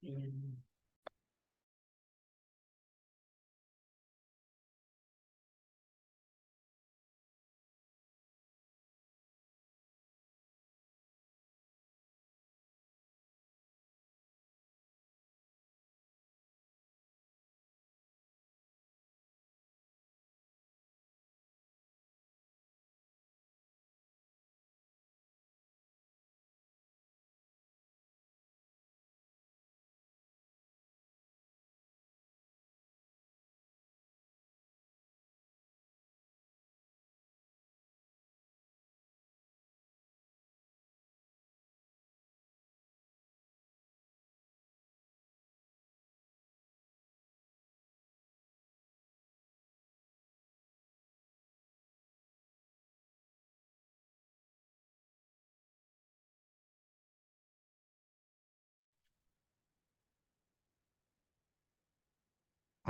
Ayan.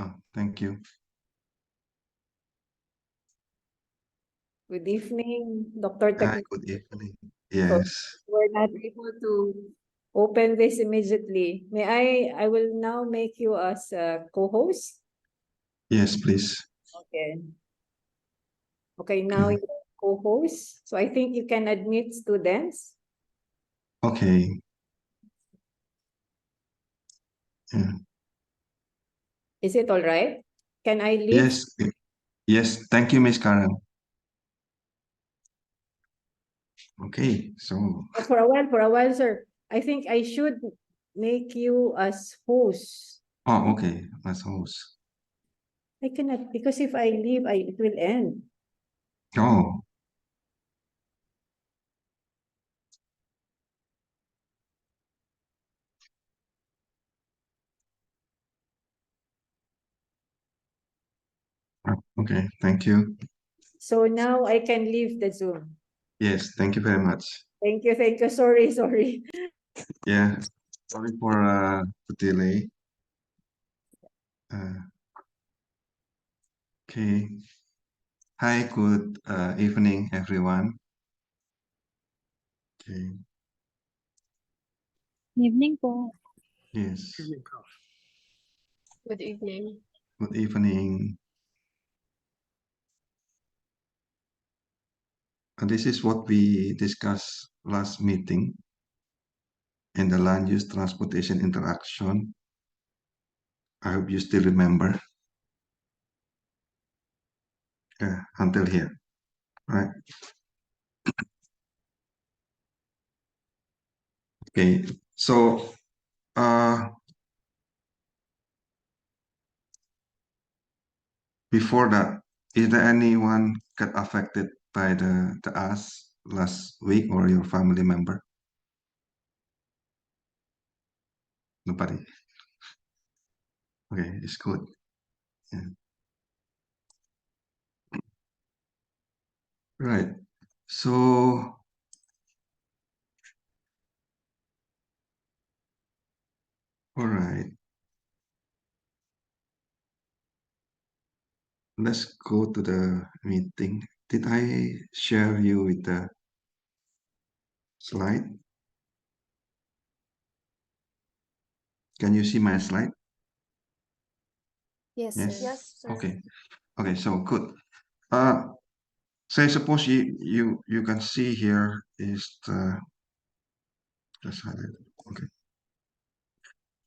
Oh, thank you. Good evening, Dr. Hi, Techno. good evening. So Yes, we're not able to open this immediately. I will now make you as a co-host. yes, please. Okay. Okay, now Okay, you're co-host. So I think you can admit students. okay. Yeah. Is it all right? Can I leave Yes, yes. Thank you, Miss Karen. Okay, so for a while, sir? I think I should make you as host. okay, let's host. I cannot because if I leave, it will end. Oh, okay. Thank you. So now I can leave the Zoom. Yes, thank you very much. Thank you, thank you. Sorry, sorry. Yeah, sorry for the delay. Uh, okay. Hi, good evening, everyone. Okay. Evening po. Yes. Good evening. Good evening. This is what we discussed last meeting in the land use transportation interaction. I hope you still remember until here, right? Okay, so before that, is there anyone got affected by the ask last week or your family member? Nobody. Okay, it's good. Yeah. Right. So all right, let's go to the meeting. Did I share you with the slide? Can you see my slide? Yes, Yes. sir. Yes, sir. Okay. Okay. So good. Say suppose you can see here is the just highlight. Okay.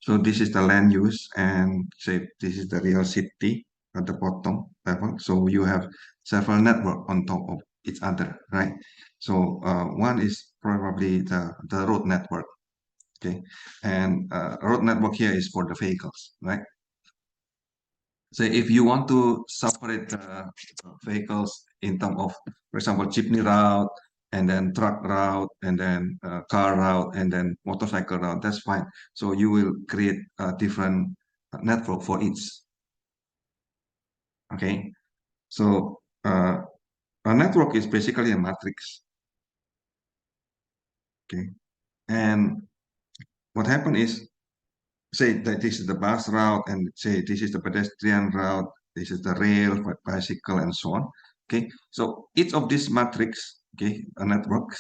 So this is the land use, and say this is the real city at the bottom level. So you have several network on top of each other, right? So one is probably the road network. Okay, and road network here is for the vehicles, right? So if you want to separate the vehicles in terms of, for example, jeepney route, and then truck route, and then car route, and then motorcycle route, that's fine. So you will create a different network for each. Okay, so a network is basically a matrix. Okay, and what happened is, say that this is the bus route, and say this is the pedestrian route, this is the rail, bicycle, and so on. Okay, so each of these matrix, okay, a network,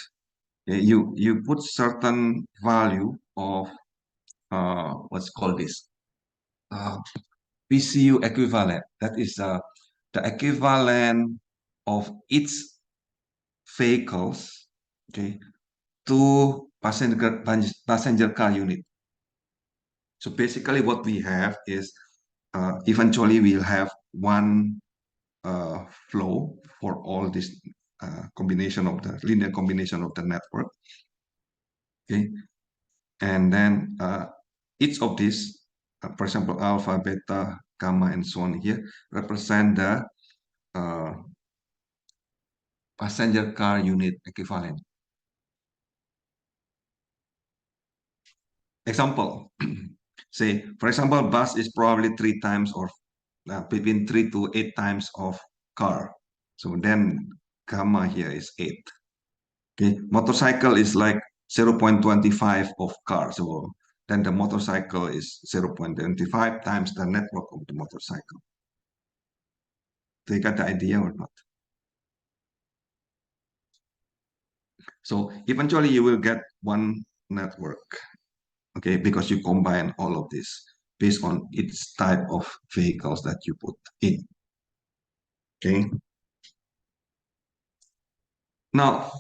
you put certain value of what's called this PCU equivalent. That is the equivalent of its vehicles, okay, to passenger car unit. So basically, what we have is eventually we'll have one flow for all this combination of the linear combination of the network. Okay, and then each of these, for example, alpha, beta, gamma, and so on here, represent the uh, passenger car unit equivalent. Example, say, for example, bus is probably 3 times or between 3 to 8 times of car. So then gamma here is 8. Okay, motorcycle is like 0.25 of car. So then the motorcycle is 0.25 times the network of the motorcycle. Do you get the idea or not? So eventually you will get one network, okay, because you combine all of this based on its type of vehicles that you put in. Okay. Now,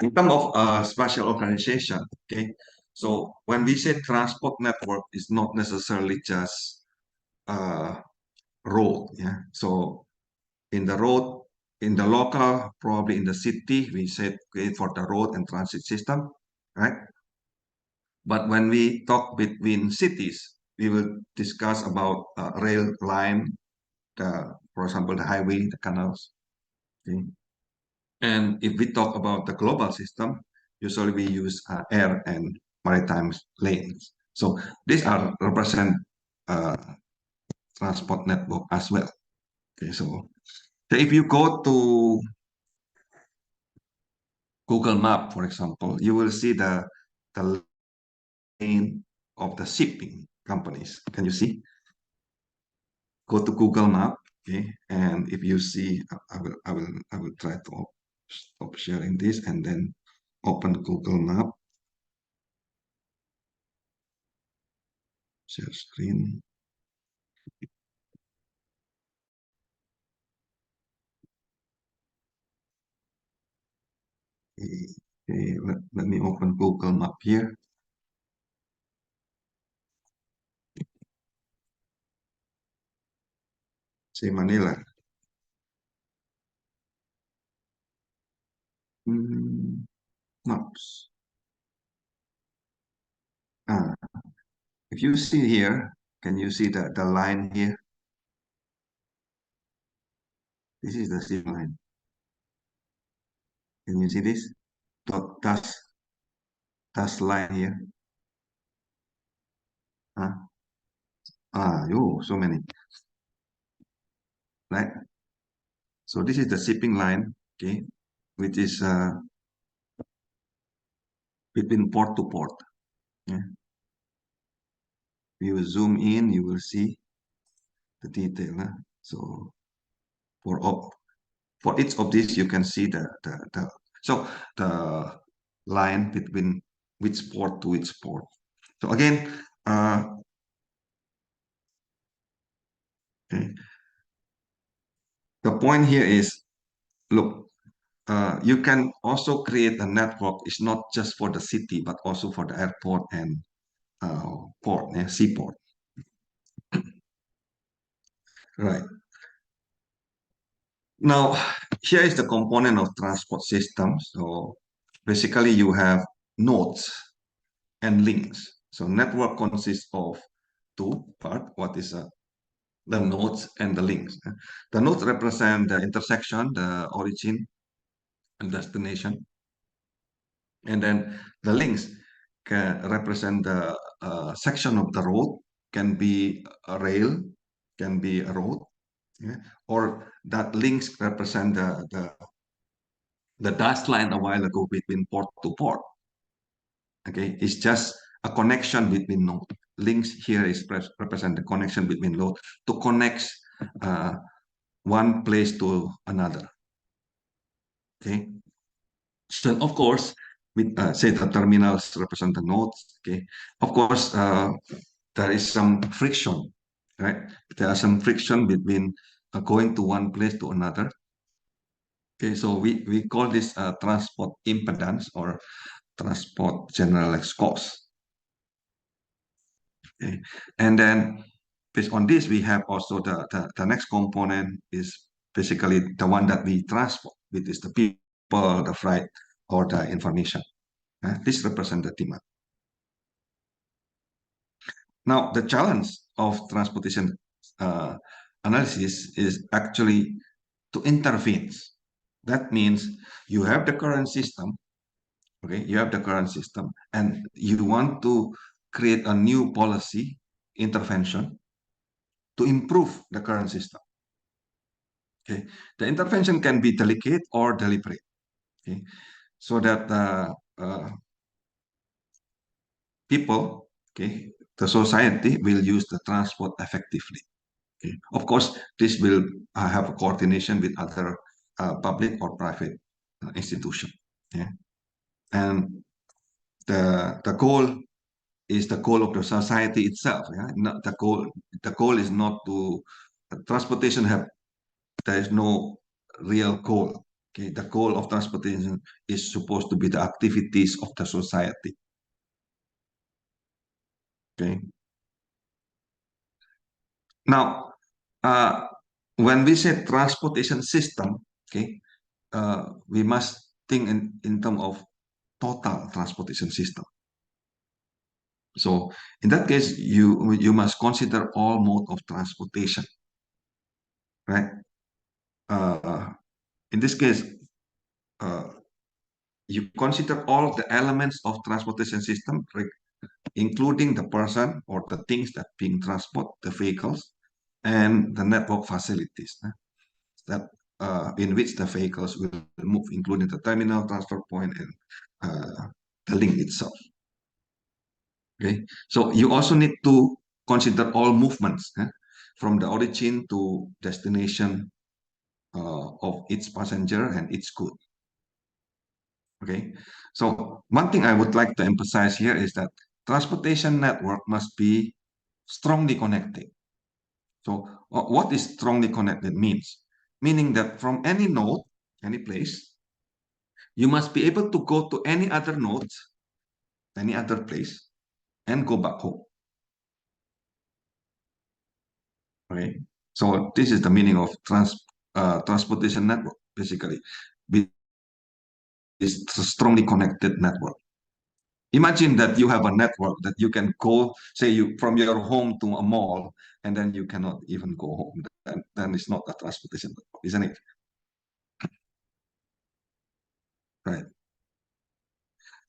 in terms of spatial organization, okay, so when we say transport network, it's not necessarily just road, yeah. So in the road, in the local, probably in the city, we said create for the road and transit system, right? But when we talk between cities, we will discuss about rail line, for example, the highway, the canals. Okay? And if we talk about the global system, usually we use air and maritime lanes. So these are represent uh, transport network as well. Okay, so if you go to Google Map, for example, you will see the lane of the shipping companies. Can you see? Go to Google Map, okay, and if you see, I will try to stop sharing this and then open Google Map, share screen. Okay, let me open Google Map here. Say Manila. Maps. Ah, if you see here, can you see the line here? This is the zip line. Can you see this? Dot line here. So many, right? So this is the shipping line, okay, which is between port to port. Yeah. If you zoom in, you will see the detail. So for for each of these, you can see so the line between which port to which port. So again, okay, the point here is, look, you can also create a network. It's not just for the city, but also for the airport and port, seaport. Right. Now, here is the component of transport system. So basically you have nodes and links. So network consists of two parts. What is the nodes and the links? The nodes represent the intersection, the origin and destination. And then the links can represent the section of the road, can be a rail, can be a road, yeah? Or that links represent the dust line a while ago between port to port. Okay, it's just a connection between node. Links here is represent the connection between node to connect one place to another. Okay, so of course with say the terminals represent the nodes. Okay, of course, there is some friction, right? There are some friction between going to one place to another. Okay, so we call this transport impedance or transport generalized cost. Okay, and then based on this, we have also the next component is basically the one that we transport, which is the people, the freight, or the information. This represents the demand. Now, the challenge of transportation analysis is actually to intervene. That means you have the current system, okay? You have the current system, and you want to create a new policy intervention to improve the current system. Okay, the intervention can be delicate or deliberate. Okay, so that people, okay, the society will use the transport effectively. Okay. Of course, this will have a coordination with other public or private institution. Yeah. And the goal is the goal of the society itself. Yeah? Not the goal is not to transportation have there is no real goal. Okay, the goal of transportation is supposed to be the activities of the society. Okay. Now, when we say transportation system, okay, we must think in terms of total transportation system. So in that case, you must consider all mode of transportation, right? In this case, uh, you consider all the elements of transportation system, right, including the person or the things that being transport, the vehicles, and the network facilities that in which the vehicles will move, including the terminal, transfer point, and the link itself. Okay, so you also need to consider all movements from the origin to destination of each passenger and each good. Okay, so one thing I would like to emphasize here is that transportation network must be strongly connected. So what is strongly connected means? Meaning that from any node, any place, you must be able to go to any other nodes, any other place, and go back home. Okay, so this is the meaning of transportation network, basically. It's a strongly connected network. Imagine that you have a network that you can go, say you from your home to a mall, and then you cannot even go home. Then it's not a transportation network, isn't it? Right.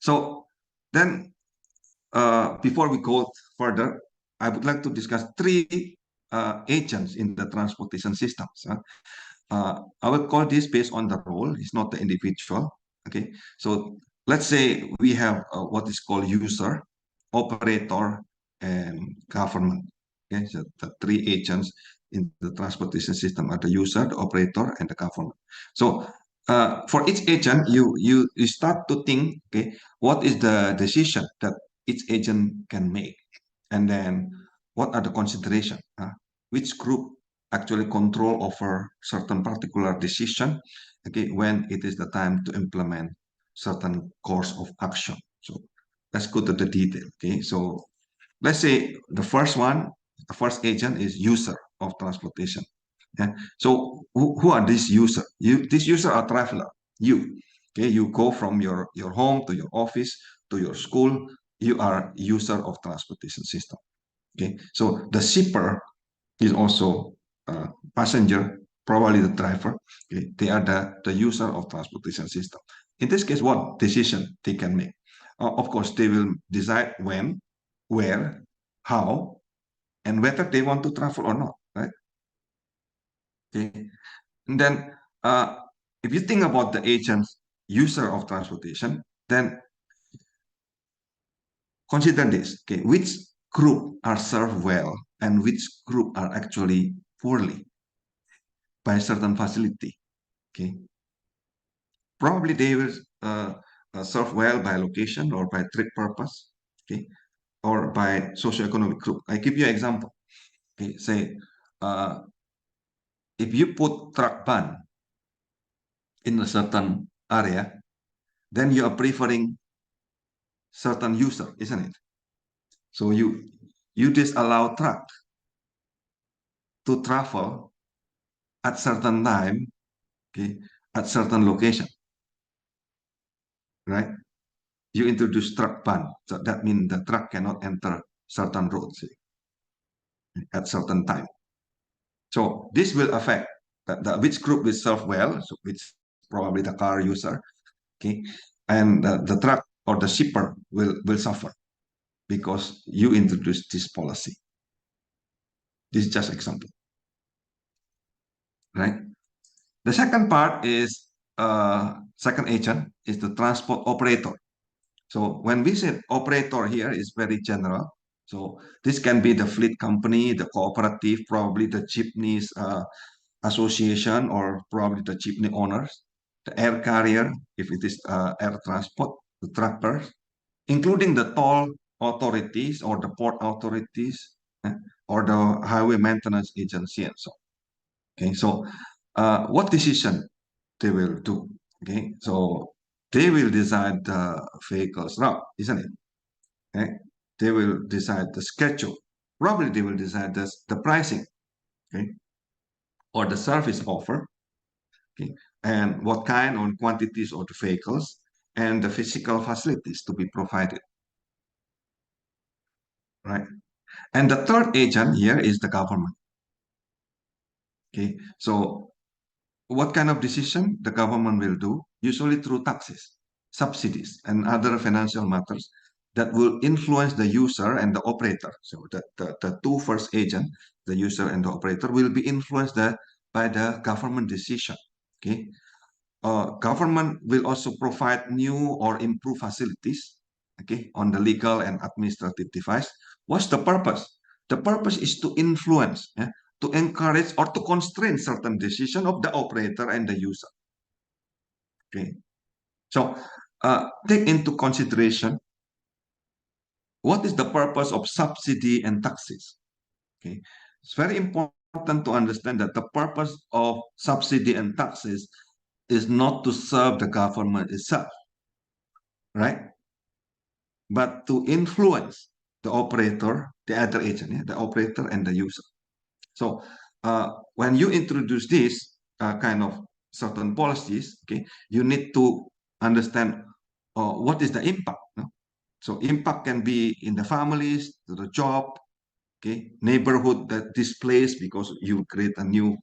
So then, before we go further, I would like to discuss three agents in the transportation systems. I will call this based on the role. It's not the individual. Okay. So let's say we have what is called user, operator, and government. Okay. So the three agents in the transportation system are the user, the operator, and the government. So for each agent, you start to think, okay, what is the decision that each agent can make, and then what are the considerations? Which group actually control over certain particular decision, okay, when it is the time to implement certain course of action. So let's go to the detail. Okay, so let's say the first agent is user of transportation. Yeah. So who are these users? These users are traveler. You, okay, you go from your home to your office to your school. You are user of transportation system. Okay, so the shipper is also a passenger, probably the driver. Okay? They are the user of transportation system. In this case, what decision they can make? Of course, they will decide when, where, how, and whether they want to travel or not, right? Okay. And then if you think about the agents, user of transportation, then consider this, okay? Which group are served well and which group are actually poorly by certain facility, okay? Probably they will served well by location or by trade purpose, okay, or by socioeconomic group. I give you an example. Okay, say if you put truck ban in a certain area, then you are preferring certain user, isn't it? So you disallow truck to travel at certain time, okay, at certain location, right? You introduce truck ban, so that means the truck cannot enter certain roads at certain time. So this will affect which group will serve well, so which probably the car user, okay, and the truck or the shipper will suffer because you introduced this policy. This is just example, right? The second part is second agent is the transport operator. So when we say operator here is very general. So this can be the fleet company, the cooperative, probably the jeepneys association, or probably the jeepney owners, the air carrier, if it is air transport, the truckers, including the toll authorities or the port authorities, eh, or the highway maintenance agency and so on. Okay, so what decision they will do? Okay, so they will decide the vehicle's route, isn't it? Okay, they will decide the schedule. Probably they will decide the pricing, okay, or the service offer, okay, and what kind or quantities of the vehicles and the physical facilities to be provided, right? And the third agent here is the government. Okay, so what kind of decision the government will do? Usually through taxes, subsidies, and other financial matters that will influence the user and the operator. So the two first agent, the user and the operator, will be influenced by the government decision. Okay, government will also provide new or improved facilities, okay, on the legal and administrative device. What's the purpose? The purpose is to influence, to encourage or to constrain certain decision of the operator and the user. Okay, so take into consideration what is the purpose of subsidy and taxes. Okay, it's very important to understand that the purpose of subsidy and taxes is not to serve the government itself, right? But to influence the operator, the other agent, the operator and the user. So when you introduce this kind of certain policies, okay, you need to understand what is the impact. No? So impact can be in the families, the job, okay, neighborhood that displaced because you create a new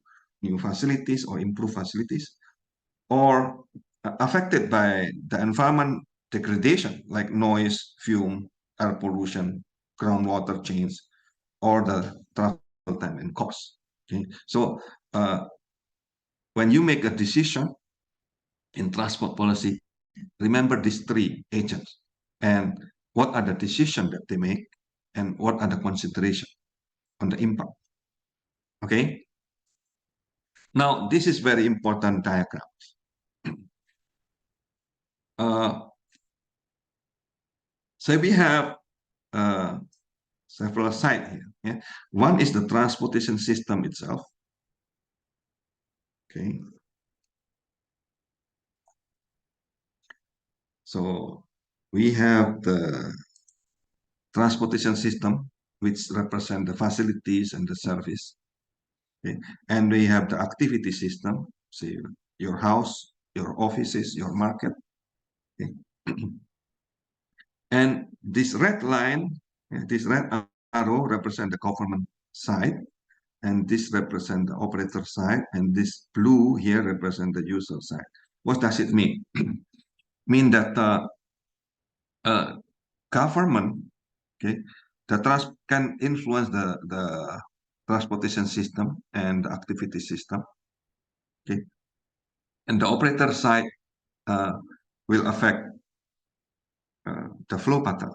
facilities or improve facilities, or affected by the environment degradation like noise, fume, air pollution, groundwater change, or the travel time and cost. Okay, so when you make a decision in transport policy, remember these three agents and what are the decisions that they make and what are the consideration on the impact. Okay. Now this is very important diagram. So we have several sides here. Yeah? One is the transportation system itself. Okay. So we have the transportation system, which represent the facilities and the service. Okay. And we have the activity system, say your house, your offices, your market. Okay. And this red line, this red arrow represent the government side, and this represent the operator side, and this blue here represent the user side. What does it mean? Mean that government, okay, the trans can influence the transportation system and the activity system, okay, and the operator side uh, will affect the flow pattern.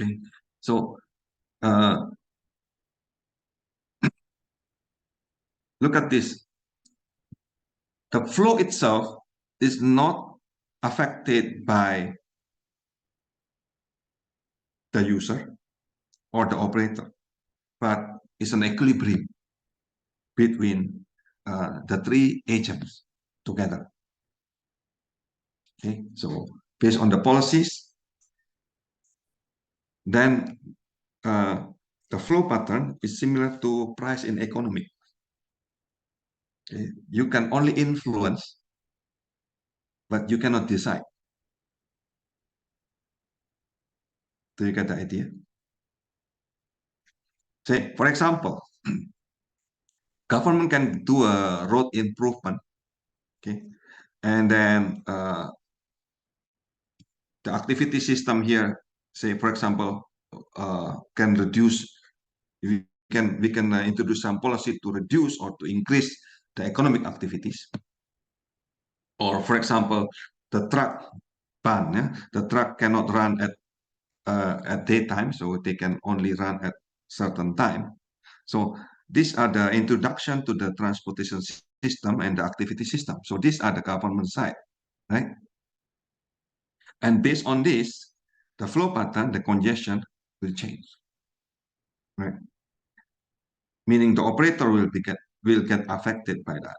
Okay, so look at this. The flow itself is not affected by the user or the operator, but it's an equilibrium between the three agents together. Okay, so based on the policies, then the flow pattern is similar to price in economy. Okay? You can only influence, but you cannot decide. Do you get the idea? Say, for example, government can do a road improvement, okay, and then the activity system here, say, for example, can reduce. We can introduce some policy to reduce or to increase the economic activities. Or, for example, the truck ban. Yeah? The truck cannot run at daytime, so they can only run at certain time. So these are the introduction to the transportation system and the activity system. So these are the government side, right? And based on this, the flow pattern, the congestion will change, right? Meaning the operator will get affected by that,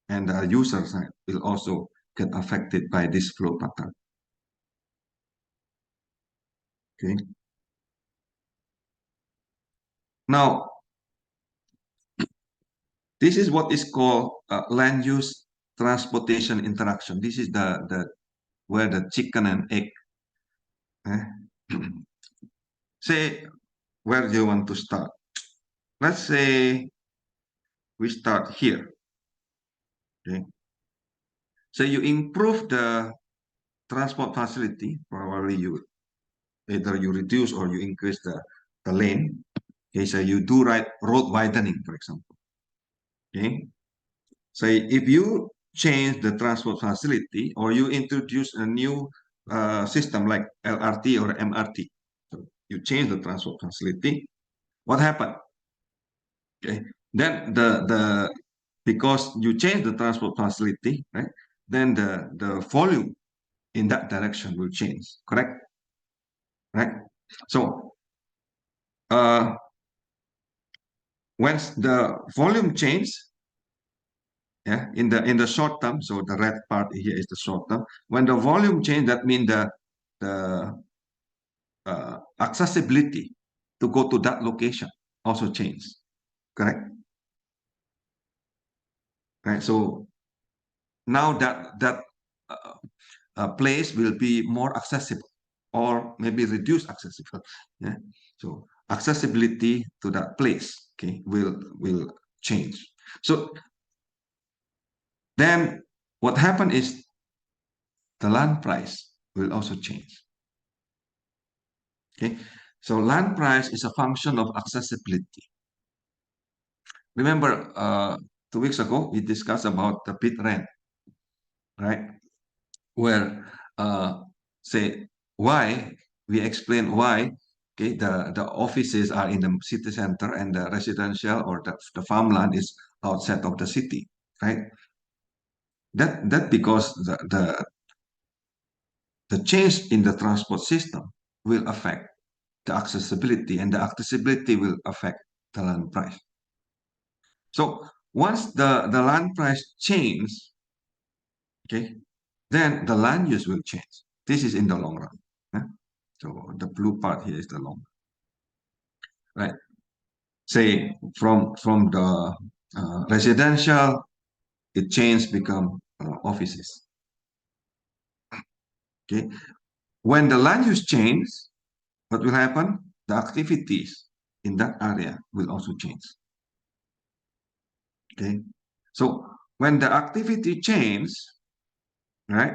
and the user side will also get affected by this flow pattern. Okay. Now, this is what is called land use transportation interaction. This is the where the chicken and egg. Eh? Say, where do you want to start? Let's say we start here. Okay. So you improve the transport facility, probably either you reduce or you increase the lane. Okay, so you do road widening, for example. Okay. So if you change the transport facility or you introduce a new system like LRT or MRT, so you change the transport facility, what happened? Okay, then because you change the transport facility, right? Then the volume in that direction will change, correct? Right? So once the volume change, yeah, in the short term, so the red part here is the short term. When the volume change, that means the accessibility to go to that location also change, correct? Right. So now that place will be more accessible or maybe reduce accessible. Yeah. So accessibility to that place, okay, will change. So then what happened is the land price will also change. Okay. So land price is a function of accessibility. Remember, 2 weeks ago we discussed about the bid rent, right? Where say why we explain why, okay, the offices are in the city center and the residential or the farmland is outside of the city, right? That because the change in the transport system will affect the accessibility, and the accessibility will affect the land price. So once the land price changes, okay, then the land use will change. This is in the long run. Yeah? So the blue part here is the long run, right? Say from the residential, it changed become offices. Okay, when the land use change, what will happen? The activities in that area will also change. Okay, so when the activity change, right,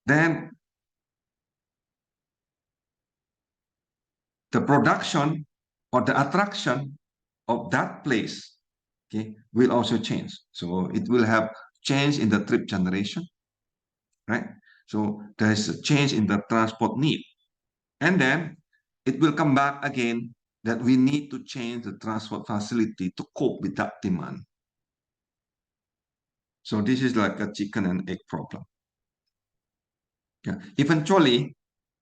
then the production or the attraction of that place, okay, will also change. So it will have change in the trip generation, right? So there is a change in the transport need. And then it will come back again that we need to change the transport facility to cope with that demand. So this is like a chicken and egg problem. Yeah. Eventually,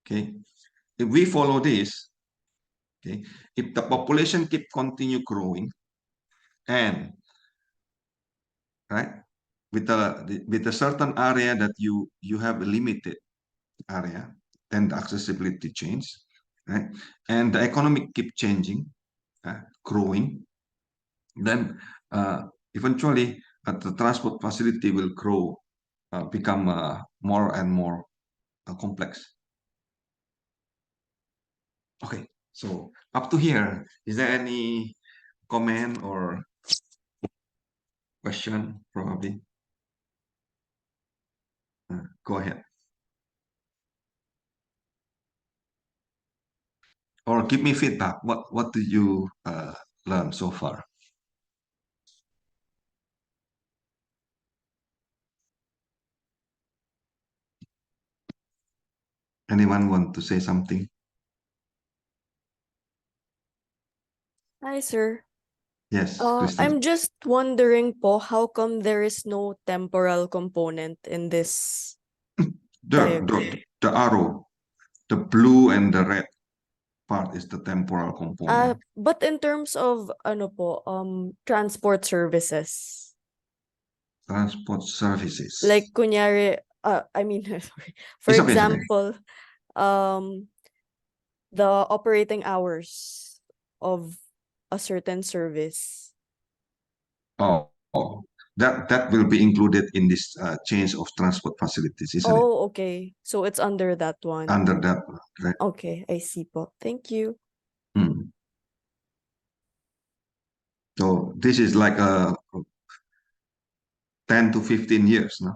okay, if we follow this, okay, if the population keep continue growing and right with a certain area that you have a limited area, then the accessibility change, right? And the economic keep changing, growing, then eventually the transport facility will grow, become more and more complex. Okay, so up to here, is there any comment or question? Probably. Go ahead. Or give me feedback. What did you learn so far? Anyone want to say something? Hi, sir. Yes, Crystal. I'm just wondering po, how come there is no temporal component in this The, diagram? the, the arrow, the blue and the red part is the temporal component. But in terms of ano po, transport services, Transport services. like kunyari, I mean, sorry. For It's okay, it's okay. example, um, the operating hours of a certain service. Oh, that will be included in this change of transport facilities, isn't it? Oh, okay. So it's under that one. Under that, right? Okay, I see po. Thank you. Hmm. So this is like a 10 to 15 years, no?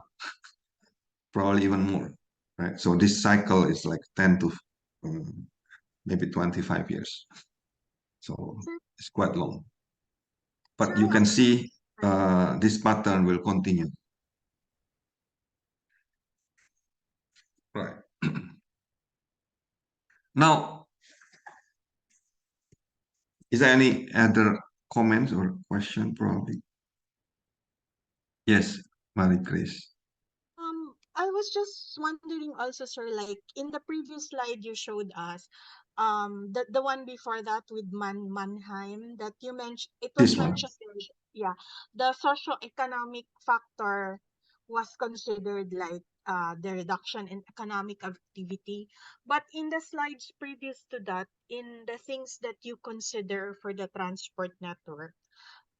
Probably even more, right? So this cycle is like 10 to maybe 25 years. So it's quite long. But you can see this pattern will continue. Right. Now, is there any other comments or question probably? Yes, Marie Grace. I was just wondering also, sir, like in the previous slide you showed us, the one before that with Mannheim that you mentioned, it This was one. mentioned, yeah, the socio-economic factor was considered like the reduction in economic activity. But in the slides previous to that, in the things that you consider for the transport network,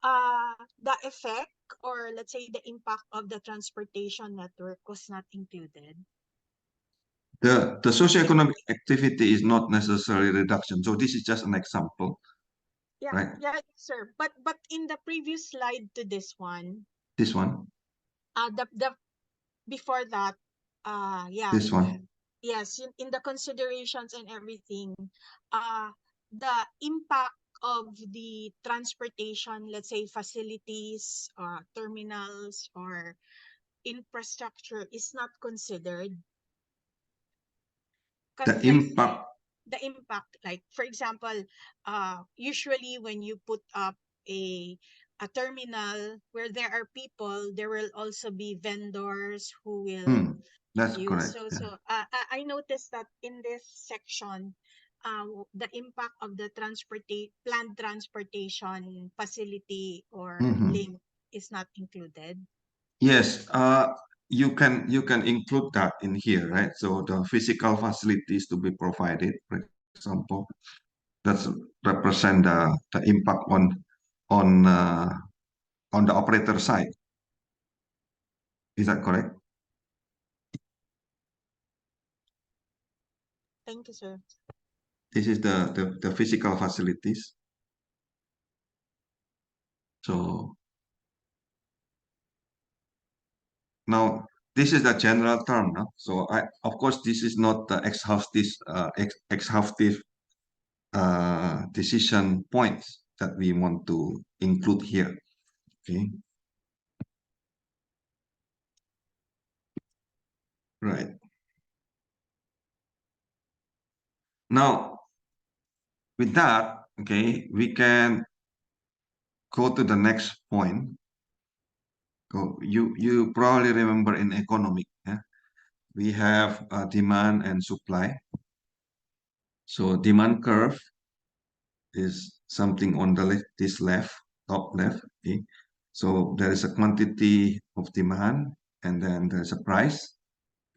the effect or let's say the impact of the transportation network was not included. The socioeconomic activity is not necessarily reduction. So this is just an example, Yeah, right? yeah, sir. But in the previous slide to this one, This one, the before that, yeah, this one. yes, in the considerations and everything, the impact of the transportation, let's say facilities, terminals, or infrastructure is not considered. The Like impact. the impact, like for example, usually when you put up a terminal where there are people, there will also be vendors who will That's use. correct. So Yeah. so I noticed that in this section, the impact of the planned transportation facility or Mhm. link is not included. Yes, you can include that in here, right? So the physical facilities to be provided, for example, that's represent the impact on uh, on the operator side. Is that correct? Thank you, sir. This is the physical facilities. So now this is the general term, no? So of course this is not the exhaustive decision points that we want to include here. Okay, right. Now, with that, okay, we can go to the next point. You probably remember in economic, yeah? we have demand and supply. So demand curve is something on the top left. Okay. So there is a quantity of demand, and then there's a price.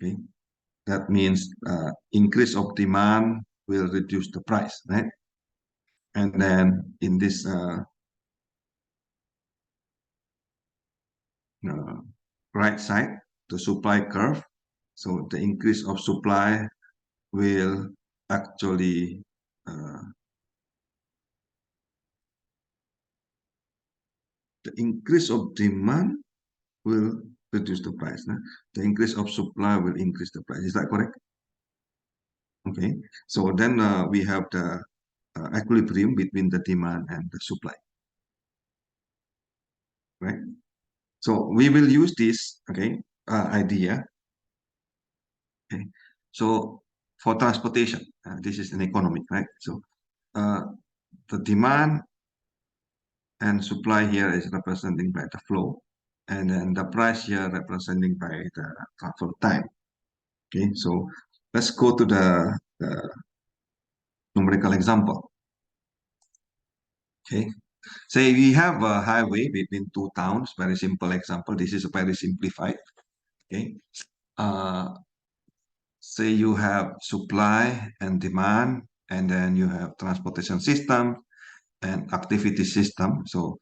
Okay. That means increase of demand will reduce the price, right? And then in this right side, the supply curve. So the increase of supply will actually the increase of demand will reduce the price. Nah? The increase of supply will increase the price. Is that correct? Okay. So then we have the equilibrium between the demand and the supply. Right. So we will use this idea. Okay. So for transportation, this is an economic, right? So the demand and supply here is representing by the flow, and then the price here representing by the travel time. Okay, so let's go to the numerical example. Okay, say we have a highway between two towns. Very simple example. This is very simplified. Okay, say you have supply and demand, and then you have transportation system and activity system. So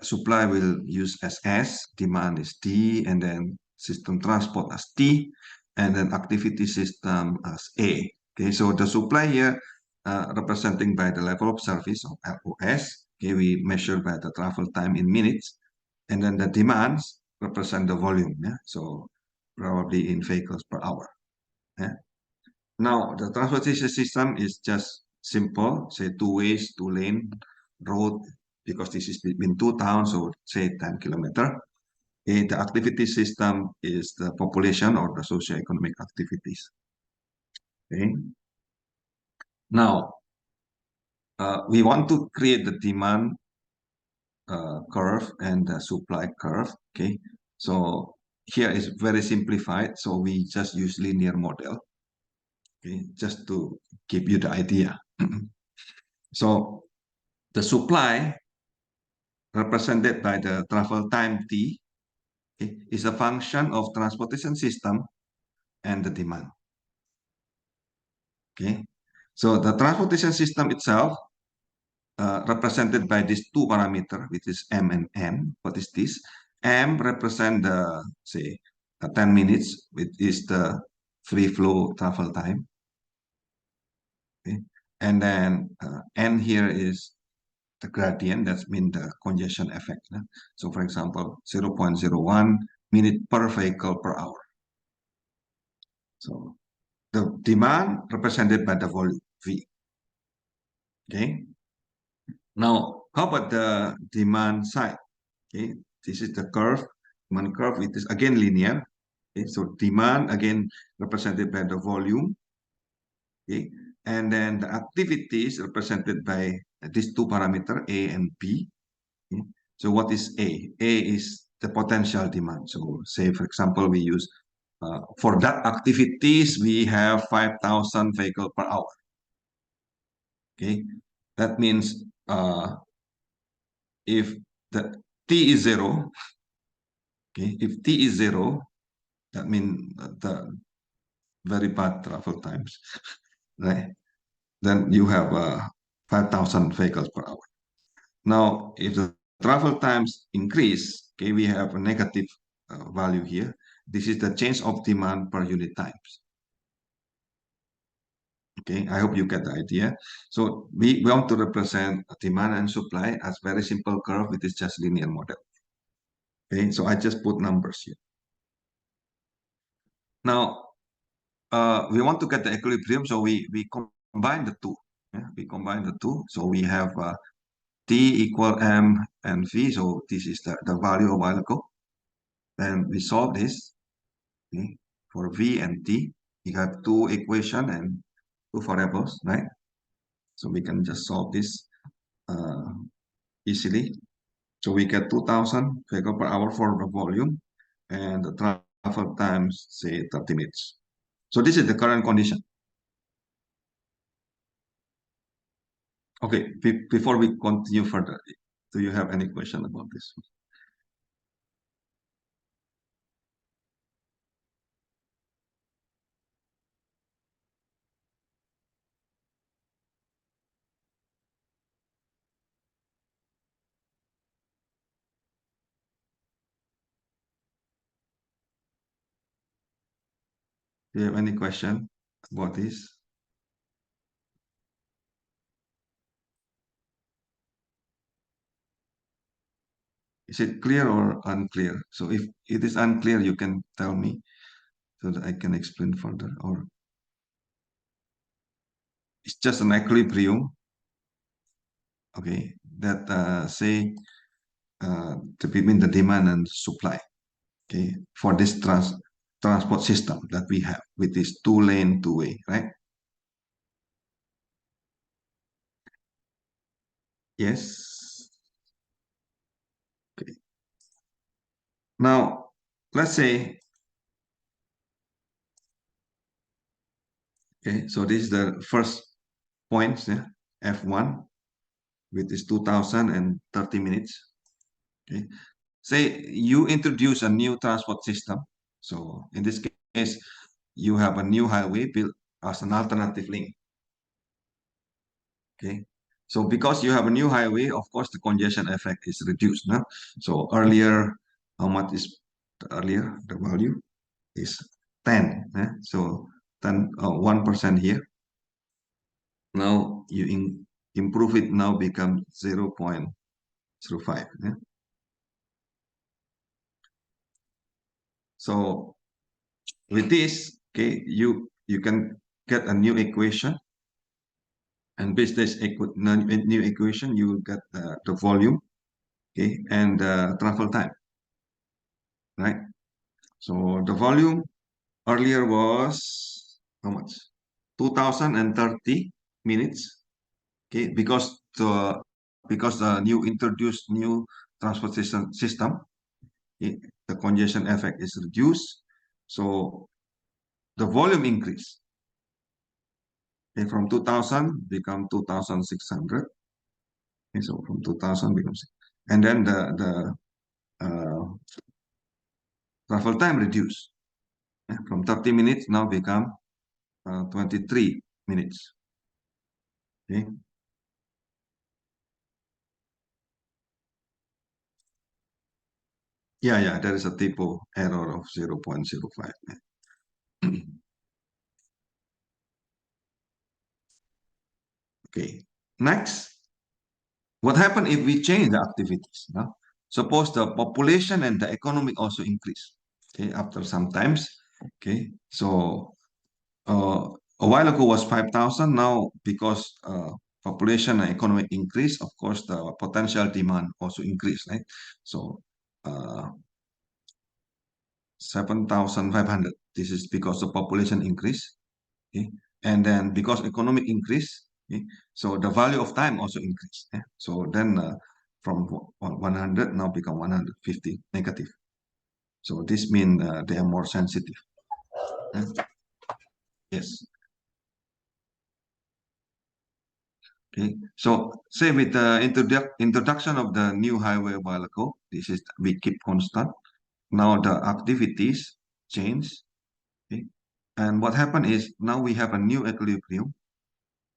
supply will use as S, demand is T, and then system transport as T, and then activity system as A. Okay, so the supply here representing by the level of service of LOS. Okay, we measure by the travel time in minutes, and then the demands represent the volume. Yeah, so probably in vehicles per hour. Yeah. Now the transportation system is just simple, say two ways, two lane road, because this is between two towns, so say 10 kilometers. Okay, the activity system is the population or the socio-economic activities. Okay. Now, we want to create the demand curve and the supply curve. Okay, so here is very simplified, so we just use linear model. Okay, just to give you the idea. So the supply represented by the travel time T is a function of transportation system and the demand. Okay, so the transportation system itself represented by these two parameters, which is M and N. What is this? M represent the, say, 10 minutes, which is the free flow travel time. Okay, and then N here is the gradient, that means the congestion effect. So for example, 0.01 minute per vehicle per hour. So the demand represented by the volume V. Okay. Now, how about the demand side? Okay, this is the curve, demand curve. It is again linear. Okay, so demand again represented by the volume. Okay, and then the activities represented by these two parameters A and B. Okay? So what is A? A is the potential demand. So say, for example, we use for that activities, we have 5,000 vehicles per hour. Okay, that means if the T is 0, okay, if T is 0, that means the very bad travel times, right? Then you have 5,000 vehicles per hour. Now, if the travel times increase, okay, we have a negative value here. This is the change of demand per unit times. Okay, I hope you get the idea. So we want to represent demand and supply as very simple curve. It is just linear model. Okay, so I just put numbers here. Now, we want to get the equilibrium, so we combine the two. Yeah? We combine the two, so we have T equal M and V. So this is the value a while ago. Then we solve this. Okay? For V and T, we have two equations and two variables, right? So we can just solve this easily. So we get 2,000 vehicle per hour for the volume, and the travel time, say 30 minutes. So this is the current condition. Okay, before we continue further, do you have any question about this? Do you have any question about this? Is it clear or unclear? So if it is unclear, you can tell me so that I can explain further. Or it's just an equilibrium, okay, that say between the demand and supply, okay, for this transport system that we have with this two-lane, two-way, right? Yes. Okay. Now, let's say, okay, so this is the first point, yeah, F1 with this 2030 minutes. Okay. Say you introduce a new transport system. So in this case, you have a new highway built as an alternative link. Okay. So because you have a new highway, of course, the congestion effect is reduced. No? So earlier, how much is earlier? The value is 10. So 10, 1% here. Now you improve it, now become 0.05. So with this, okay, you can get a new equation, and based this new equation, you will get the volume, okay, and the travel time, right? So the volume earlier was how much? 2030 minutes, okay, because the new introduced new transportation system, okay, the congestion effect is reduced, so the volume increase. Okay, from 2000 become 2600. Okay, so from 2000 becomes, and then the travel time reduced. From 30 minutes now become 23 minutes. Okay. Yeah, there is a typo error of 0.05. Okay. Next, what happens if we change the activities? No? Suppose the population and the economy also increase. Okay, after some times. Okay, so a while ago was 5,000. Now, because population and economic increase, of course, the potential demand also increase, right? So 7,500. This is because the population increase. Okay? And then because economic increase, okay? So the value of time also increase. So then from 100 now become 150 negative. So this means they are more sensitive. Yes. Okay, so say with the introduction of the new highway a while ago, this is we keep constant. Now the activities change. Okay, and what happened is now we have a new equilibrium.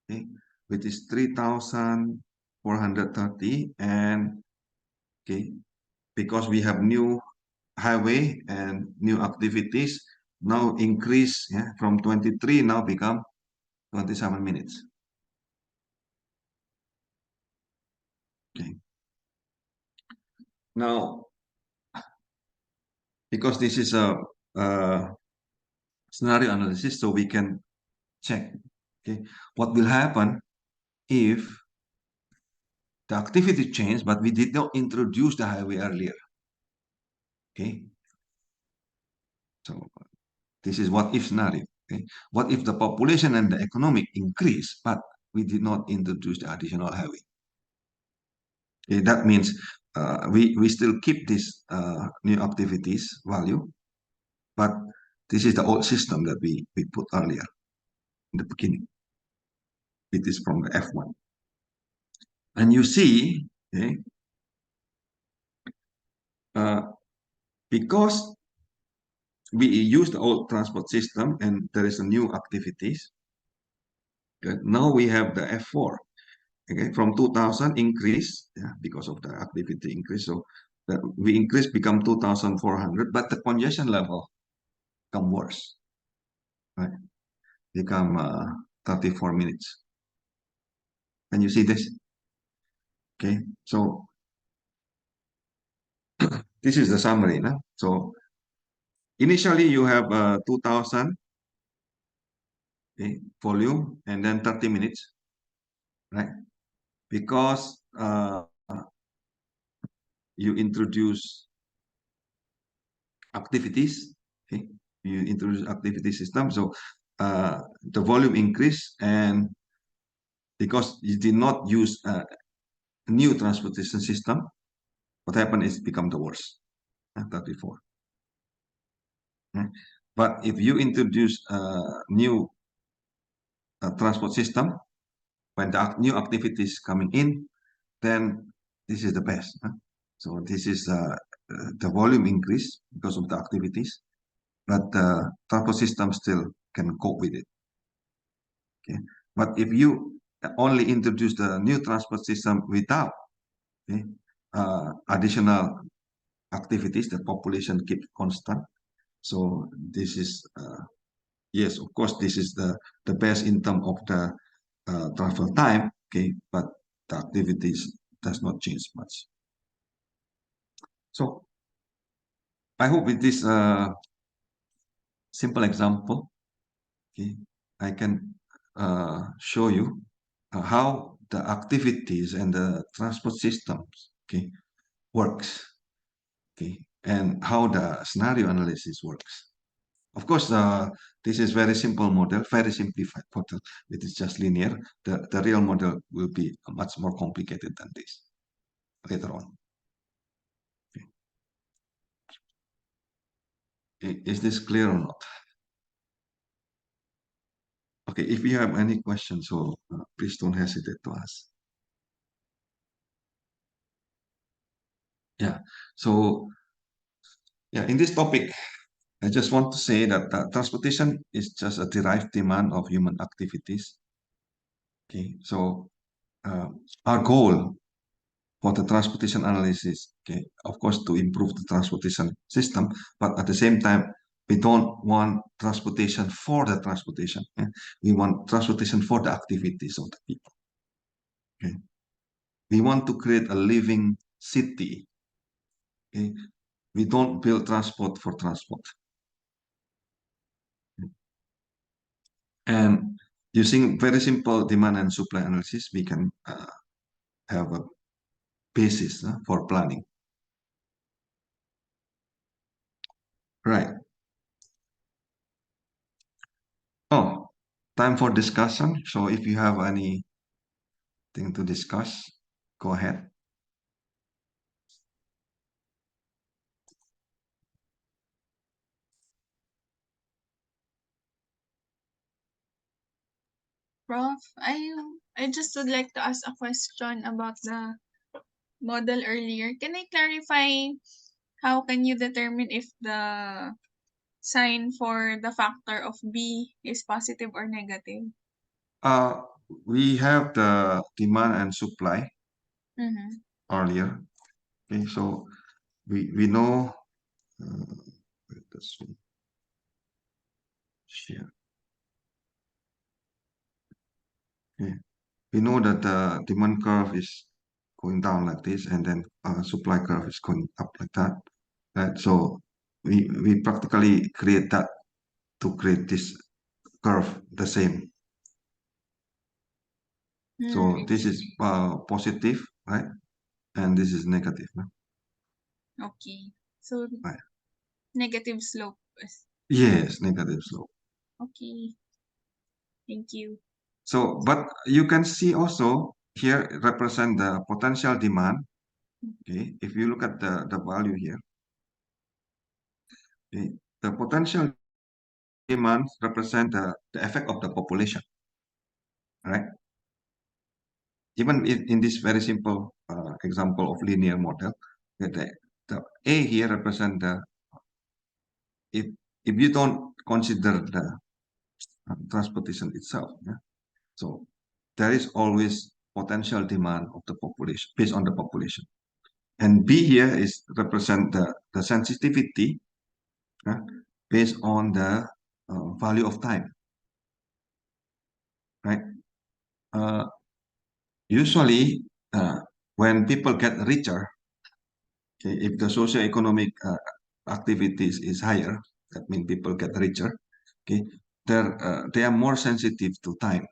Okay, which is 3,430, and okay, because we have new highway and new activities, now increase, yeah, from 23 now become 27 minutes. Okay. Now, because this is a scenario analysis, so we can check, okay, what will happen if the activity changed, but we did not introduce the highway earlier. Okay, so this is what if scenario. Okay, what if the population and the economic increase, but we did not introduce the additional highway? Okay, that means we still keep this new activities value, but this is the old system that we put earlier in the beginning. It is from the F1. And you see, okay, because we use the old transport system and there is a new activities, okay, now we have the F4. Okay, from 2000 increase, yeah, because of the activity increase. So we increase become 2,400, but the congestion level become worse, right? Become 34 minutes. Can you see this? Okay, so this is the summary. No? So initially you have 2000, okay, volume and then 30 minutes, right? Because you introduce activities, okay? You introduce activity system, so the volume increase, and because you did not use a new transportation system, what happened is become the worst, 34. But if you introduce a new transport system, when the new activities coming in, then this is the best. So this is the volume increase because of the activities, but the transport system still can cope with it. Okay, but if you only introduce the new transport system without, okay, additional activities, the population keep constant. So this is yes, of course, this is the best in terms of the travel time. Okay, but the activities does not change much. So I hope with this simple example, okay, I can show you how the activities and the transport systems, okay, works, okay, and how the scenario analysis works. Of course, this is very simple model, very simplified model. It is just linear. The real model will be much more complicated than this later on. Okay. Is this clear or not? Okay, if you have any questions, so please don't hesitate to ask. Yeah, so yeah, in this topic, I just want to say that transportation is just a derived demand of human activities. Okay, so our goal for the transportation analysis, okay, of course, to improve the transportation system, but at the same time, we don't want transportation for the transportation. We want transportation for the activities of the people. Okay, we want to create a living city. Okay, we don't build transport for transport. And using very simple demand and supply analysis, we can have a basis for planning. Right. Oh, time for discussion. So if you have anything to discuss, go ahead. Prof, I just would like to ask a question about the model earlier. Can I clarify how can you determine if the sign for the factor of B is positive or negative? We have the demand and supply Mm-hmm. earlier. Okay, so we know this one. Share. Okay. We know that the demand curve is going down like this, and then supply curve is going up like that. Right? So we practically create that to create this curve the same. So this is positive, right? And this is negative. No? Okay. So Right. negative slope is Yes, negative slope. okay. Thank you. So, but you can see also here represent the potential demand. Okay, if you look at the value here, okay, the potential demand represent the effect of the population, right? Even in this very simple example of linear model, the A here represent the, if you don't consider the transportation itself, yeah? So there is always potential demand of the population based on the population. And B here is represent the sensitivity based on the value of time, right? Usually, when people get richer, okay, if the socioeconomic activities is higher, that means people get richer, okay, they are more sensitive to time,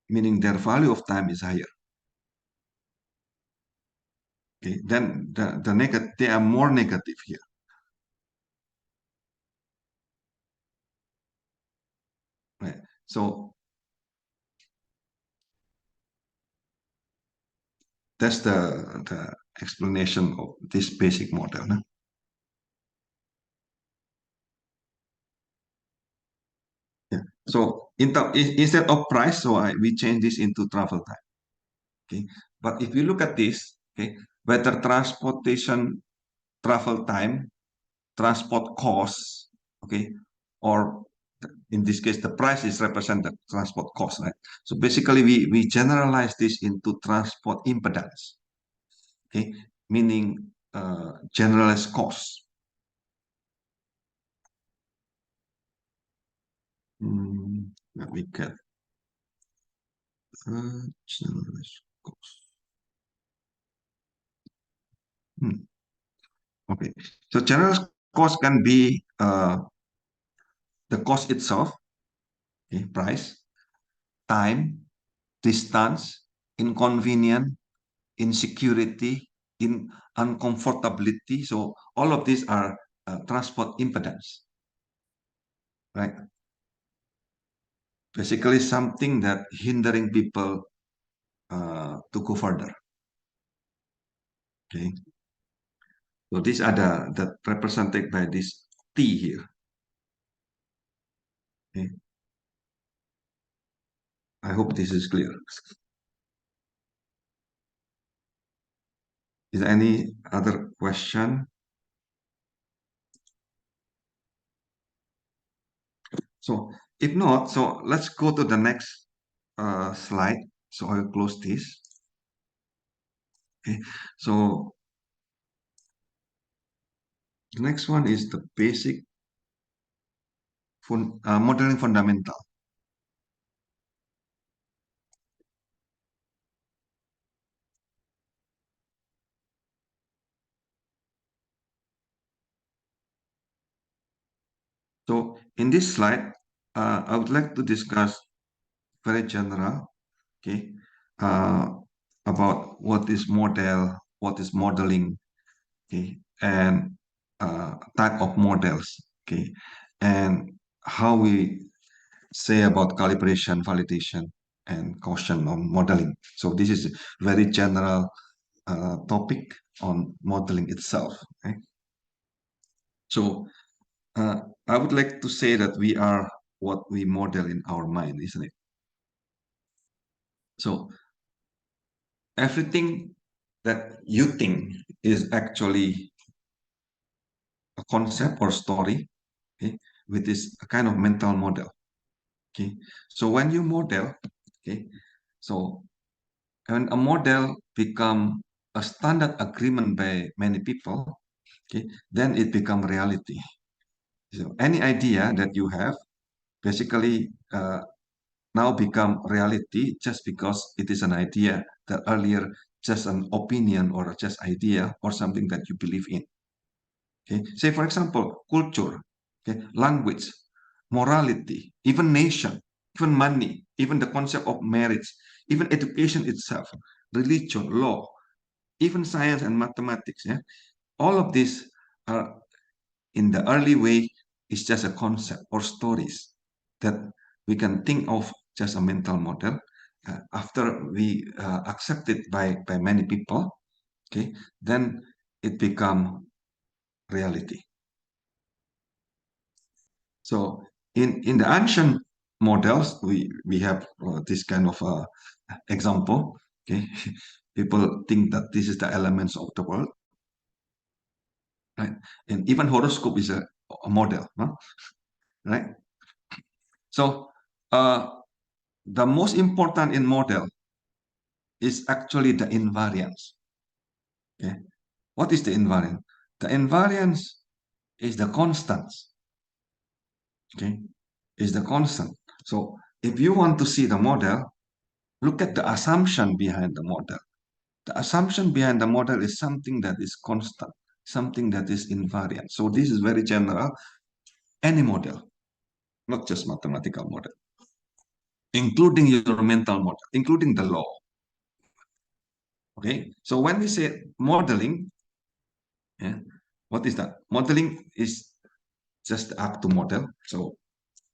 meaning their value of time is higher. Okay, then they are more negative here. Right. So that's the explanation of this basic model. No? Yeah. So instead of price, so we change this into travel time. Okay. But if you look at this, okay, whether transportation, travel time, transport costs, okay, or in this case, the price is represent the transport cost, right? So basically, we generalize this into transport impedance, okay, meaning generalized costs. Let me get generalized cost. Okay, so generalized cost can be the cost itself, okay, price, time, distance, inconvenience, insecurity, in uncomfortability. So all of these are transport impedance, right? Basically something that hindering people to go further. Okay. So these are the represented by this T here. Okay. I hope this is clear. Is there any other question? So if not, so let's go to the next slide. So I'll close this. Okay. So the next one is the basic modeling fundamental. So in this slide, I would like to discuss very general, okay, about what is model, what is modeling, okay, and type of models, okay, and how we say about calibration, validation, and caution on modeling. So this is a very general topic on modeling itself. Okay? So I would like to say that we are what we model in our mind, isn't it? So everything that you think is actually a concept or story, okay, which is a kind of mental model. Okay, so when you model, okay, so when a model become a standard agreement by many people, okay, then it become reality. So any idea that you have basically now become reality just because it is an idea that earlier just an opinion or just idea or something that you believe in. Okay, say for example, culture, okay, language, morality, even nation, even money, even the concept of marriage, even education itself, religion, law, even science and mathematics. Yeah, all of these are in the early way is just a concept or stories that we can think of just a mental model. After we accept it by many people, okay, then it become reality. So in the ancient models, we have this kind of example. Okay, people think that this is the elements of the world, right? And even horoscope is a model, no? Right? So the most important in model is actually the invariance. Okay, what is the invariance? The invariance is the constants. Okay, is the constant. So if you want to see the model, look at the assumption behind the model. The assumption behind the model is something that is constant, something that is invariant. So this is very general. Any model, not just mathematical model, including your mental model, including the law. Okay, so when we say modeling, yeah, what is that? Modeling is just the act to model. So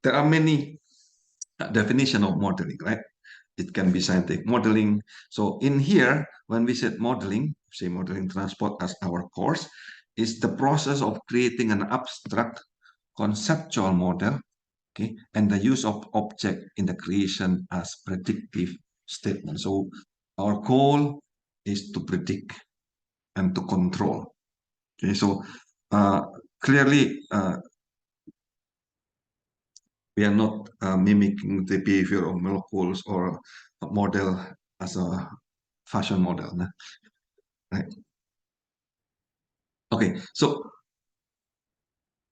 there are many definition of modeling, right? It can be scientific modeling. So in here, when we said modeling, say modeling transport as our course, is the process of creating an abstract conceptual model, okay, and the use of object in the creation as predictive statement. So our goal is to predict and to control. Okay, so clearly we are not mimicking the behavior of molecules or a model as a fashion model, right? Okay, so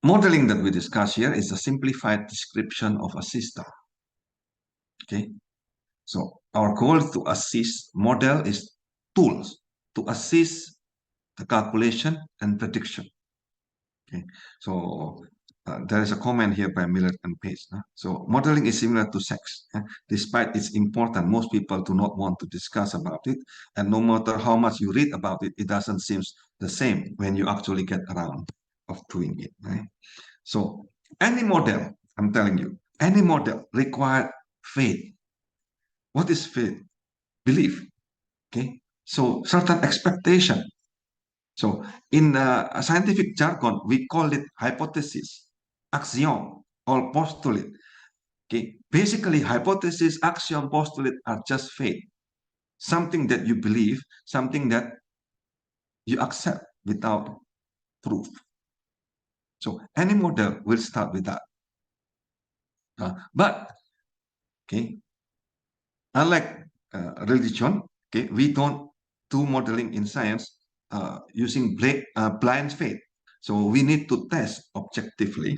modeling that we discuss here is a simplified description of a system. Okay, so our goal to assist model is tools to assist the calculation and prediction. Okay, so there is a comment here by Miller and Page. So modeling is similar to sex. Despite its importance, most people do not want to discuss about it. And no matter how much you read about it, it doesn't seem the same when you actually get around of doing it. Right? So any model, I'm telling you, any model requires faith. What is faith? Belief. Okay, so certain expectation. So in a scientific jargon, we call it hypothesis, axiom, or postulate. Okay, basically hypothesis, axiom, postulate are just faith, something that you believe, something that you accept without proof. So any model will start with that. But okay, unlike religion, okay, we don't do modeling in science using blind faith. So we need to test objectively.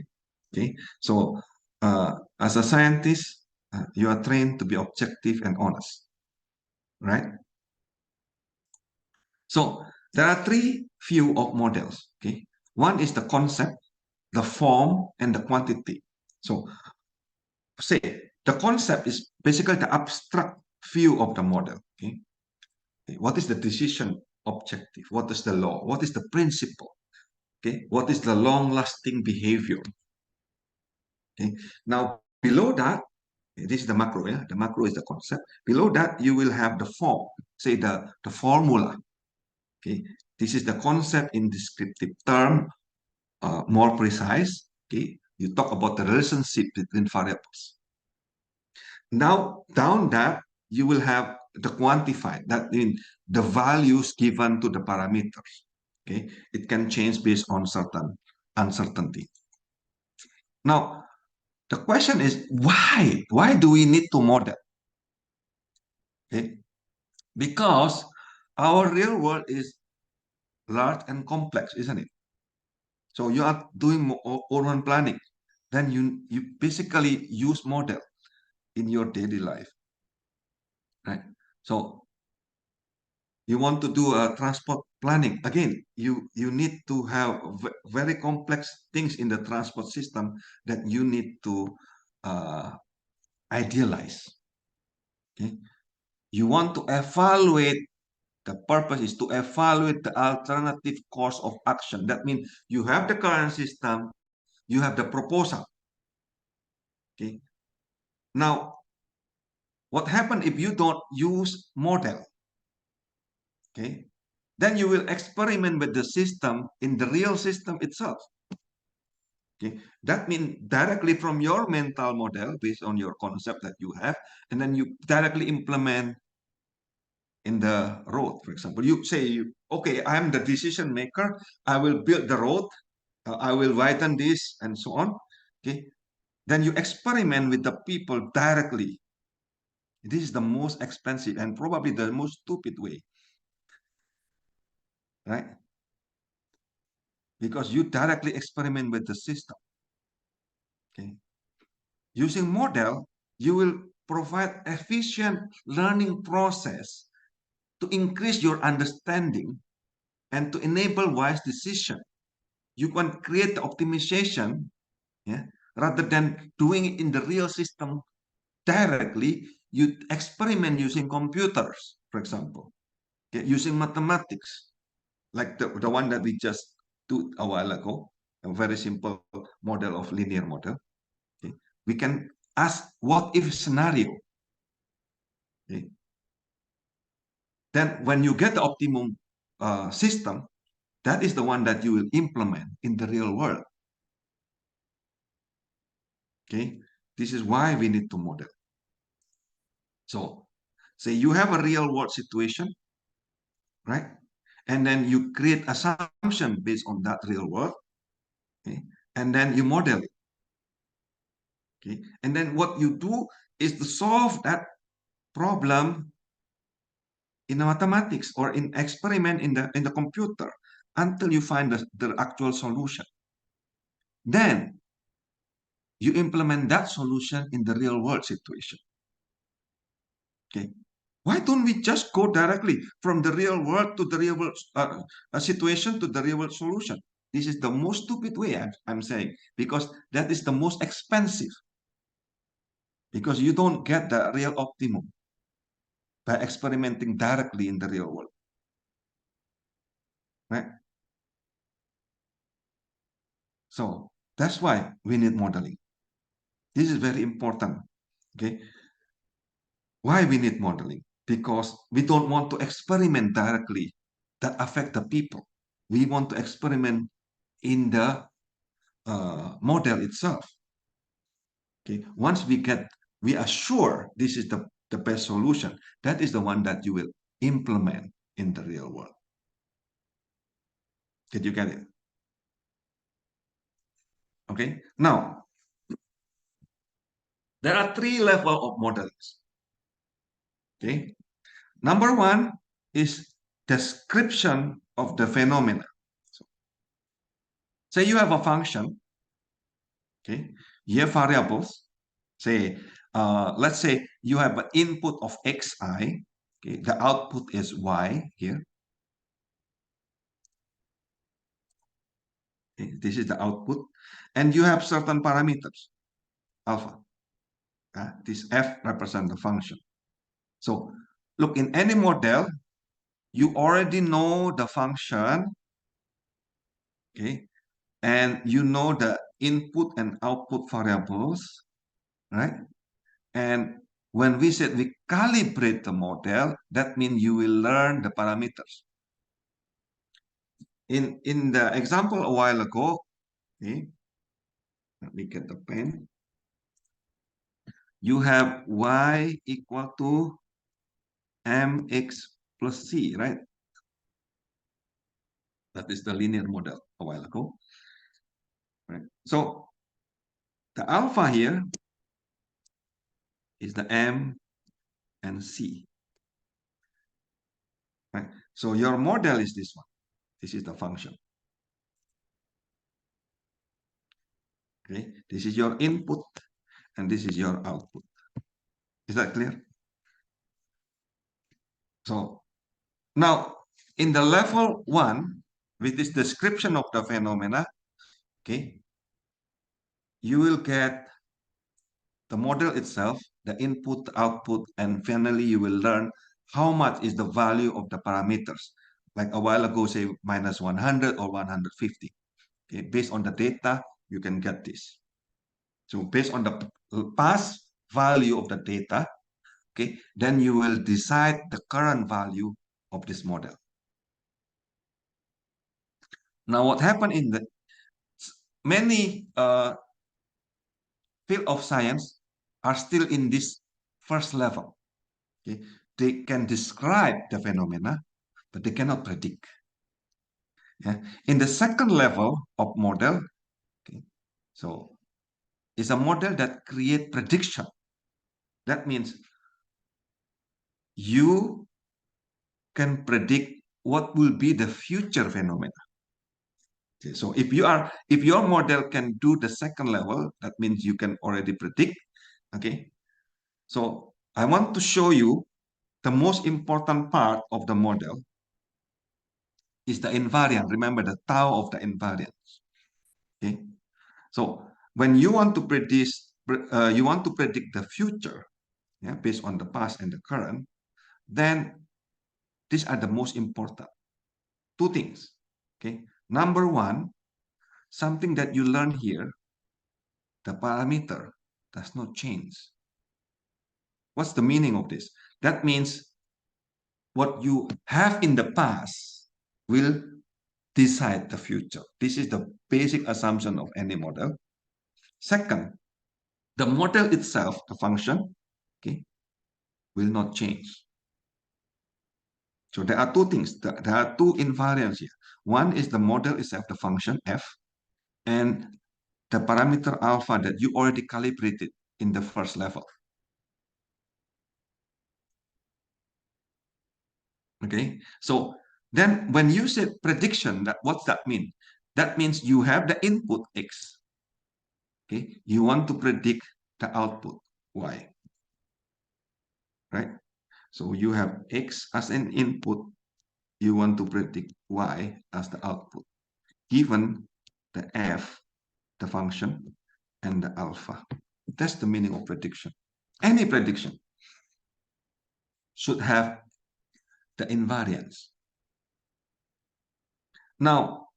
Okay, so as a scientist, you are trained to be objective and honest, right? So there are three view of models. Okay, one is the concept, the form, and the quantity. So say the concept is basically the abstract view of the model. Okay, what is the decision objective? What is the law? What is the principle? Okay, what is the long-lasting behavior? Okay, now below that, this is the macro. Yeah, the macro is the concept. Below that, you will have the form. Say the formula. Okay, this is the concept in descriptive term, more precise. Okay, you talk about the relationship between variables. Now down that you will have the quantified. That means the values given to the parameters. Okay, it can change based on certain uncertainty. Now the question is why? Why do we need to model? Okay, because our real world is large and complex, isn't it? So you are doing urban planning, then you basically use model in your daily life, right? So you want to do a transport planning, again, you need to have very complex things in the transport system that you need to idealize. Okay, you want to evaluate. The purpose is to evaluate the alternative course of action. That means you have the current system, you have the proposal. Okay. Now, what happens if you don't use model? Okay. Then you will experiment with the system in the real system itself. Okay, that means directly from your mental model based on your concept that you have, and then you directly implement in the road. For example, you say, okay, I'm the decision maker. I will build the road. I will widen this and so on. Okay, then you experiment with the people directly. This is the most expensive and probably the most stupid way, right? Because you directly experiment with the system. Okay, using model, you will provide efficient learning process to increase your understanding and to enable wise decision. You can create the optimization, yeah, rather than doing it in the real system directly. You experiment using computers, for example, okay, using mathematics, like the one that we just did a while ago, a very simple model of linear model. Okay. We can ask what if scenario. Okay. Then when you get the optimum system, that is the one that you will implement in the real world. Okay, this is why we need to model. So, say you have a real world situation, right? And then you create assumption based on that real world, okay? And then you model it, okay? And then what you do is to solve that problem in mathematics or in experiment in the computer until you find the actual solution. Then you implement that solution in the real world situation. Okay, why don't we just go directly from the real world to the real world situation to the real world solution? This is the most stupid way, I'm saying, because that is the most expensive, because you don't get the real optimum by experimenting directly in the real world, right? So that's why we need modeling. This is very important, okay? Why we need modeling? Because we don't want to experiment directly that affect the people. We want to experiment in the model itself. Okay, once we are sure this is the best solution, that is the one that you will implement in the real world. Did you get it? Okay, now there are 3 levels of models. Okay, number 1 is description of the phenomena. So, say you have a function, okay, you have variables. Say, let's say you have an input of xi, okay, the output is y here. Okay, this is the output, and you have certain parameters, alpha. This f represents the function. So, look, in any model, you already know the function, okay, and you know the input and output variables, right? And when we said we calibrate the model, that means you will learn the parameters. In the example a while ago, okay, let me get the pen. You have y equal to mx plus c, right? That is the linear model a while ago, right? So the alpha here is the m and c, right? So your model is this one. This is the function. Okay, this is your input and this is your output. Is that clear? So now in the level 1, with this description of the phenomena, okay, you will get the model itself, the input, the output, and finally you will learn how much is the value of the parameters. Like a while ago, say minus 100 or 150. Okay, based on the data, you can get this. So based on the past value of the data, okay, then you will decide the current value of this model. Now, what happened in the many field of science are still in this first level. Okay? They can describe the phenomena, but they cannot predict. Yeah? In the second level of model, okay, so it's a model that create prediction. That means you can predict what will be the future phenomena. Okay, so if your model can do the second level, that means you can already predict. Okay, so I want to show you the most important part of the model is the invariant. Remember the tau of the invariance. Okay, so when you want to predict the future, yeah, based on the past and the current, then these are the most important two things. Okay, number one, something that you learn here, the parameter does not change. What's the meaning of this? That means what you have in the past will decide the future. This is the basic assumption of any model. Second, the model itself, the function, okay, will not change. So there are two things. There are two invariants here. One is the model itself, the function f, and the parameter alpha that you already calibrated in the first level. Okay, so then when you say prediction, what's that mean? That means you have the input x. Okay, you want to predict the output y. Right? So you have x as an input, you want to predict y as the output, given the f, the function, and the alpha. That's the meaning of prediction. Any prediction should have the invariance. Now,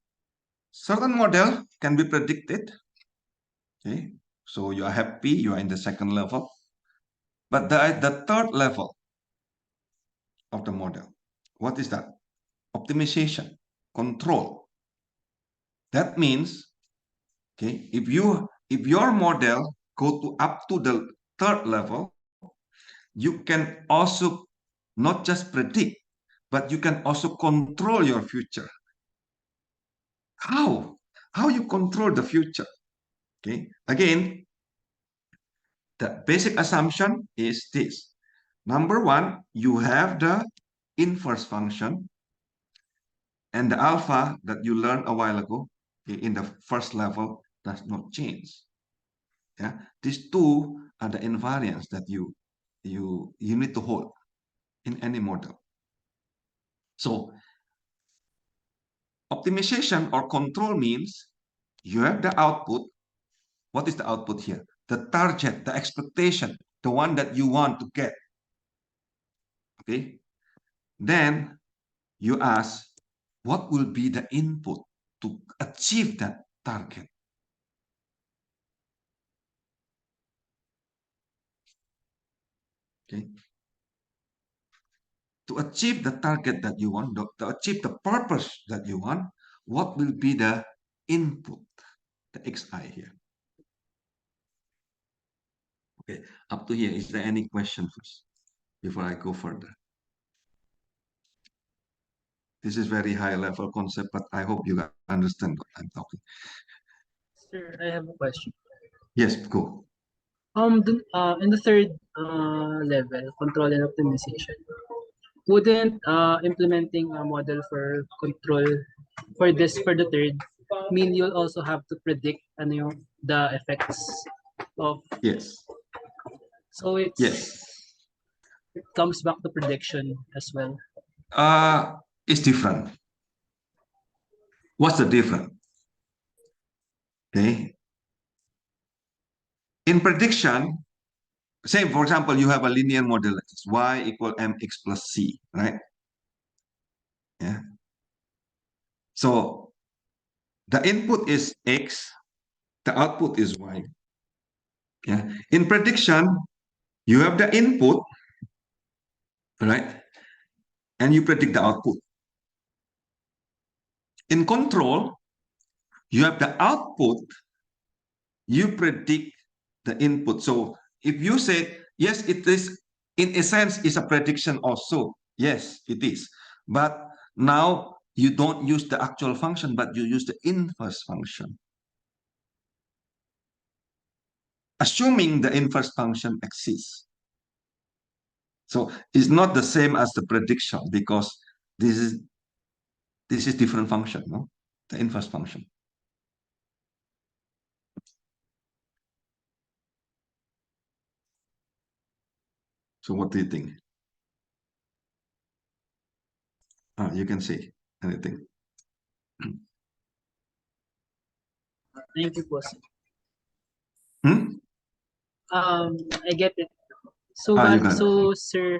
certain model can be predicted. Okay, so you are happy, you are in the second level. But the third level of the model, what is that? Optimization, control. That means, okay, if your model go to up to the third level, you can also not just predict, but you can also control your future. How? How you control the future? Okay, again, the basic assumption is this. Number one, you have the inverse function and the alpha that you learned a while ago, okay, in the first level does not change. Yeah, these two are the invariants that you need to hold in any model. So optimization or control means you have the output. What is the output here? The target, the expectation, the one that you want to get. Okay. Then you ask, what will be the input to achieve that target? Okay. To achieve the target that you want, to achieve the purpose that you want, what will be the input, the xi here? Okay, up to here. Is there any question first before I go further? This is very high level concept, but I hope you understand what I'm talking. Sir, I have a question. Yes, go. In the third level, control and optimization, wouldn't implementing a model for control for the third mean you'll also have to predict the effects of, Yes. so Yes. it comes back to prediction as well. It's different. What's the difference? Okay. In prediction, say for example, you have a linear model like this, y equal mx plus c, right? Yeah. So the input is x, the output is y. Yeah. In prediction, you have the input, right? And you predict the output. In control, You have the output, you predict the input. So if you say, yes, it is, in a sense, is a prediction also. Yes, it is. But now you don't use the actual function, but you use the inverse function. Assuming the inverse function exists. So it's not the same as the prediction because this is different function, no? The inverse function. So what do you think? You can say anything. Thank you po, sir. Hmm? I get it. So, You got it. so sir,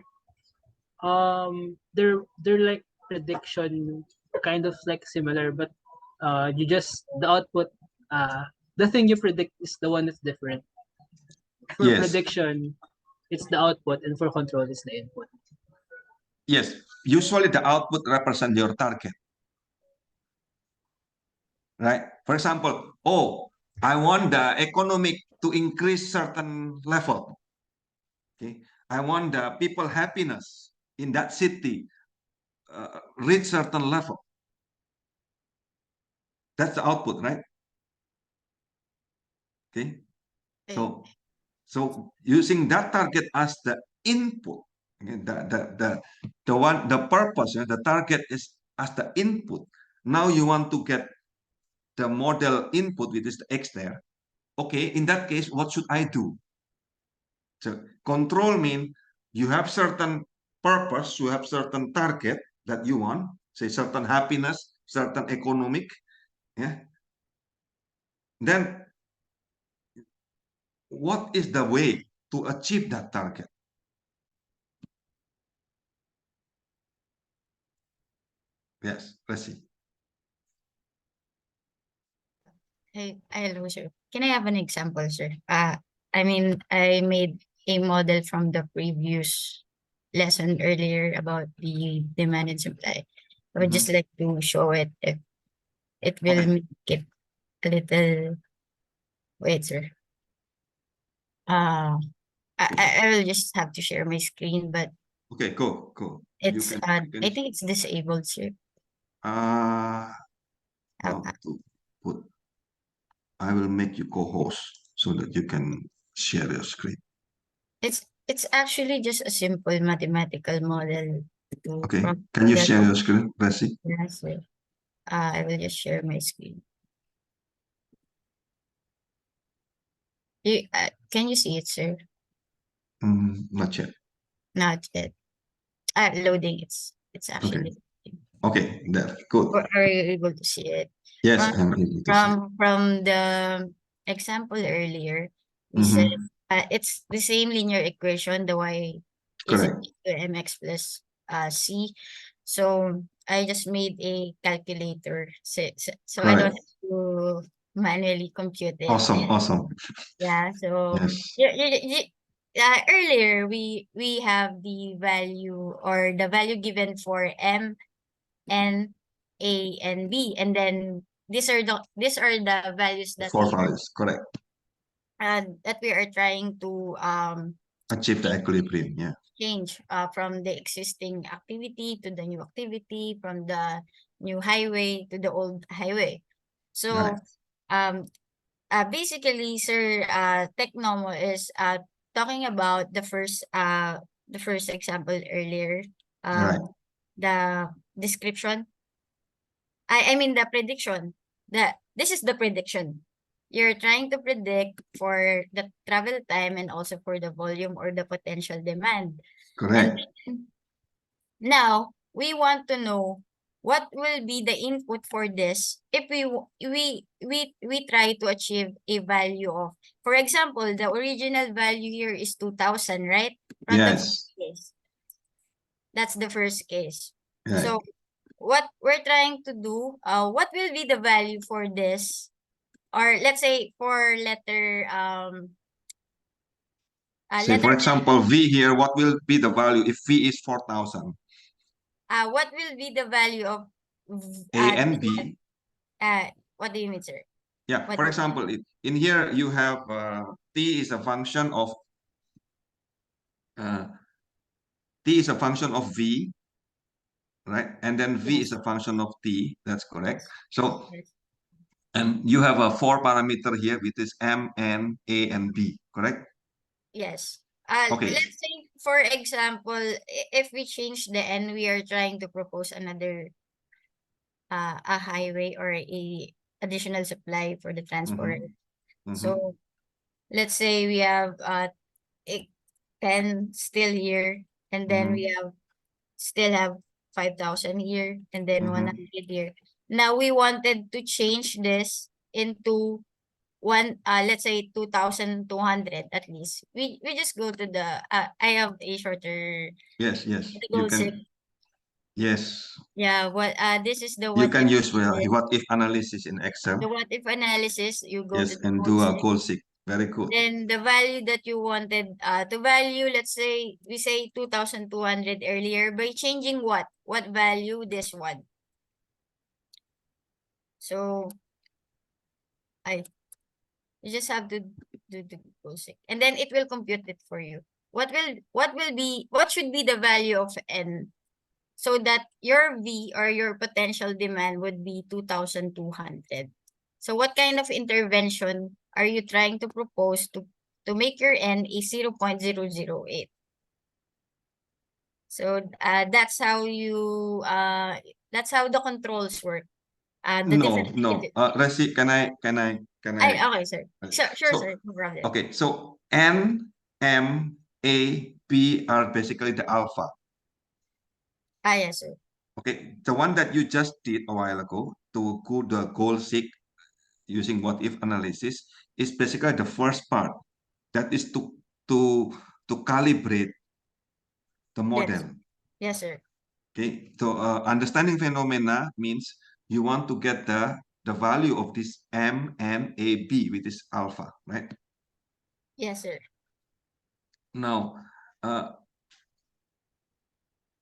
they're like prediction, kind of like similar, but you just the output, the thing you predict is the one that's different. For Yes. prediction, it's the output, and for control, it's the input. Yes. Usually the output represents your target. Right? For example, I want the economic to increase certain level. Okay. I want the people happiness in that city reach certain level. That's the output, right? Okay. So using that target as the input, okay, the purpose, the target is as the input. Now you want to get the model input, which is the X there. Okay, in that case, what should I do? So control means you have certain purpose, you have certain target that you want, say certain happiness, certain economic, yeah. Then what is the way to achieve that target? Yes, let's see. Hello, sir. Can I have an example, sir? I mean, I made a model from the previous lesson earlier about the demand and supply. I would just like to show it if it will Okay. make it a little. Wait, sir. I will just have to share my screen, but Okay, go. it's you I can think it's disabled, sir. how Uh, to put. I will make you co-host so that you can share your screen. it's actually just a simple mathematical model to Okay. from Can you the share your screen, Bessie? yes, sir. I will just share my screen. Can you see it, sir? Not yet. Not yet. Loading. It's actually. Okay, there. Good. Are you able to see it? Yes, From I'm able to see. from the example earlier, we said it's the same linear equation. The y is Correct. equal to mx plus c. So I just made a calculator. So I don't Correct. have to manually compute it. Awesome. Yeah, so Yes. earlier we have the value or the value given for M, N, A, and B, and then these are the values that Four values. Correct. that we are trying to Achieve the equilibrium. Yeah. change from the existing activity to the new activity, from the new highway to the old highway. So basically, sir, Technomo is talking about the first example earlier. Right. The description. I mean the prediction. This is the prediction. You're trying to predict for the travel time and also for the volume or the potential demand. Correct. And now we want to know what will be the input for this if we try to achieve a value of, for example, the original value here is 2,000, right? From the Yes. first case. That's the first case. Right. So what we're trying to do, what will be the value for this? Or let's say for letter Say, for example, V here, what will be the value if V is 4,000? what will be the value of A and B. What do you mean, sir? Yeah, What for do you- example, in here you have t is a function of uh, t is a function of v, right? And then v is Yes. a function of t. That's correct. So, Yes. and you have a 4 parameter here, which is m, n, a, and b, correct? Yes. Okay. Let's say, for example, if we change the n, we are trying to propose another a highway or a additional supply for the transport. Mhm. So let's say we have 10 still here, and then we have still have 5,000 here, and then Mhm. 100 here. Now we wanted to change this into let's say 2,200 at least. We just go to the I have a shorter Yes, yes. the You goal set. can, yes. Yeah, this is the You what can if use analysis. what if analysis in Excel. The what if analysis, you go to Yes, the and goal do a set. goal seek. Very good. Then the value that you wanted to value, let's say we say 2,200 earlier, by changing what value, this one. So you just have to do the goal seek, and then it will compute it for you. What should be the value of n, so that your V or your potential demand would be 2,200. So what kind of intervention are you trying to propose to make your N a 0.008? So that's how the controls work. The No, different no. Resi, can I? okay, sir. Sure, So, sir. No problem. okay, so N, M, A, P are basically the alpha. Yes, sir. Okay, the one that you just did a while ago to go the goal seek using what if analysis is basically the first part. That is to to calibrate the Yes. model. Yes, sir. Okay, so understanding phenomena means you want to get the value of this M, N, A, B, which is alpha, right? Yes, sir. Now,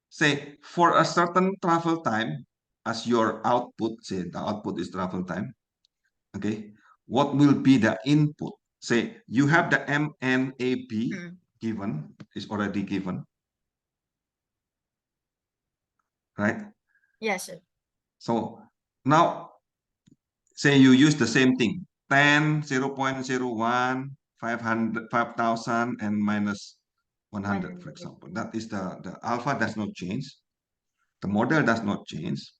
say for a certain travel time as your output, say the output is travel time, okay, what will be the input? Say you have the MNAP given, is already given, right? Yes, sir. So now, say you use the same thing, 10, 0.01, 500, 5,000, and minus 100, for example. That is the alpha does not change. The model does not change,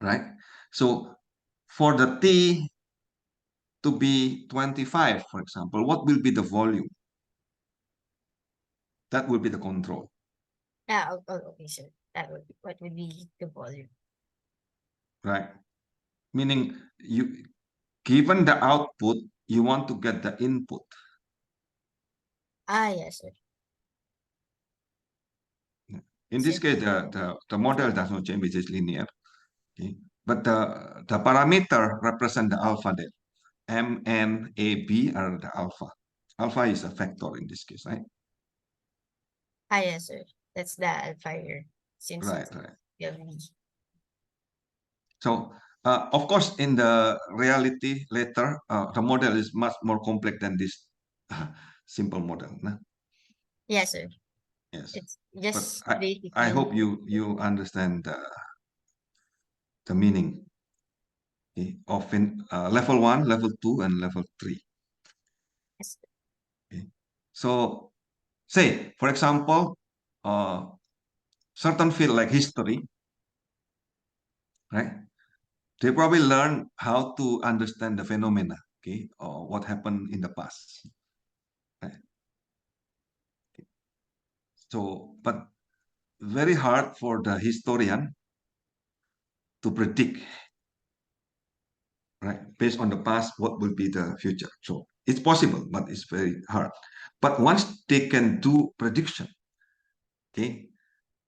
right? So for the T to be 25, for example, what will be the volume? That will be the control. Okay, sir. What would be the volume? Right? Meaning you given the output, you want to get the input. Yes, sir. In this case, the model does not change, which is linear. Okay? But the parameter represent the alpha there. M, N, A, B are the alpha. Alpha is a factor in this case, right? Yes, sir. That's the alpha here. Since Right, it's right. LV. So, of course, in the reality later, the model is much more complex than this simple model. Nah? Yes, sir. Yes, It's but just I basically hope you understand the meaning, okay, of level 1, level 2, and level 3. yes, Okay. So, say for example, certain field like history, right? They probably learn how to understand the phenomena, okay, or what happened in the past. Right? So, but very hard for the historian to predict, right? Based on the past, what will be the future. So it's possible, but it's very hard. But once they can do prediction, okay,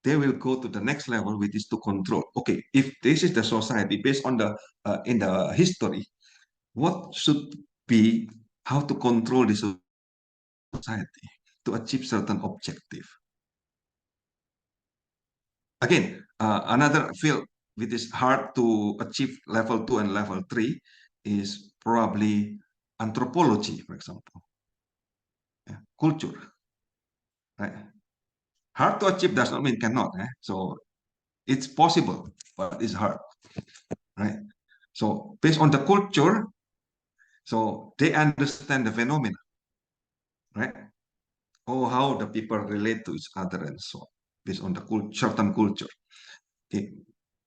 they will go to the next level, which is to control. Okay, if this is the society based on the in the history, what should be how to control the society to achieve certain objective. Again, another field which is hard to achieve level 2 and level 3 is probably anthropology, for example. Yeah, culture. Right? Hard to achieve does not mean cannot. So it's possible, but it's hard. Right? So based on the culture, so they understand the phenomena. Right? Or how the people relate to each other and so on, based on the certain culture. Okay.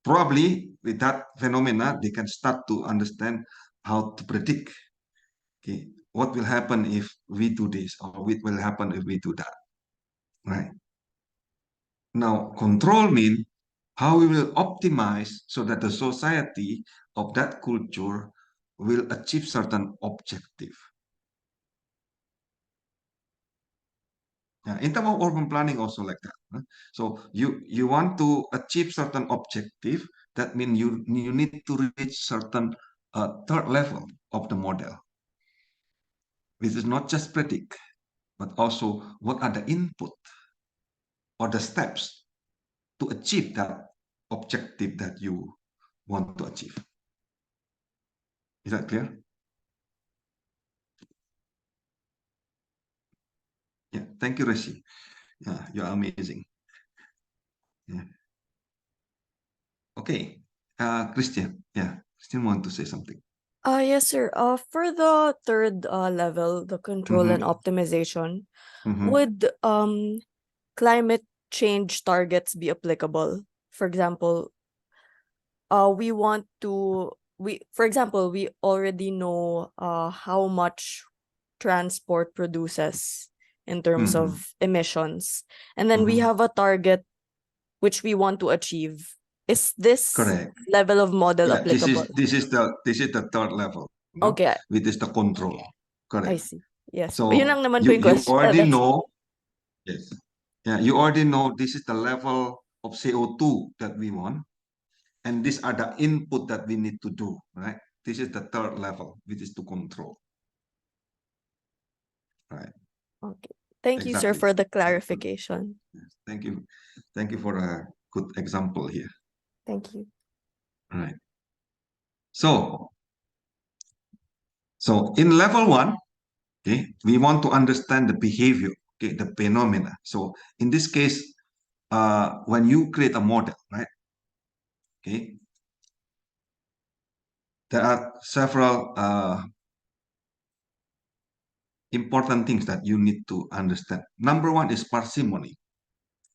Probably with that phenomena, they can start to understand how to predict, okay, what will happen if we do this, or what will happen if we do that, right? Now, control means how we will optimize so that the society of that culture will achieve certain objective. In terms of urban planning, also like that. So you want to achieve certain objective. That means you need to reach certain third level of the model, which is not just predict, but also what are the input or the steps to achieve that objective that you want to achieve. Is that clear? Yeah. Thank you, Rishi. Yeah, you're amazing. Yeah. Okay. Christian. Yeah. Christian want to say something. Yes, sir. For the third level, the control and Mhm. optimization, Mhm. would climate change targets be applicable? For example, for example, we already know how much transport produces in terms Mhm. of emissions, and then we Mhm. have a target which we want to achieve. Is this Correct. level of model Yeah, applicable? this is the third level, no? Okay, Which is the control. I Correct. see. Yes. Yun So lang naman po yung you question. already That's know, yes. Yeah, you already know this is the level of CO2 that we want, and these are the input that we need to do, right? This is the third level, which is to control. Right. okay. Thank you, sir, Exactly. for the Very good. clarification. Yes. Thank you. Thank you for a good example here. Thank you. Right. So in level 1, okay, we want to understand the behavior, okay, the phenomena. So in this case, when you create a model, right, okay, there are several important things that you need to understand. Number one is parsimony.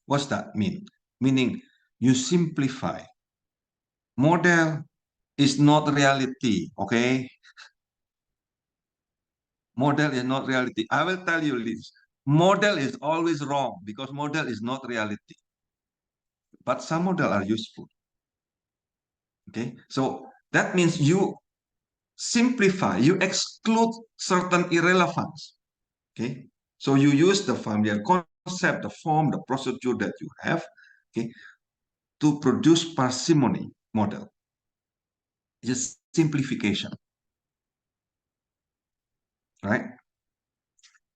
What's that mean? Meaning you simplify. Model is not reality, okay? Model is not reality. I will tell you this. Model is always wrong because model is not reality. But some model are useful. Okay, so that means you simplify, you exclude certain irrelevance. Okay, so you use the familiar concept, the form, the procedure that you have, okay, to produce parsimony model. Just simplification, right?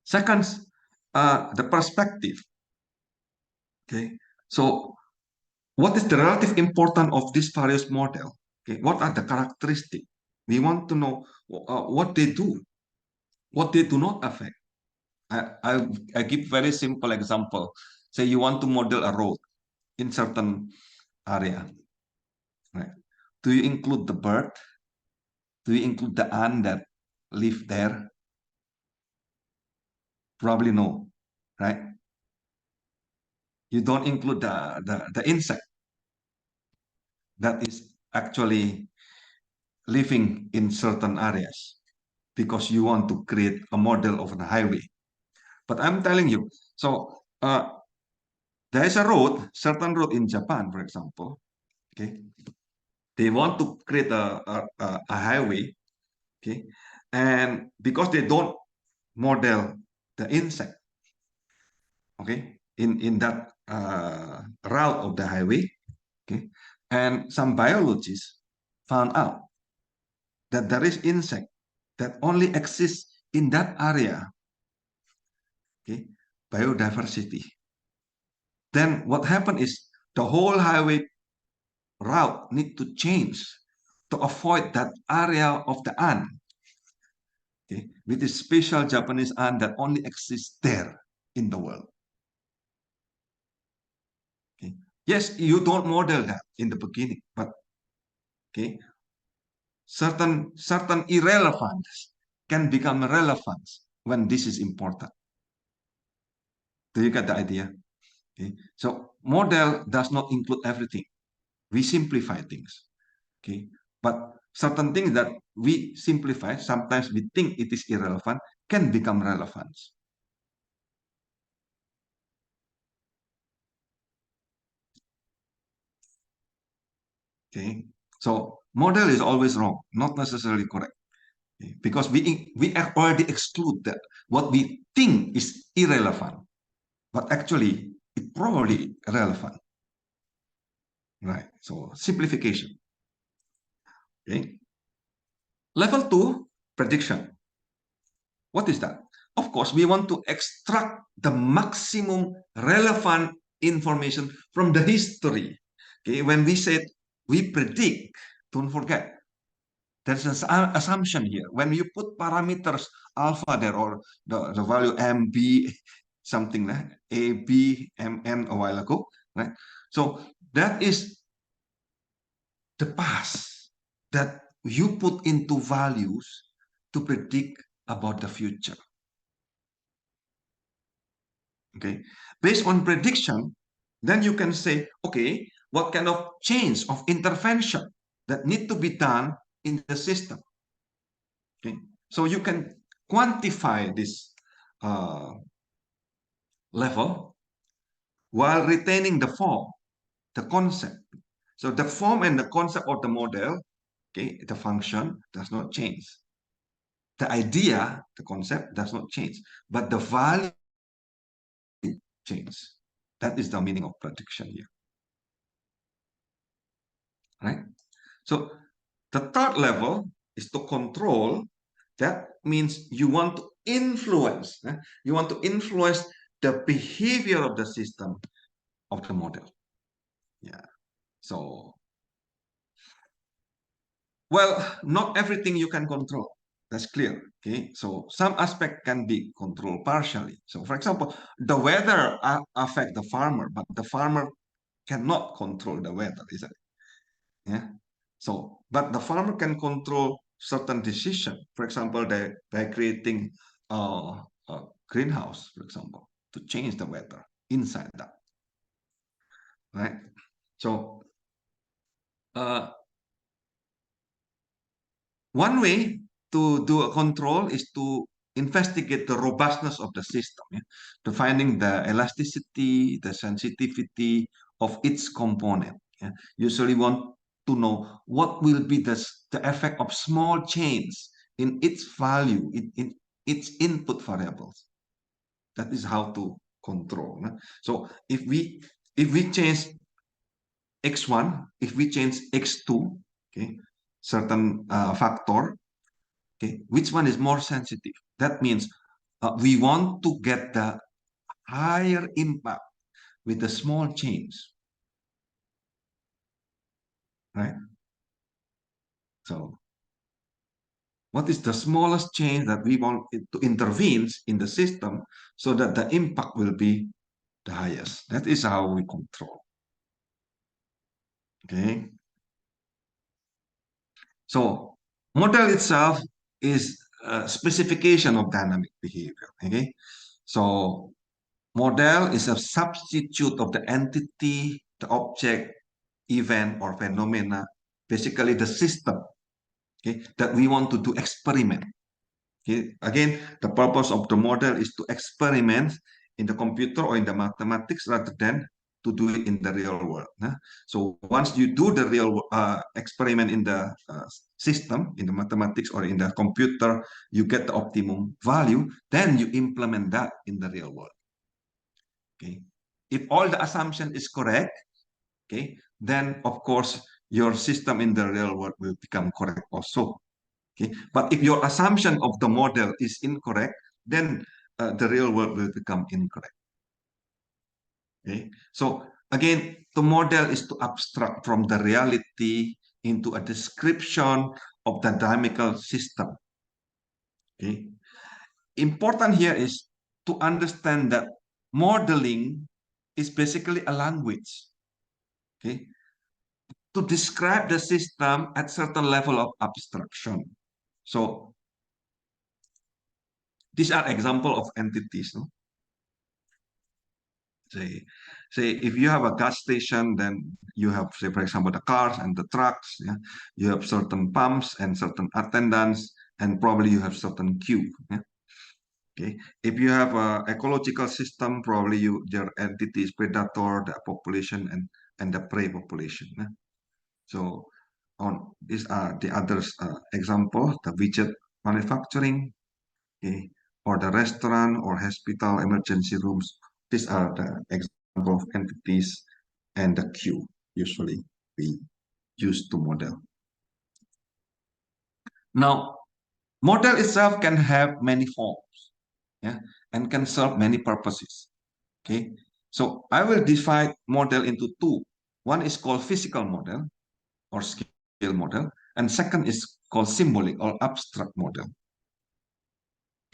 Second, the perspective. Okay, so what is the relative importance of this various model? Okay, what are the characteristics? We want to know what they do, what they do not affect. I give very simple example. Say you want to model a road in certain area, right? Do you include the bird? Do you include the ant that live there? Probably no, right? You don't include the insect that is actually living in certain areas because you want to create a model of a highway. But I'm telling you, so there is a road, certain road in Japan, for example. Okay, they want to create a highway. Okay, and because they don't model the insect, okay, in that route of the highway, okay, and some biologists found out that there is insect that only exists in that area. Okay, biodiversity. Then what happened is the whole highway route need to change to avoid that area of the ant, okay, with this special Japanese ant that only exists there in the world. Okay. Yes, you don't model that in the beginning, but okay, certain irrelevance can become relevant when this is important. Do you get the idea? Okay. So model does not include everything. We simplify things. Okay. But certain things that we simplify, sometimes we think it is irrelevant, can become relevant. Okay. So model is always wrong, not necessarily correct. Okay? Because we already exclude that what we think is irrelevant, but actually it probably relevant. Right. So simplification. Okay. Level 2, prediction. What is that? Of course, we want to extract the maximum relevant information from the history. Okay, when we said we predict, don't forget, there's an assumption here. When you put parameters alpha there or the value MB, something like A, B, MN a while ago, right? So that is the past that you put into values to predict about the future. Okay, based on prediction, then you can say, okay, what kind of change of intervention that need to be done in the system. Okay, so you can quantify this level while retaining the form, the concept. So the form and the concept of the model, okay, the function does not change. The idea, the concept does not change, but the value change. That is the meaning of prediction here. Right? So the third level is to control. That means you want to influence. You want to influence the behavior of the system of the model. Yeah. So, well, not everything you can control. That's clear. Okay. So some aspect can be controlled partially. So for example, the weather affect the farmer, but the farmer cannot control the weather, is it? Yeah. So, but the farmer can control certain decision. For example, by creating a greenhouse, for example, to change the weather inside that. Right. So, one way to do a control is to investigate the robustness of the system, yeah? To finding the elasticity, the sensitivity of its component. Yeah? Usually want to know what will be the effect of small change in its value, in its input variables. That is how to control. Yeah? So if we change x1, if we change x2, okay, certain factor, okay, which one is more sensitive? That means we want to get the higher impact with the small change, right? So what is the smallest change that we want to intervene in the system so that the impact will be the highest? That is how we control. Okay. So model itself is a specification of dynamic behavior. Okay. So model is a substitute of the entity, the object, event, or phenomena, basically the system, okay, that we want to do experiment. Okay? Again, the purpose of the model is to experiment in the computer or in the mathematics rather than to do it in the real world. So once you do the real experiment in the system, in the mathematics or in the computer, you get the optimum value, then you implement that in the real world. Okay. If all the assumption is correct, okay, then of course your system in the real world will become correct also. Okay, but if your assumption of the model is incorrect, then the real world will become incorrect. Okay, so again, to model is to abstract from the reality into a description of the dynamical system. Okay. Important here is to understand that modeling is basically a language. Okay. To describe the system at certain level of abstraction. So these are example of entities. No? Say if you have a gas station, then you have, say, for example, the cars and the trucks. Yeah? You have certain pumps and certain attendants, and probably you have certain queue. Yeah? Okay. If you have a ecological system, probably your entities predator, the population, and the prey population. Yeah? So on these are the others example, the widget manufacturing, okay, or the restaurant or hospital emergency rooms. These are the example of entities and the queue usually we use to model. Now, model itself can have many forms, yeah, and can serve many purposes. Okay, so I will divide model into two. One is called physical model or scale model, and second is called symbolic or abstract model.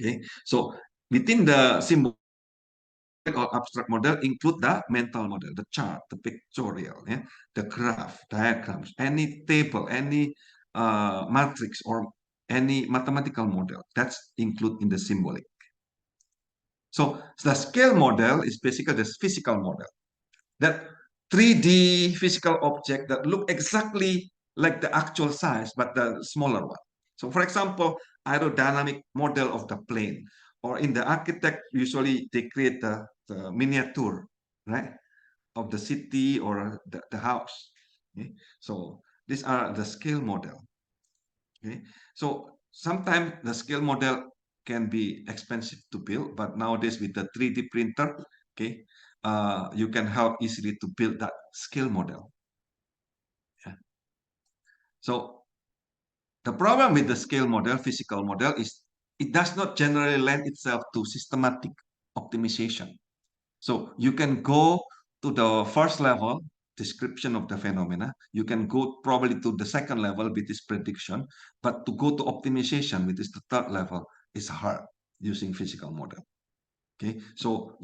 Okay, so within the symbolic or abstract model include the mental model, the chart, the pictorial, yeah, the graph, diagrams, any table, any matrix, or any mathematical model that's included in the symbolic. So the scale model is basically the physical model, that 3D physical object that look exactly like the actual size, but the smaller one. So for example, aerodynamic model of the plane, or in the architect, usually they create the miniature, right, of the city or the house. Okay? So these are the scale model. Okay, so sometimes the scale model can be expensive to build, but nowadays with the 3D printer, okay, you can help easily to build that scale model. Yeah. So the problem with the scale model, physical model, is it does not generally lend itself to systematic optimization. So you can go to the first level, description of the phenomena. You can go probably to the second level, which is prediction. But to go to optimization, which is the third level, is hard using physical model. Okay, so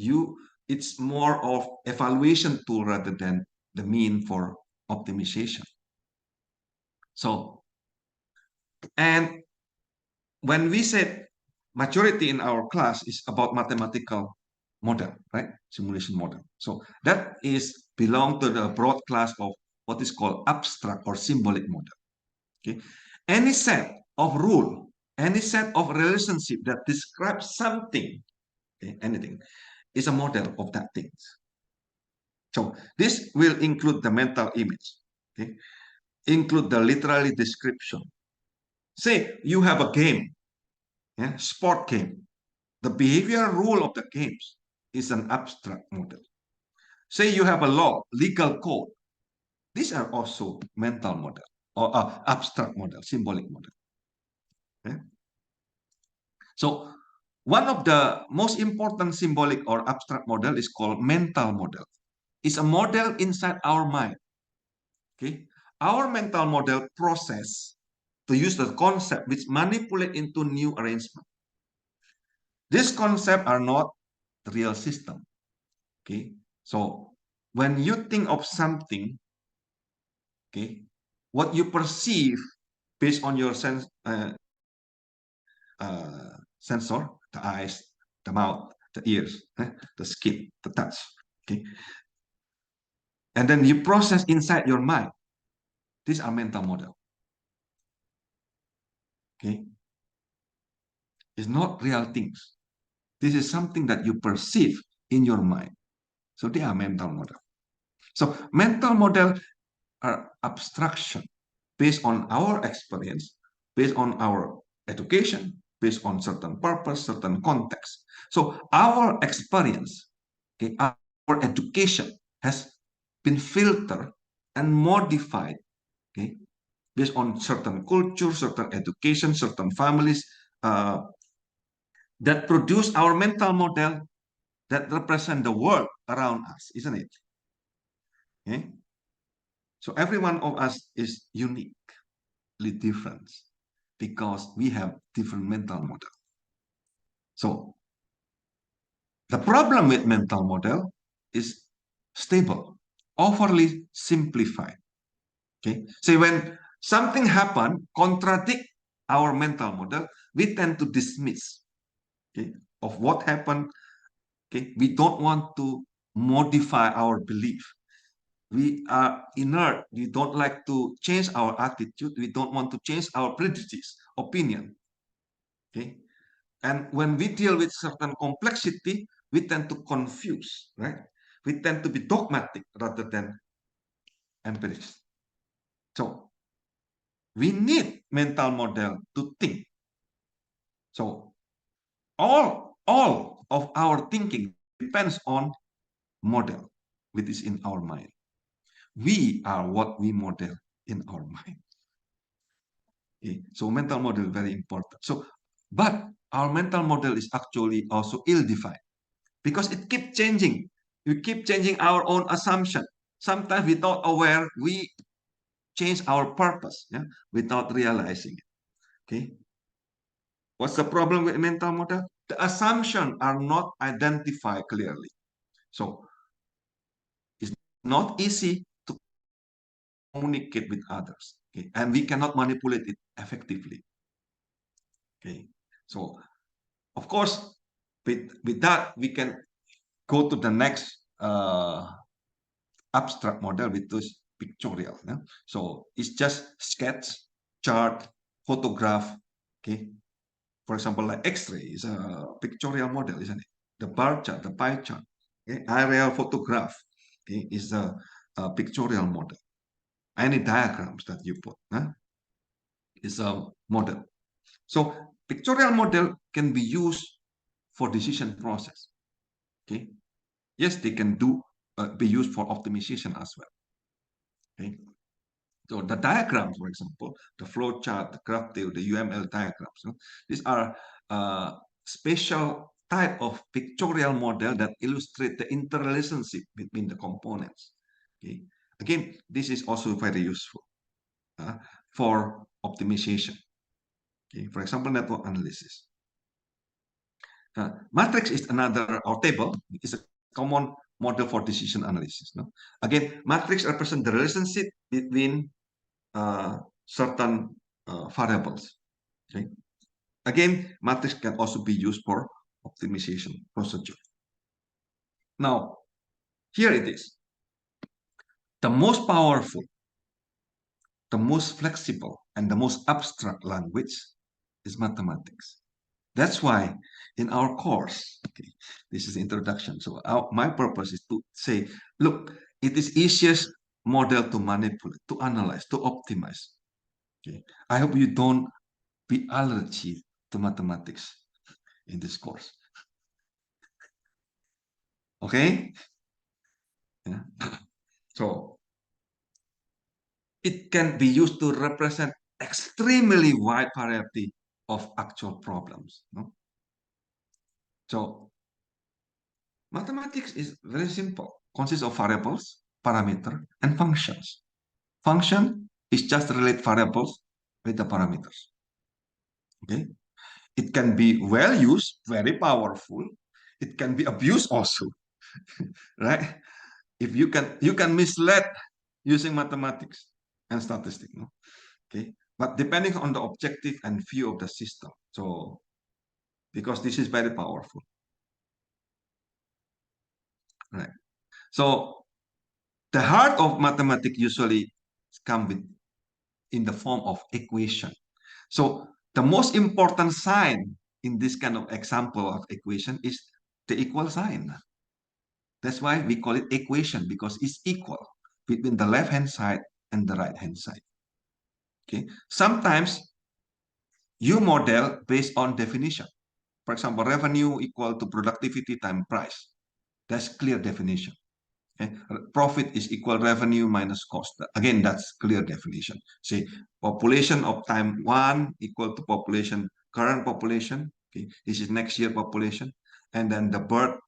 it's more of evaluation tool rather than the mean for optimization. So, and when we said majority in our class is about mathematical model, right? Simulation model. So that is belong to the broad class of what is called abstract or symbolic model. Okay, any set of rule, any set of relationship that describes something, okay, anything, is a model of that thing. So this will include the mental image, okay, include the literary description. Say you have a game, yeah, sport game. The behavioral rule of the games is an abstract model. Say you have a law, legal code. These are also mental model or abstract model, symbolic model. Okay? So one of the most important symbolic or abstract model is called mental model. It's a model inside our mind. Okay, our mental model process to use the concept which manipulate into new arrangement. These concepts are not the real system. Okay, so when you think of something, okay, what you perceive based on your sensor, the eyes, the mouth, the ears, the skin, the touch, okay, and then you process inside your mind. These are mental model. Okay, it's not real things. This is something that you perceive in your mind. So they are mental model. So mental model are abstraction based on our experience, based on our education, based on certain purpose, certain context. So our experience, okay, our education has been filtered and modified, okay, based on certain culture, certain education, certain families that produce our mental model that represent the world around us, isn't it? Okay? So every one of us is uniquely different because we have different mental model. So the problem with mental model is stable, overly simplified. Okay, so when something happen contradict our mental model, we tend to dismiss, okay, of what happened. Okay, we don't want to modify our belief. We are inert. We don't like to change our attitude. We don't want to change our prejudice, opinion. Okay, and when we deal with certain complexity, we tend to confuse, right? We tend to be dogmatic rather than empiricist. So we need mental model to think. So all of our thinking depends on model, which is in our mind. We are what we model in our mind. Okay? So mental model is very important. So, but our mental model is actually also ill-defined because it keeps changing. We keep changing our own assumption. Sometimes without aware, we change our purpose, yeah, without realizing it. Okay. What's the problem with mental model? The assumptions are not identified clearly. So it's not easy to communicate with others. Okay? And we cannot manipulate it effectively. Okay. So of course, with that, we can go to the next abstract model, which is pictorial. Yeah? So it's just sketch, chart, photograph. Okay. For example, like X-ray is a pictorial model, isn't it? The bar chart, the pie chart, okay? Aerial photograph, okay, is a pictorial model. Any diagrams that you put, huh, is a model. So pictorial model can be used for decision process. Okay, yes, they can be used for optimization as well. Okay, so the diagrams, for example, the flow chart, the graph theory, the UML diagrams, these are special type of pictorial model that illustrate the interrelationship between the components. Okay, again, this is also very useful for optimization. Okay, for example, network analysis. Matrix is another, or table is a common model for decision analysis. No? Again, matrix represents the relationship between certain variables. Okay. Again, matrix can also be used for optimization procedure. Now, here it is. The most powerful, the most flexible, and the most abstract language is mathematics. That's why in our course, okay, this is introduction. So my purpose is to say, look, it is easiest model to manipulate, to analyze, to optimize. Okay. I hope you don't be allergic to mathematics in this course. Okay? Yeah. So it can be used to represent extremely wide variety of actual problems. No? So mathematics is very simple, consists of variables, parameter, and functions. Function is just relate variables with the parameters. Okay? It can be well used, very powerful. It can be abused also, right? If you can mislead using mathematics and statistics, no? Okay? But depending on the objective and view of the system. So, because this is very powerful, right? So, the heart of mathematics usually come with in the form of equation. So, the most important sign in this kind of example of equation is the equal sign. That's why we call it equation, because it's equal between the left-hand side and the right-hand side. Okay. Sometimes you model based on definition. For example, revenue equal to productivity times price. That's clear definition. Okay. Profit is equal revenue minus cost. Again, that's clear definition. Say population of time 1 equal to population, current population. Okay. This is next year population. And then the birth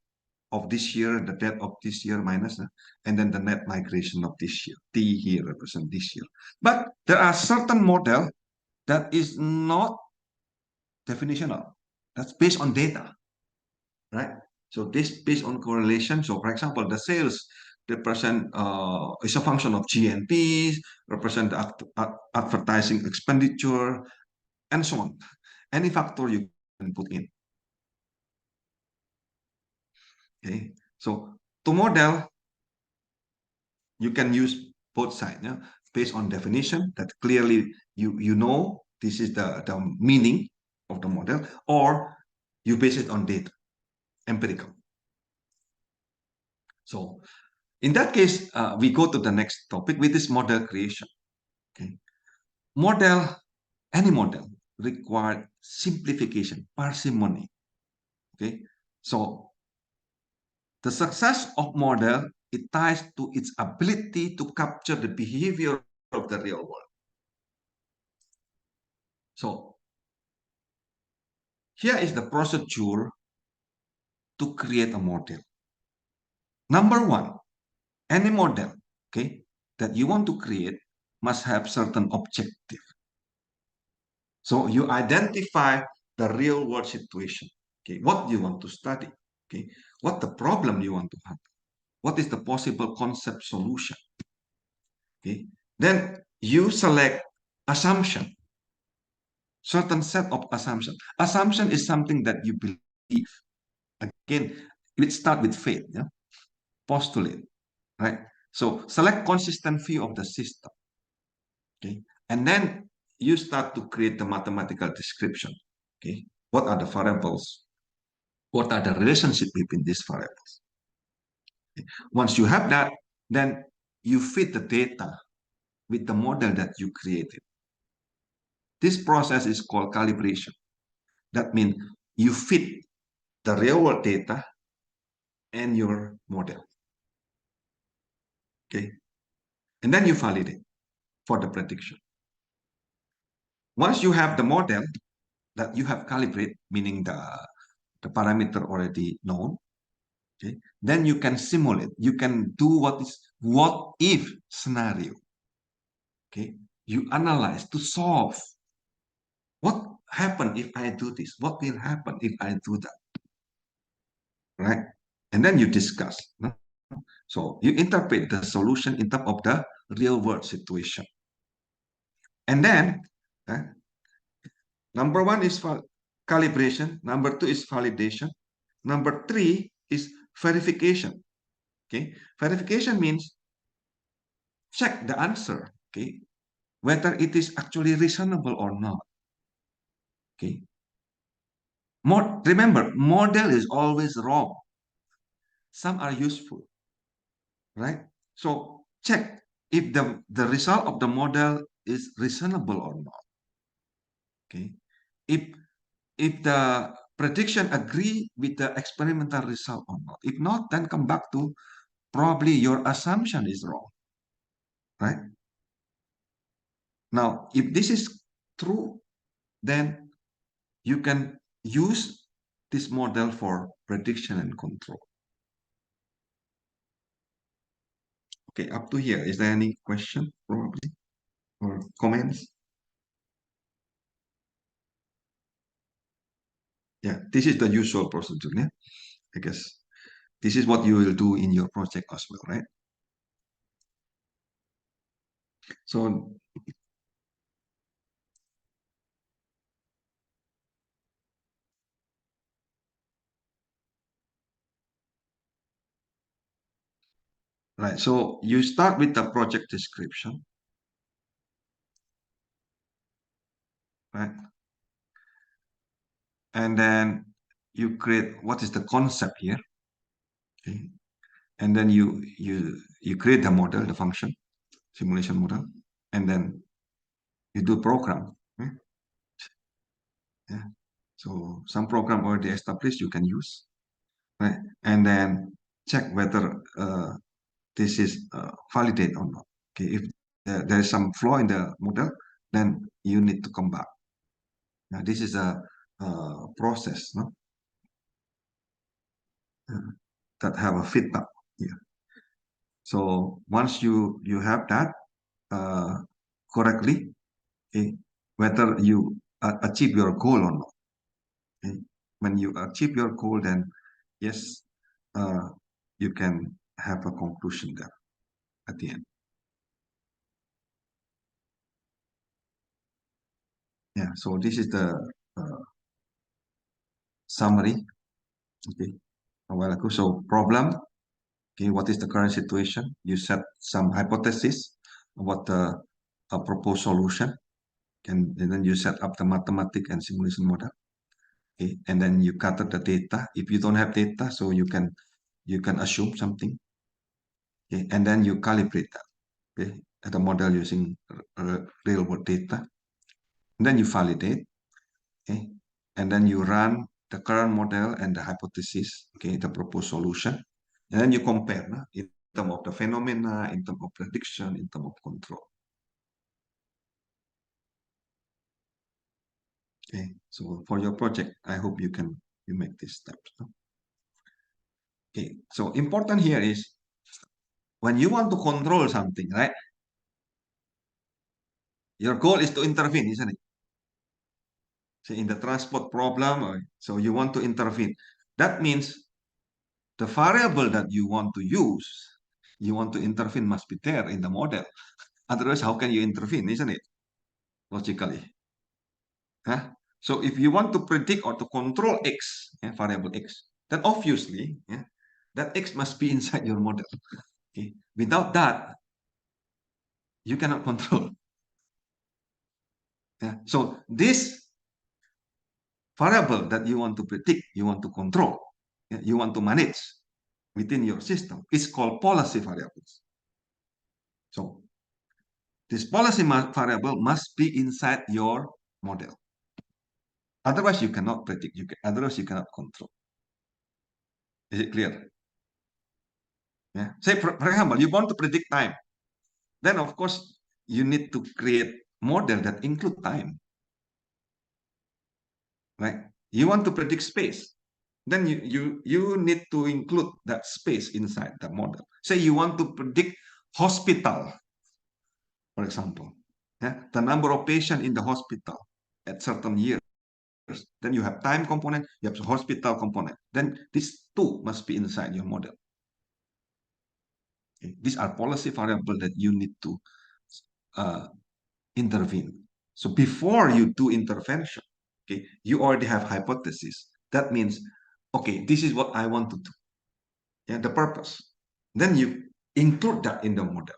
of this year, the debt of this year minus, and then the net migration of this year. T here represent this year. But there are certain model that is not definitional. That's based on data, right? So this based on correlation. So for example, the sales represent is a function of GNP, represent the advertising expenditure, and so on. Any factor you can put in. Okay, so to model, you can use both sides, yeah? Based on definition that clearly you know this is the meaning of the model, or you base it on data, empirical. So in that case, we go to the next topic, which is model creation. Okay, any model require simplification, parsimony. Okay, so the success of model, it ties to its ability to capture the behavior of the real world. So here is the procedure to create a model. Number one, any model, okay, that you want to create must have certain objective. So you identify the real world situation. Okay, what you want to study? Okay, what the problem you want to handle? What is the possible concept solution? Okay, then you select assumption, certain set of assumption. Assumption is something that you believe. Again, let's start with faith, yeah? Postulate, right? So select consistent view of the system. Okay, and then you start to create the mathematical description. Okay, what are the variables? What are the relationship between these variables? Okay. Once you have that, then you fit the data with the model that you created. This process is called calibration. That means you fit the real world data and your model. Okay, and then you validate for the prediction. Once you have the model that you have calibrated, meaning the parameter already known, okay, then you can simulate. You can do what if scenario. Okay, you analyze to solve. What happen if I do this? What will happen if I do that? Right, and then you discuss. No? So you interpret the solution in terms of the real world situation. And then, number one is calibration. Number two is validation. Number three is verification. Okay, verification means check the answer. Okay, whether it is actually reasonable or not. Okay, remember, model is always wrong. Some are useful, right? So check if the result of the model is reasonable or not. Okay, if the prediction agree with the experimental result or not. If not, then come back to probably your assumption is wrong, right? Now, if this is true, then you can use this model for prediction and control. Okay, up to here. Is there any question probably or comments? Yeah, this is the usual procedure. Yeah, I guess this is what you will do in your project as well, right? So right, so you start with the project description, right? And then you create what is the concept here, okay? And then you create the model, the function, simulation model, and then you do program. Okay? Yeah. So some program already established you can use, right? And then check whether this is validate or not. Okay, if there is some flaw in the model, then you need to come back. Now this is a process, no? that have a feedback here. So once you have that correctly, okay, whether you achieve your goal or not. Okay? When you achieve your goal, then yes, you can have a conclusion there at the end. Yeah, so this is the summary. Okay, a while ago. So problem. Okay, what is the current situation? You set some hypothesis about the proposed solution, and then you set up the mathematics and simulation model. Okay, and then you gather the data. If you don't have data, so you can assume something. Okay, and then you calibrate that. Okay, the model using real world data. And then you validate. Okay, and then you run the current model and the hypothesis. Okay, the proposed solution, and then you compare in terms of the phenomena, in terms of prediction, in terms of control. Okay, so for your project, I hope you make these steps. Okay, so important here is when you want to control something, right? Your goal is to intervene, isn't it? So in the transport problem, so you want to intervene. That means the variable that you want to use, you want to intervene must be there in the model. Otherwise, how can you intervene, isn't it? Logically. Huh? So if you want to predict or to control X, variable X, then obviously that X must be inside your model. Okay? Without that, you cannot control. So this variable that you want to predict, you want to control, you want to manage within your system is called policy variables. So this policy variable must be inside your model. Otherwise, you cannot predict. Otherwise, you cannot control. Is it clear? Yeah. Say, for example, you want to predict time. Then, of course, you need to create model that include time. Right? You want to predict space. Then you need to include that space inside the model. Say you want to predict hospital, for example. The number of patients in the hospital at certain years. Then you have time component, you have the hospital component. Then these two must be inside your model. Okay. These are policy variables that you need to intervene. So before you do intervention, okay, you already have hypothesis. That means, okay, this is what I want to do. Yeah, the purpose. Then you include that in the model.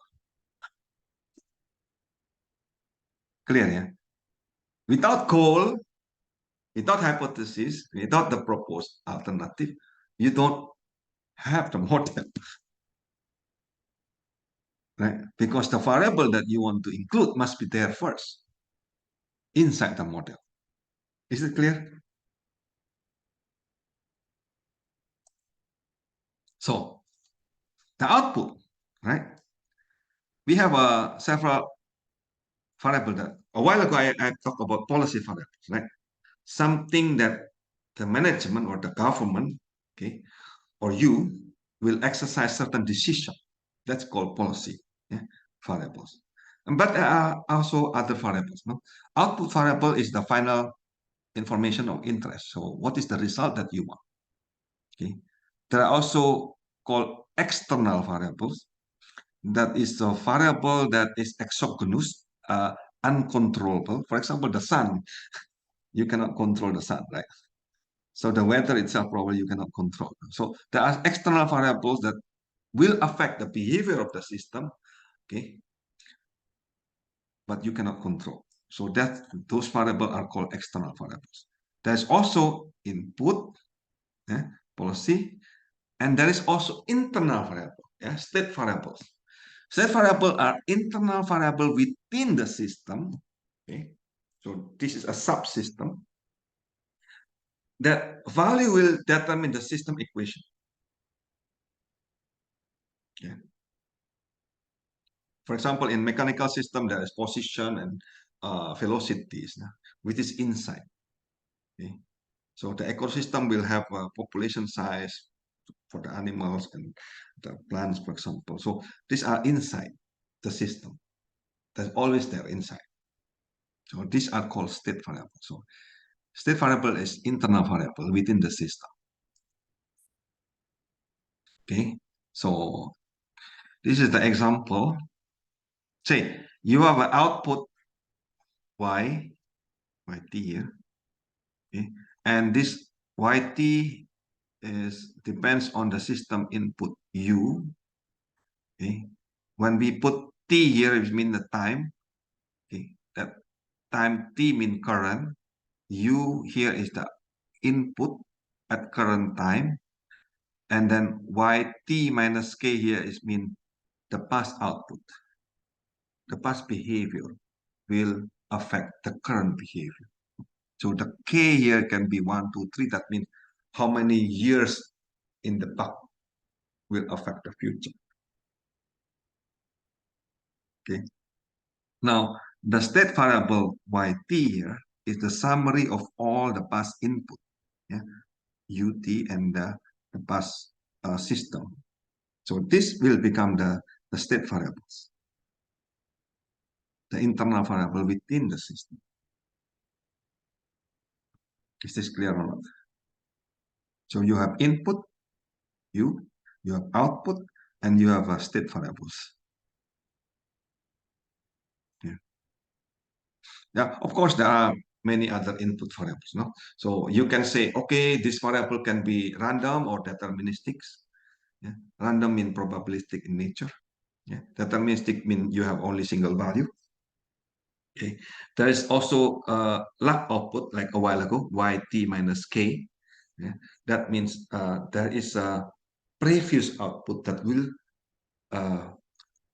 Clear, yeah? Without goal, without hypothesis, without the proposed alternative, you don't have the model. Right? Because the variable that you want to include must be there first inside the model. Is it clear? So the output, right? We have several variables that a while ago I talked about policy variables, right? Something that the management or the government, okay, or you will exercise certain decision. That's called policy variables. But there are also other variables. No? Output variable is the final information of interest. So what is the result that you want? Okay. There are also called external variables. That is a variable that is exogenous, uncontrollable. For example, the sun. You cannot control the sun, right? So the weather itself probably you cannot control. So there are external variables that will affect the behavior of the system, okay, but you cannot control. So that those variables are called external variables. There's also input, policy, and there is also internal variable, state variables. State variable are internal variable within the system. Okay, so this is a subsystem. That value will determine the system equation. Yeah. For example, in mechanical system, there is position and velocities, which is inside. Okay. So the ecosystem will have a population size, for the animals and the plants, for example. So these are inside the system. They're always there inside. So these are called state variables. So state variable is internal variable within the system. Okay, so this is the example. Say you have an output yt here, okay, and this yt is depends on the system input u. Okay, when we put t here, it means the time. Okay, that time t mean current. U here is the input at current time, and then yt minus k here is mean the past output. The past behavior will affect the current behavior. So the k here can be 1, 2, 3. That means how many years in the back will affect the future. Okay. Now the state variable yt here is the summary of all the past input, yeah, ut and the past system. So this will become the state variables, the internal variable within the system. Is this clear or not? So you have input, you have output, and you have state variables. Yeah. Yeah, of course, there are many other input variables. No, so you can say, okay, this variable can be random or deterministic. Yeah. Random means probabilistic in nature. Yeah. Deterministic means you have only single value. Okay. There is also luck output, like a while ago, yt minus k. Yeah. That means there is a previous output that will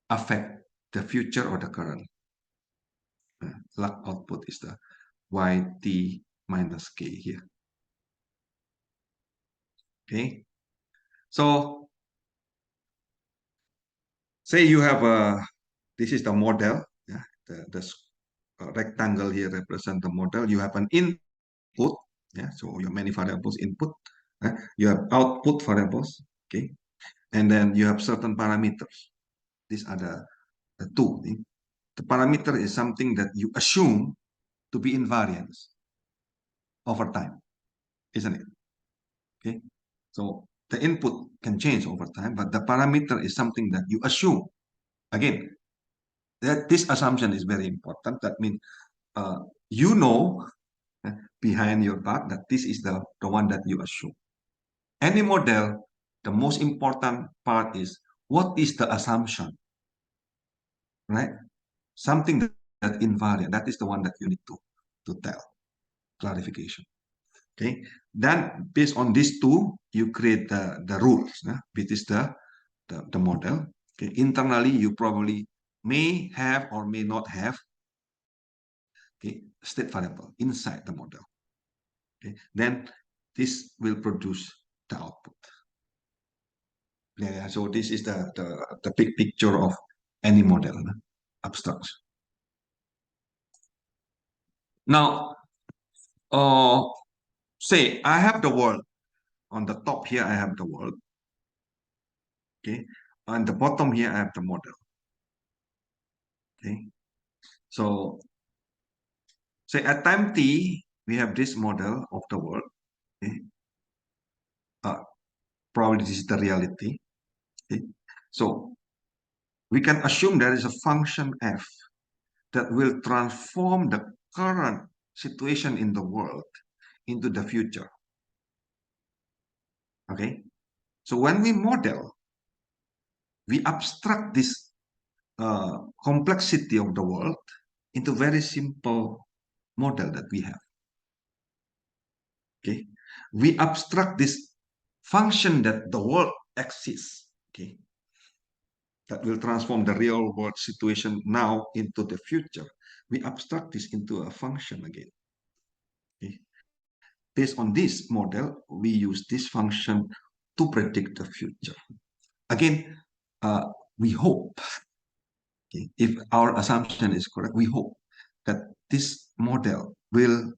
affect the future or the current. Luck output is the yt minus k here. Okay. So say you have this is the model. Yeah. The rectangle here represent the model. You have an input. Yeah. So you have many variables input. You have output variables. Okay. And then you have certain parameters. These are the two. The parameter is something that you assume to be invariance over time, isn't it? Okay. So the input can change over time, but the parameter is something that you assume. Again, that this assumption is very important. That means you know behind your back that this is the one that you assume. Any model, the most important part is what is the assumption, right? Something that invariant. That is the one that you need to tell. Clarification. Okay. Then based on these two, you create the rules. Which is the model. Okay. Internally, you probably may have or may not have state variable inside the model. Okay. Then this will produce the output. Yeah. So this is the big picture of any model, abstraction. Now, say I have the world. On the top here, I have the world. Okay. On the bottom here, I have the model. Okay. So say at time t, we have this model of the world. Okay. Probably this is the reality. Okay. So we can assume there is a function f that will transform the current situation in the world into the future. Okay. So when we model, we abstract this complexity of the world into very simple model that we have. Okay. We abstract this function that the world exists. Okay. That will transform the real world situation now into the future. We abstract this into a function again. Okay. Based on this model, we use this function to predict the future. Again, we hope, okay, if our assumption is correct, we hope that this model will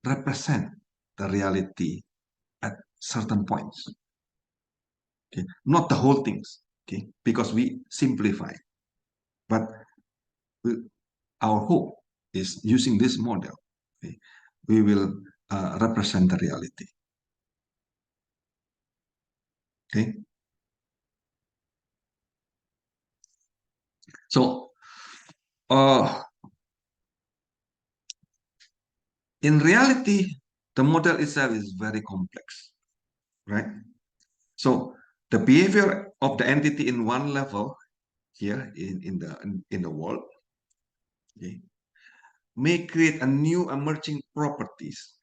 represent the reality at certain points. Okay, not the whole things. Okay, because we simplify. But our hope is using this model, okay, we will represent the reality. Okay. So, in reality, the model itself is very complex, right? So the behavior of the entity in one level here in the world, okay, may create a new emerging properties,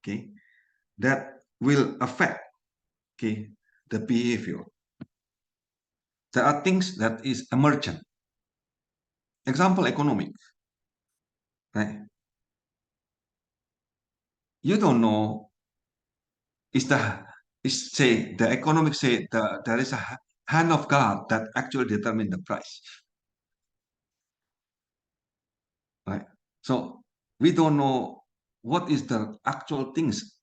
okay, that will affect, okay, the behavior. There are things that is emergent. Example, economic, right? You don't know, is say the economic say there is a hand of God that actually determine the price, right? So we don't know what is the actual things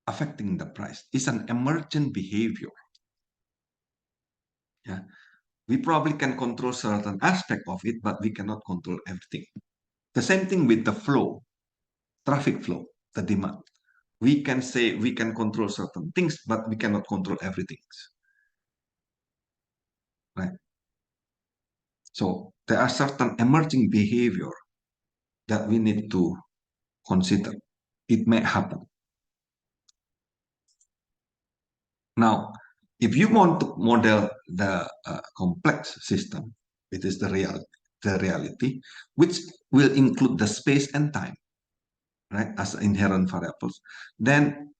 affecting the price. It's an emergent behavior. Yeah, we probably can control certain aspect of it, but we cannot control everything. The same thing with the flow, traffic flow, the demand. We can say we can control certain things, but we cannot control everything, right? So there are certain emerging behavior that we need to consider. It may happen. Now, if you want to model the complex system, it is the reality, which will include the space and time, right, as inherent variables, then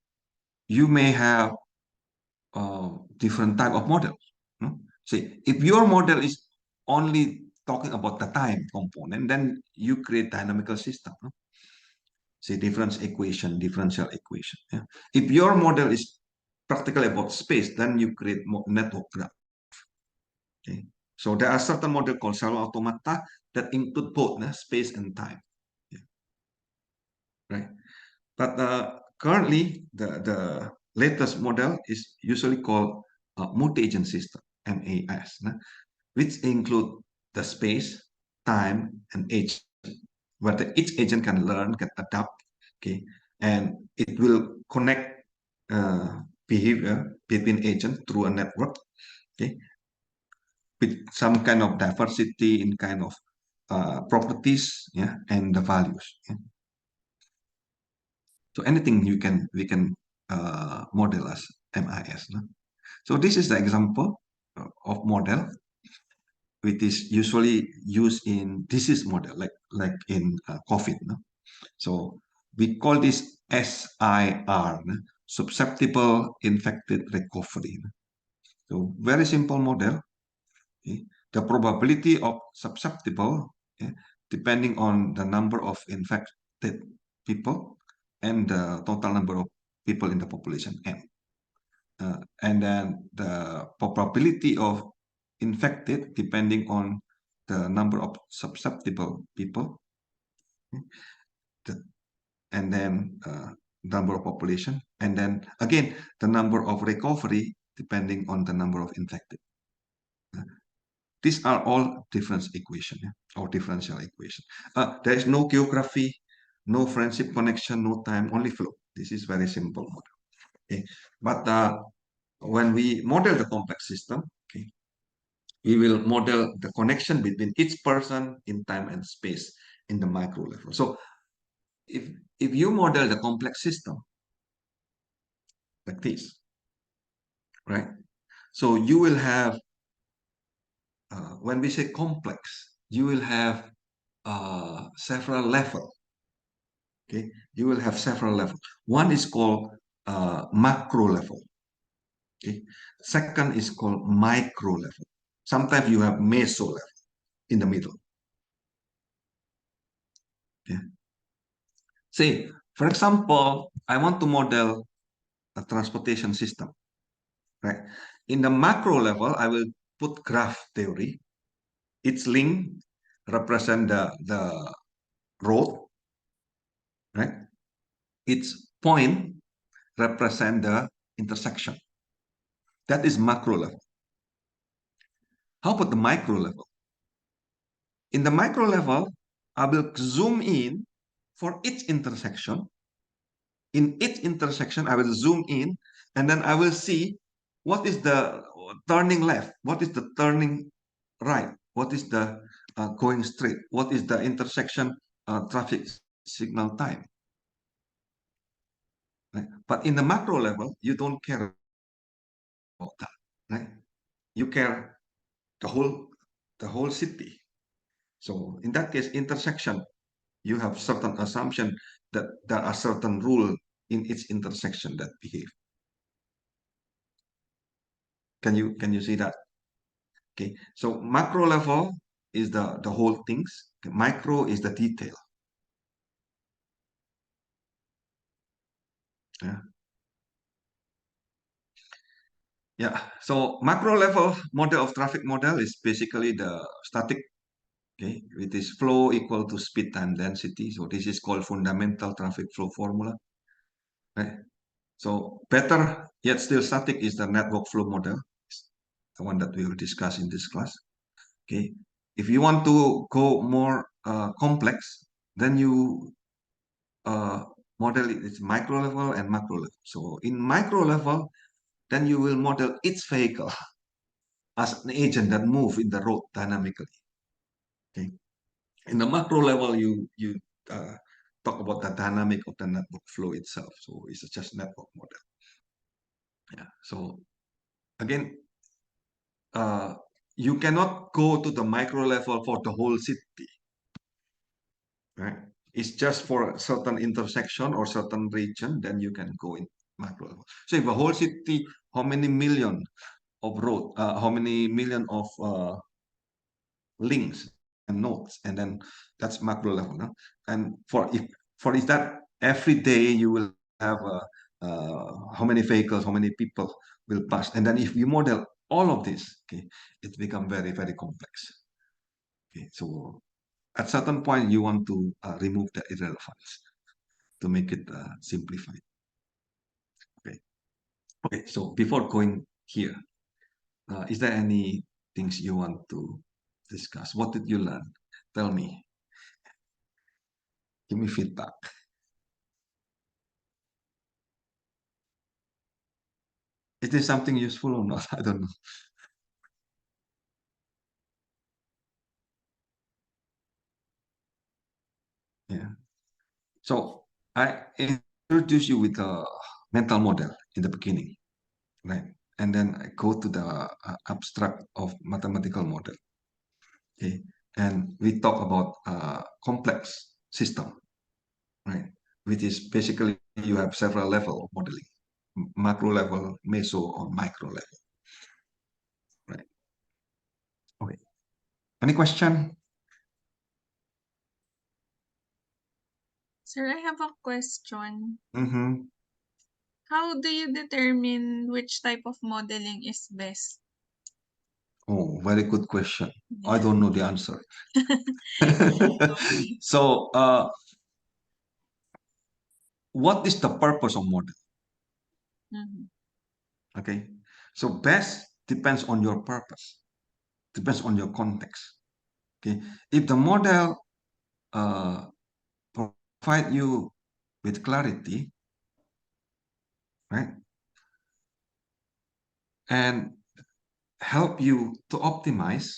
you may have different type of models. See, if your model is only talking about the time component, then you create dynamical system. Say differential equation. Yeah? If your model is practically about space, then you create network graph. Okay, so there are certain models called servo automata that include both space and time. Yeah. Right, but currently the latest model is usually called multi-agent system (MAS), which include the space, time, and agent, where each agent can learn, can adapt, okay, and it will connect behavior between agents through a network, okay, with some kind of diversity in kind of properties, yeah, and the values. Yeah. So anything we can model as MIS. No? So this is the example of model, which is usually used in disease model, like in COVID. No? So we call this SIR, no? Susceptible infected recovery. No? So very simple model. Okay? The probability of susceptible, okay, depending on the number of infected people and the total number of people in the population N. And then the probability of infected depending on the number of susceptible people, okay, and then number of population, and then again the number of recovery depending on the number of infected. These are all difference equation, yeah, or differential equation. There is no geography, no friendship connection, no time, only flow. This is very simple model. Okay, but when we model the complex system, okay, we will model the connection between each person in time and space in the micro level. So if you model the complex system like this, right? So you will have, when we say complex, you will have several levels. Okay, you will have several levels. One is called macro level. Okay, second is called micro level. Sometimes you have meso level in the middle. Okay. Say, for example, I want to model a transportation system. Right. In the macro level, I will put graph theory. Its link represent the road, right? Its point represent the intersection. That is macro level. How about the micro level? In the micro level, I will zoom in for each intersection. In each intersection, I will zoom in, and then I will see what is the turning left, what is the turning right, what is the going straight, what is the intersection traffic signal time. Right? But in the macro level, you don't care about that. Right? You care the whole city. So in that case, intersection, you have certain assumption that there are certain rules in each intersection that behave. Can you see that? Okay, so macro level is the whole things. Micro is the detail. Yeah. Yeah. So macro level model of traffic model is basically the static. Okay, it is flow equal to speed time density. So this is called fundamental traffic flow formula. Right. So better yet still static is the network flow model, the one that we will discuss in this class. Okay, if you want to go more complex, then you model it. It's micro level and macro level. So in micro level, then you will model each vehicle as an agent that move in the road dynamically. Okay, in the macro level, you talk about the dynamic of the network flow itself. So it's just network model. Yeah. So again, you cannot go to the micro level for the whole city, right? It's just for a certain intersection or certain region, then you can go in macro level. So if a whole city, how many million of road, how many million of links and nodes, and then that's macro level. No? And for is that every day you will have how many vehicles, how many people will pass, and then if you model all of this, okay, it become very complex. Okay, so at certain point you want to remove the irrelevance to make it simplified. Okay, okay. So before going here, is there any things you want to discuss? What did you learn? Tell me. Give me feedback. Is this something useful or not? I don't know. Yeah. So I introduce you with a mental model in the beginning, right? And then I go to the abstract of mathematical model. Okay. And we talk about complex system, right? Which is basically you have several level of modeling, macro level, meso, or micro level, right? Okay. Any question? Sir, I have a question. Mm-hmm. How do you determine which type of modeling is best? Oh, very good question. I don't know the answer. Sorry. So, what is the purpose of model? Mhm. Okay, so best depends on your purpose, depends on your context. Okay, if the model provide you with clarity, right, and help you to optimize,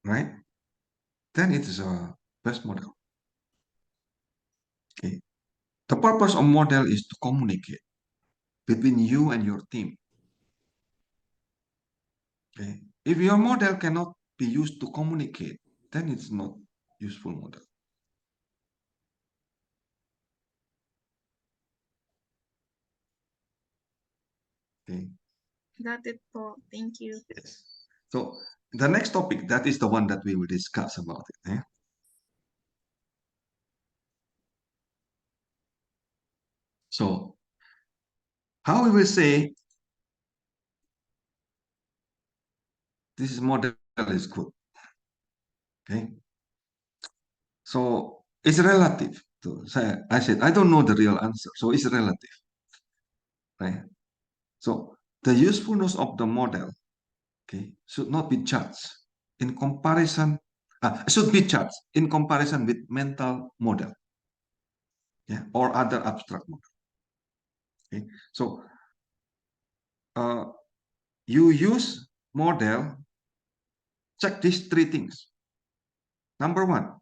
right, then it is a best model. Okay, the purpose of model is to communicate between you and your team. Okay, if your model cannot be used to communicate, then it's not useful model. Okay. Got it po. Thank you. Yes. So the next topic, that is the one that we will discuss about it. Eh? So how we will say this model is good. Okay. So it's relative to say, I said, I don't know the real answer. So it's relative. Right. So the usefulness of the model, okay, should not be judged in comparison, should be judged in comparison with mental model, yeah, or other abstract model. Okay, so you use model, check these three things. Number one,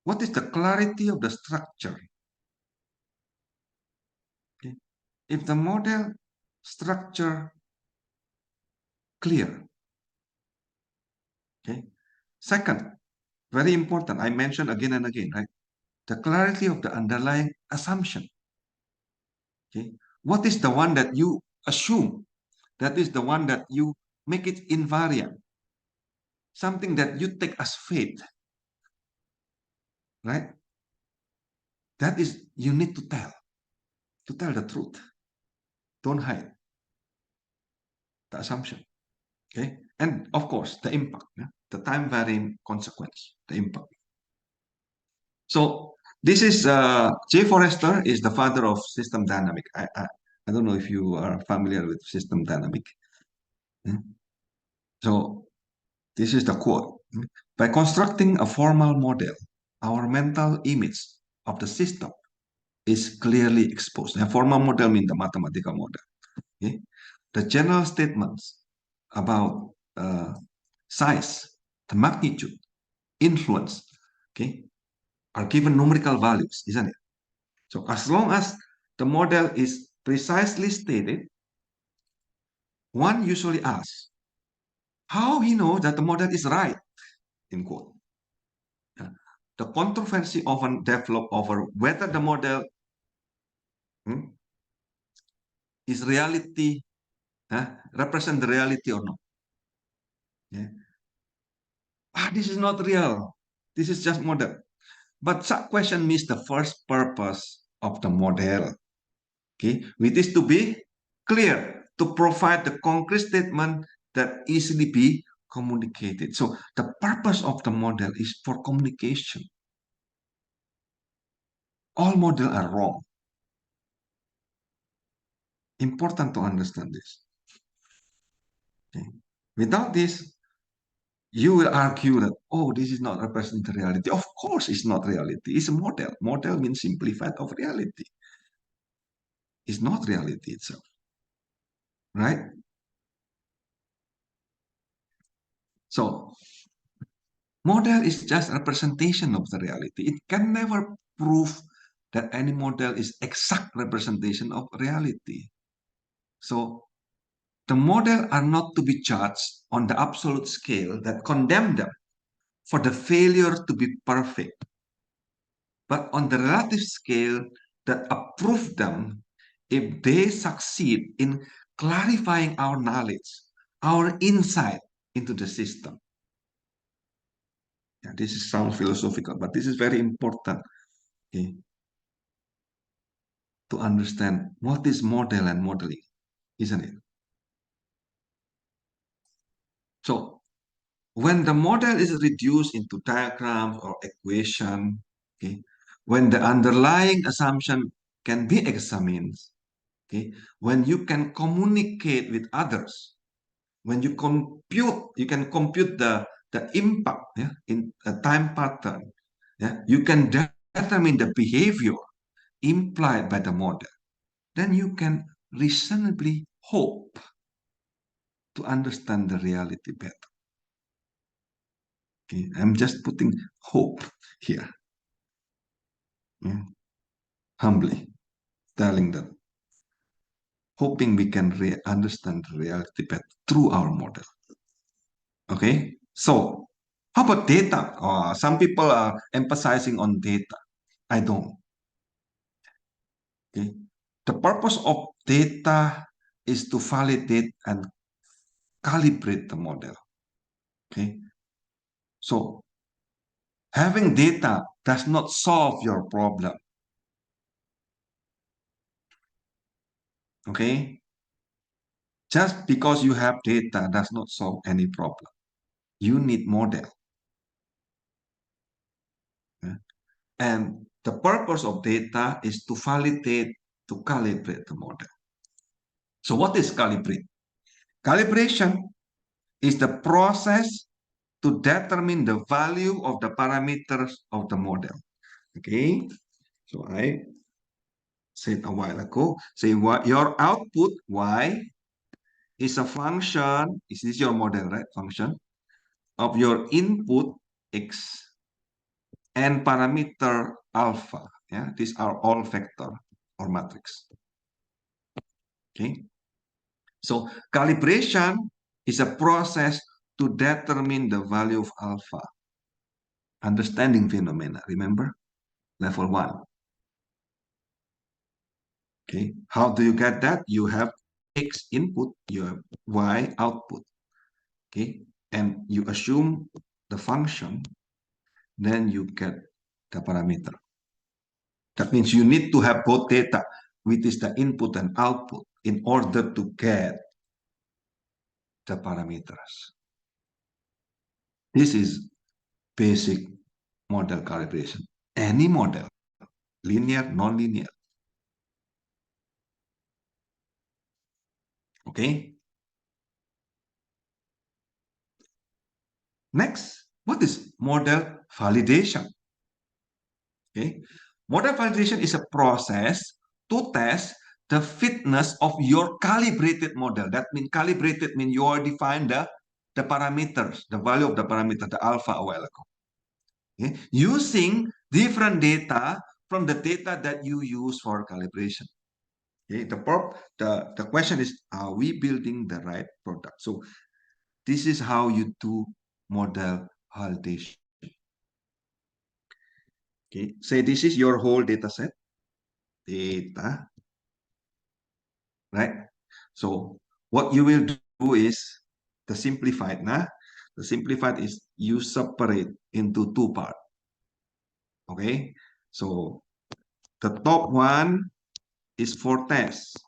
what is the clarity of the structure? Okay. If the model structure clear, okay. Second, very important, I mentioned again and again, right? The clarity of the underlying assumption. Okay. What is the one that you assume? That is the one that you make it invariant. Something that you take as faith, right? That is, you need to tell the truth. Don't hide the assumption. Okay. And of course, the impact, yeah? The time varying consequence, the impact. So this is J. Forrester is the father of system dynamic. I don't know if you are familiar with system dynamic. So this is the quote. By constructing a formal model, our mental image of the system is clearly exposed. A formal model means the mathematical model. Okay? The general statements about size, the magnitude, influence, okay, are given numerical values, isn't it? So as long as the model is precisely stated, one usually asks, how he knows that the model is right, in quote. The controversy often develops over whether the model is reality, represent the reality or not. Yeah. This is not real. This is just model. But such question miss the first purpose of the model, okay, which is to be clear, to provide the concrete statement that easily be communicated. So the purpose of the model is for communication. All models are wrong. Important to understand this. Okay. Without this, you will argue that, oh, this is not representing reality. Of course, it's not reality. It's a model. Model means simplified of reality. It's not reality itself, right? So, model is just representation of the reality. It can never prove that any model is exact representation of reality. So, the model are not to be judged on the absolute scale that condemn them for the failure to be perfect, but on the relative scale that approve them if they succeed in clarifying our knowledge, our insight into the system. Yeah, this sounds philosophical, but this is very important, okay, to understand what is model and modeling, isn't it? So when the model is reduced into diagrams or equation, okay, when the underlying assumption can be examined, okay, when you can communicate with others, when you can compute the impact, yeah, in a time pattern, yeah, you can determine the behavior implied by the model, then you can reasonably hope to understand the reality better. Okay, I'm just putting hope here, yeah, humbly telling them, hoping we can understand the reality better through our model. Okay, so how about data? Some people are emphasizing on data. I don't. Okay, the purpose of data is to validate and calibrate the model. Okay, so having data does not solve your problem. Okay, just because you have data does not solve any problem. You need model. Okay? And the purpose of data is to validate, to calibrate the model. So what is calibrate? Calibration is the process to determine the value of the parameters of the model. Okay, so I said a while ago, say what your output y is a function, is this your model, right? Function of your input x and parameter alpha. Yeah, these are all vector or matrix. Okay, so calibration is a process to determine the value of alpha. Understanding phenomena, remember? Level 1. Okay, how do you get that? You have x input, you have y output. Okay, and you assume the function, then you get the parameter. That means you need to have both data, which is the input and output, in order to get the parameters. This is basic model calibration. Any model, linear, non-linear. Okay. Next, what is model validation? Okay. Model validation is a process to test the fitness of your calibrated model. That means calibrated means you already define the parameters, the value of the parameter, the alpha a while ago. Okay. Using different data from the data that you use for calibration. Okay. The question is, are we building the right product? So this is how you do model validation. Okay, say this is your whole data set. Data, right? So what you will do is the simplified. The simplified is you separate into two parts. Okay, so the top one is for test.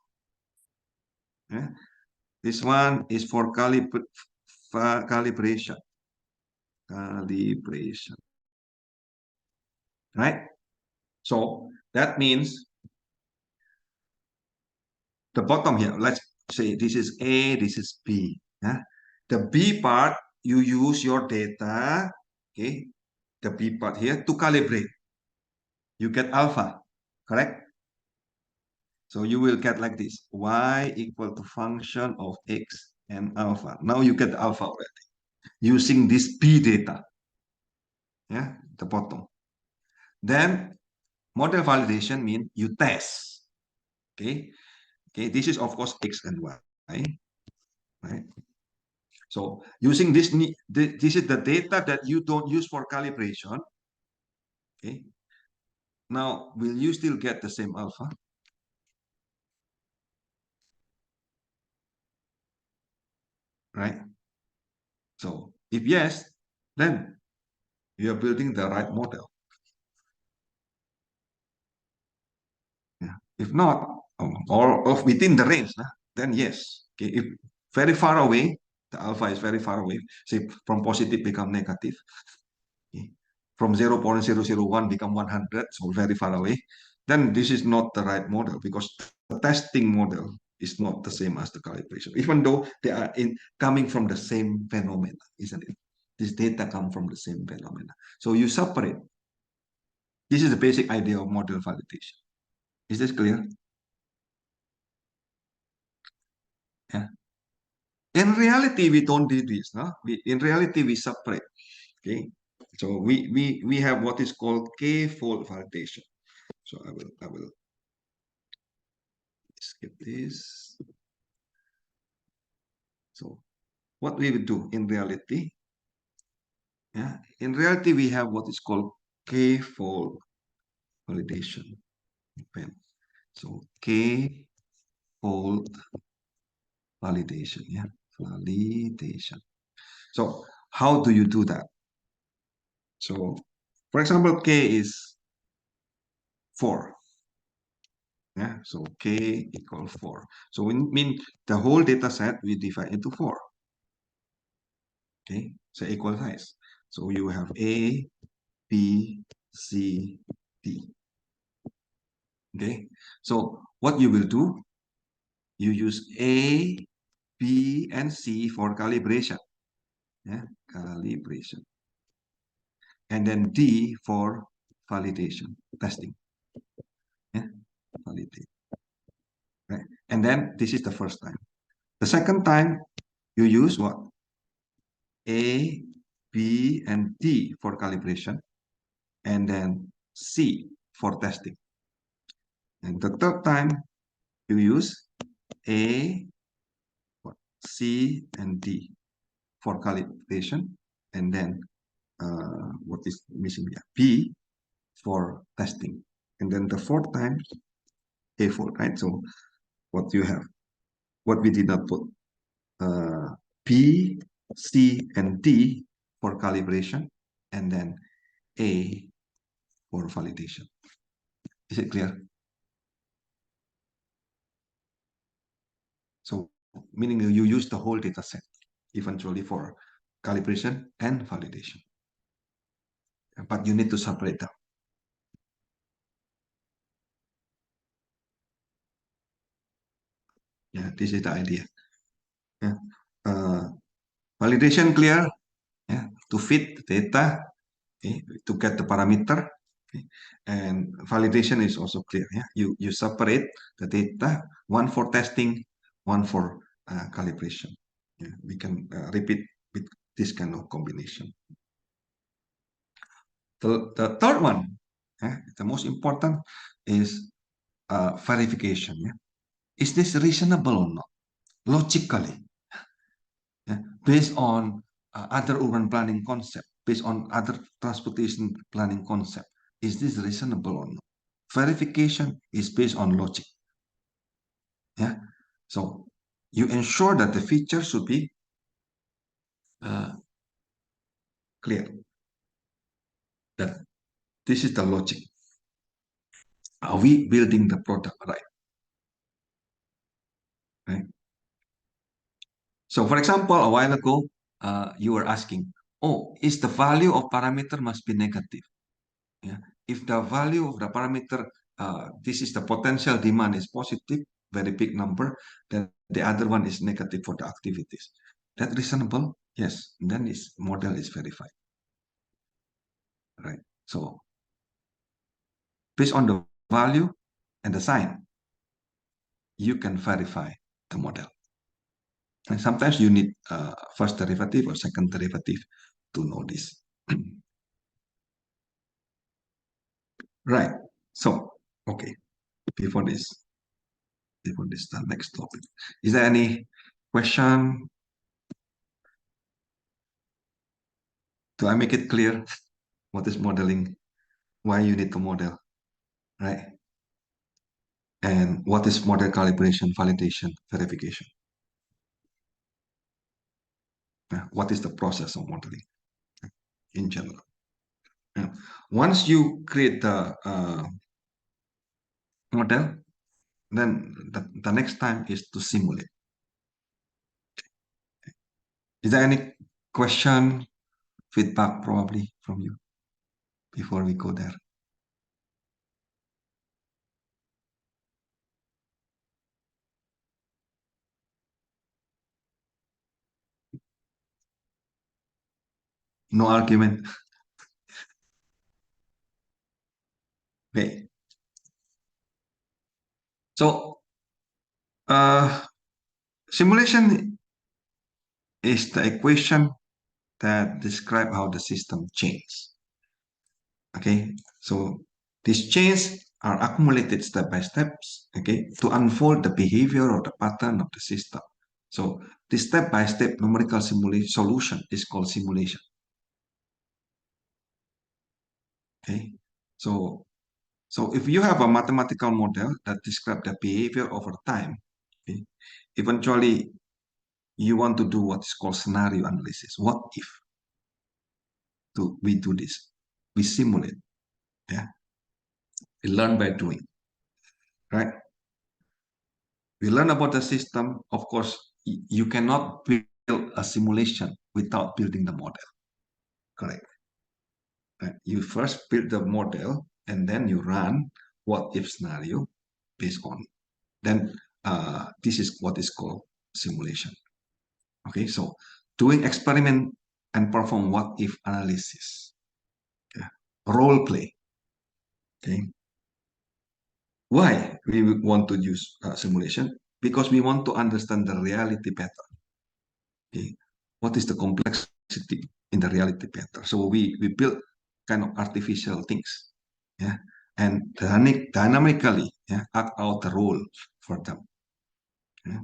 Yeah? This one is for calibration. Calibration. Right? So that means the bottom here, let's say this is A, this is B. Yeah? The B part, you use your data, okay, the B part here to calibrate. You get alpha, correct? So you will get like this, y equal to function of x and alpha. Now you get the alpha already, using this B data, yeah, the bottom. Then model validation means you test, okay? Okay, this is of course x and y, right? So using this is the data that you don't use for calibration. Okay. Now, will you still get the same alpha? Right? So if yes, then you are building the right model. Yeah. If not, or within the range, then yes. Okay. If very far away, the alpha is very far away, say from positive become negative. Okay. From 0.001 become 100, so very far away, then this is not the right model because the testing model is not the same as the calibration, even though they are coming from the same phenomena, isn't it? This data come from the same phenomena. So you separate. This is the basic idea of model validation. Is this clear? Yeah. In reality, we don't do this. No? In reality, we separate. Okay. So we have what is called k-fold validation. So I will skip this. So what we will do in reality, yeah, in reality we have what is called k-fold validation. So k-fold validation, yeah, validation. So how do you do that? So for example, k is 4. Yeah, so k equals 4. So we mean the whole data set we divide into 4. Okay, so equal size. So you have A, B, C, D. Okay, so what you will do, you use A, B, and C for calibration. Yeah, calibration. And then D for validation, testing. Yeah, validate. Right. And then this is the first time. The second time you use what? A, B, and D for calibration, and then C for testing. And the third time you use A, C, and D for calibration, and then what is missing here? B for testing. And then the fourth time, A4, right? So what you have, what we did not put, B, C, and D for calibration, and then A for validation. Is it clear? So meaning you use the whole data set eventually for calibration and validation. But you need to separate them. Yeah, this is the idea. Yeah. Validation clear. Yeah, to fit the data, okay, to get the parameter. Okay. And validation is also clear. Yeah, you separate the data, one for testing, one for calibration. Yeah, we can repeat with this kind of combination. The third one, the most important, is verification. Yeah? Is this reasonable or not? Logically, based on other urban planning concept, based on other transportation planning concept, is this reasonable or not? Verification is based on logic. Yeah, so you ensure that the feature should be clear. That this is the logic. Are we building the product right? Right. So, for example, a while ago, you were asking, oh, is the value of parameter must be negative? Yeah. If the value of the parameter, this is the potential demand is positive, very big number, then the other one is negative for the activities. That reasonable? Yes. Then this model is verified. Right. So, based on the value and the sign, you can verify the model. And sometimes you need first derivative or second derivative to know this. Right. So, okay. Before this, the next topic. Is there any question? Do I make it clear what is modeling? Why you need to model, right? And what is model calibration, validation, verification? What is the process of modeling in general? Once you create the model, then the next time is to simulate. Is there any question, feedback probably from you before we go there? No argument. Okay. So, simulation is the equation that describe how the system changes. Okay, so these changes are accumulated step by steps, okay, to unfold the behavior or the pattern of the system. So this step-by-step numerical solution is called simulation. Okay, so if you have a mathematical model that describes the behavior over time, okay, eventually you want to do what is called scenario analysis. What if we do this? We simulate. Yeah, we learn by doing. Right? We learn about the system. Of course, you cannot build a simulation without building the model. Correct. Right? You first build the model and then you run what if scenario based on. Then this is what is called simulation. Okay, so doing experiment and perform what if analysis. Yeah. Role play. Okay. Why we want to use simulation? Because we want to understand the reality better. Okay. What is the complexity in the reality better? So we build kind of artificial things, yeah, and dynamically, yeah, act out the role for them. Yeah,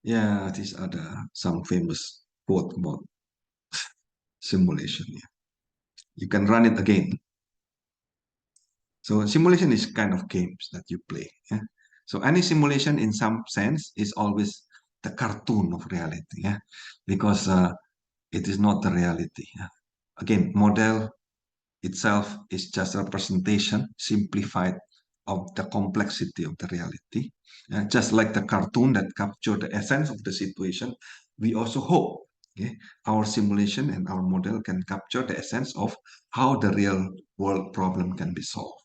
yeah, these are some famous quote about simulation. Yeah. You can run it again. So simulation is kind of games that you play. Yeah? So any simulation in some sense is always the cartoon of reality. Yeah, because it is not the reality. Yeah? Again, model itself is just a representation, simplified, of the complexity of the reality. Just like the cartoon that captured the essence of the situation, we also hope, okay, our simulation and our model can capture the essence of how the real world problem can be solved.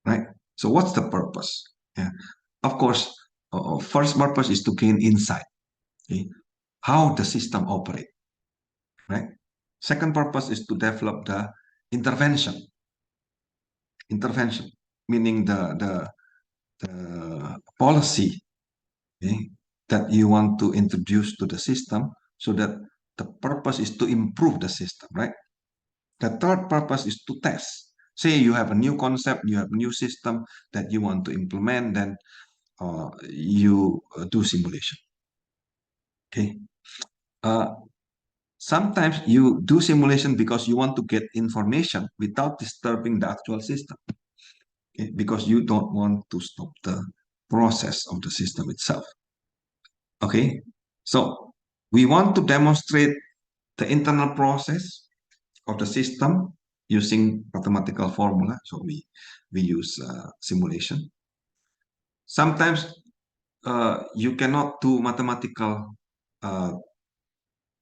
Right? So what's the purpose? Yeah. Of course, first purpose is to gain insight. Okay? How the system operates. Right? Second purpose is to develop the intervention. Intervention, meaning the policy, okay, that you want to introduce to the system, so that the purpose is to improve the system, right? The third purpose is to test. Say you have a new concept, you have a new system that you want to implement, then you do simulation. Okay. Sometimes you do simulation because you want to get information without disturbing the actual system. Okay? Because you don't want to stop the process of the system itself. Okay. So we want to demonstrate the internal process of the system using mathematical formula. So we use simulation. Sometimes you cannot do mathematical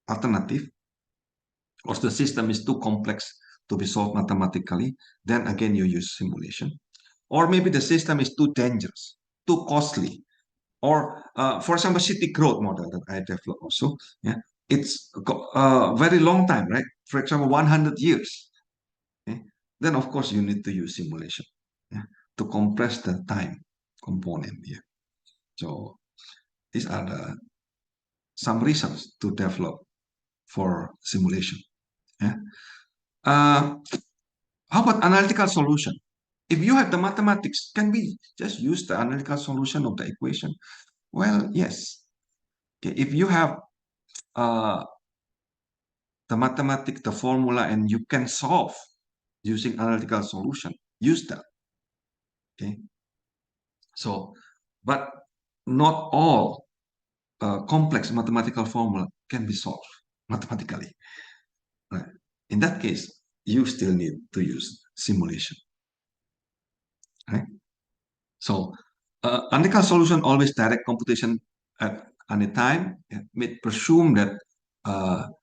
alternative, or the system is too complex to be solved mathematically, then again you use simulation. Or maybe the system is too dangerous, too costly. Or for example, city growth model that I developed also, yeah, it's a very long time, right? For example, 100 years. Okay? Then of course you need to use simulation, yeah, to compress the time component here. So these are some reasons to develop for simulation. Yeah. How about analytical solution? If you have the mathematics, can we just use the analytical solution of the equation? Well, yes. Okay. If you have the mathematics, the formula, and you can solve using analytical solution, use that. Okay. So, but not all complex mathematical formula can be solved mathematically. Right. In that case, you still need to use simulation. Right. So, analytical solution always direct computation at any time. It may presume that the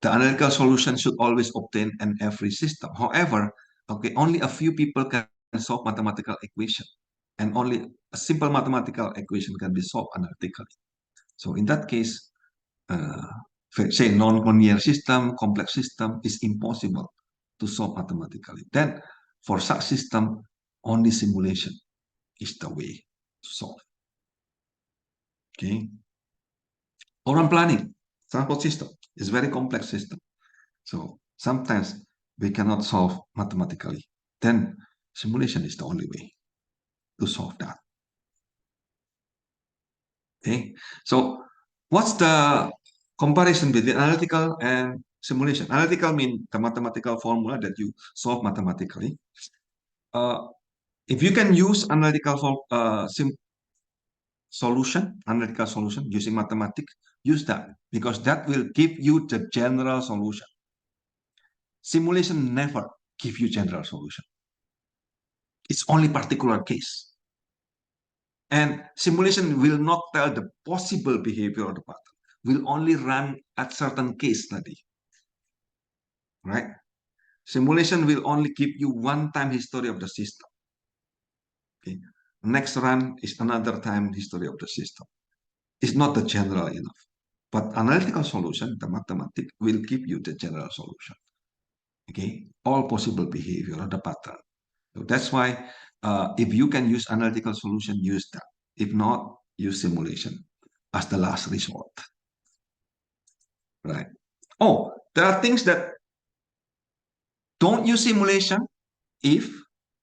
analytical solution should always obtain in every system. However, okay, only a few people can solve mathematical equation, and only a simple mathematical equation can be solved analytically. So in that case, say non-linear system, complex system is impossible to solve mathematically. Then for such system, only simulation is the way to solve. Okay. Urban planning, transport system is very complex system. So sometimes we cannot solve mathematically. Then simulation is the only way to solve that. Okay. So what's the comparison between analytical and simulation? Analytical means the mathematical formula that you solve mathematically. If you can use analytical analytical solution using mathematics, use that, because that will give you the general solution. Simulation never give you general solution. It's only particular case. And simulation will not tell the possible behavior of the pattern, will only run at certain case study. Right? Simulation will only give you one-time history of the system. Okay. Next run is another time history of the system. It's not the general enough. But analytical solution, the mathematics, will give you the general solution. Okay, all possible behavior or the pattern. So that's why if you can use analytical solution, use that. If not, use simulation as the last resort. Right. Oh, there are things that don't use simulation if,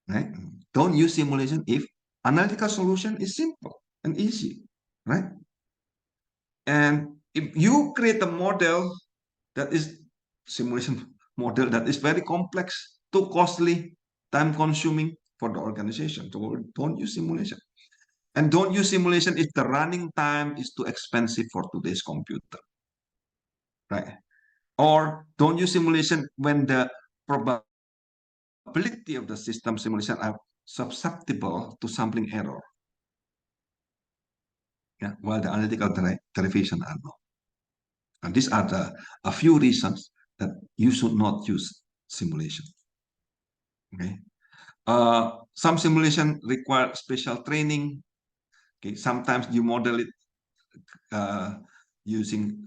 right? Don't use simulation if analytical solution is simple and easy, right? And if you create a model that is simulation model that is very complex, too costly, time consuming for the organization, so don't use simulation. And don't use simulation if the running time is too expensive for today's computer, right? Or don't use simulation when the probability of the system simulation are susceptible to sampling error. Yeah, while the analytical derivation are not. And these are a few reasons that you should not use simulation. Okay. Some simulation require special training. Okay. Sometimes you model it using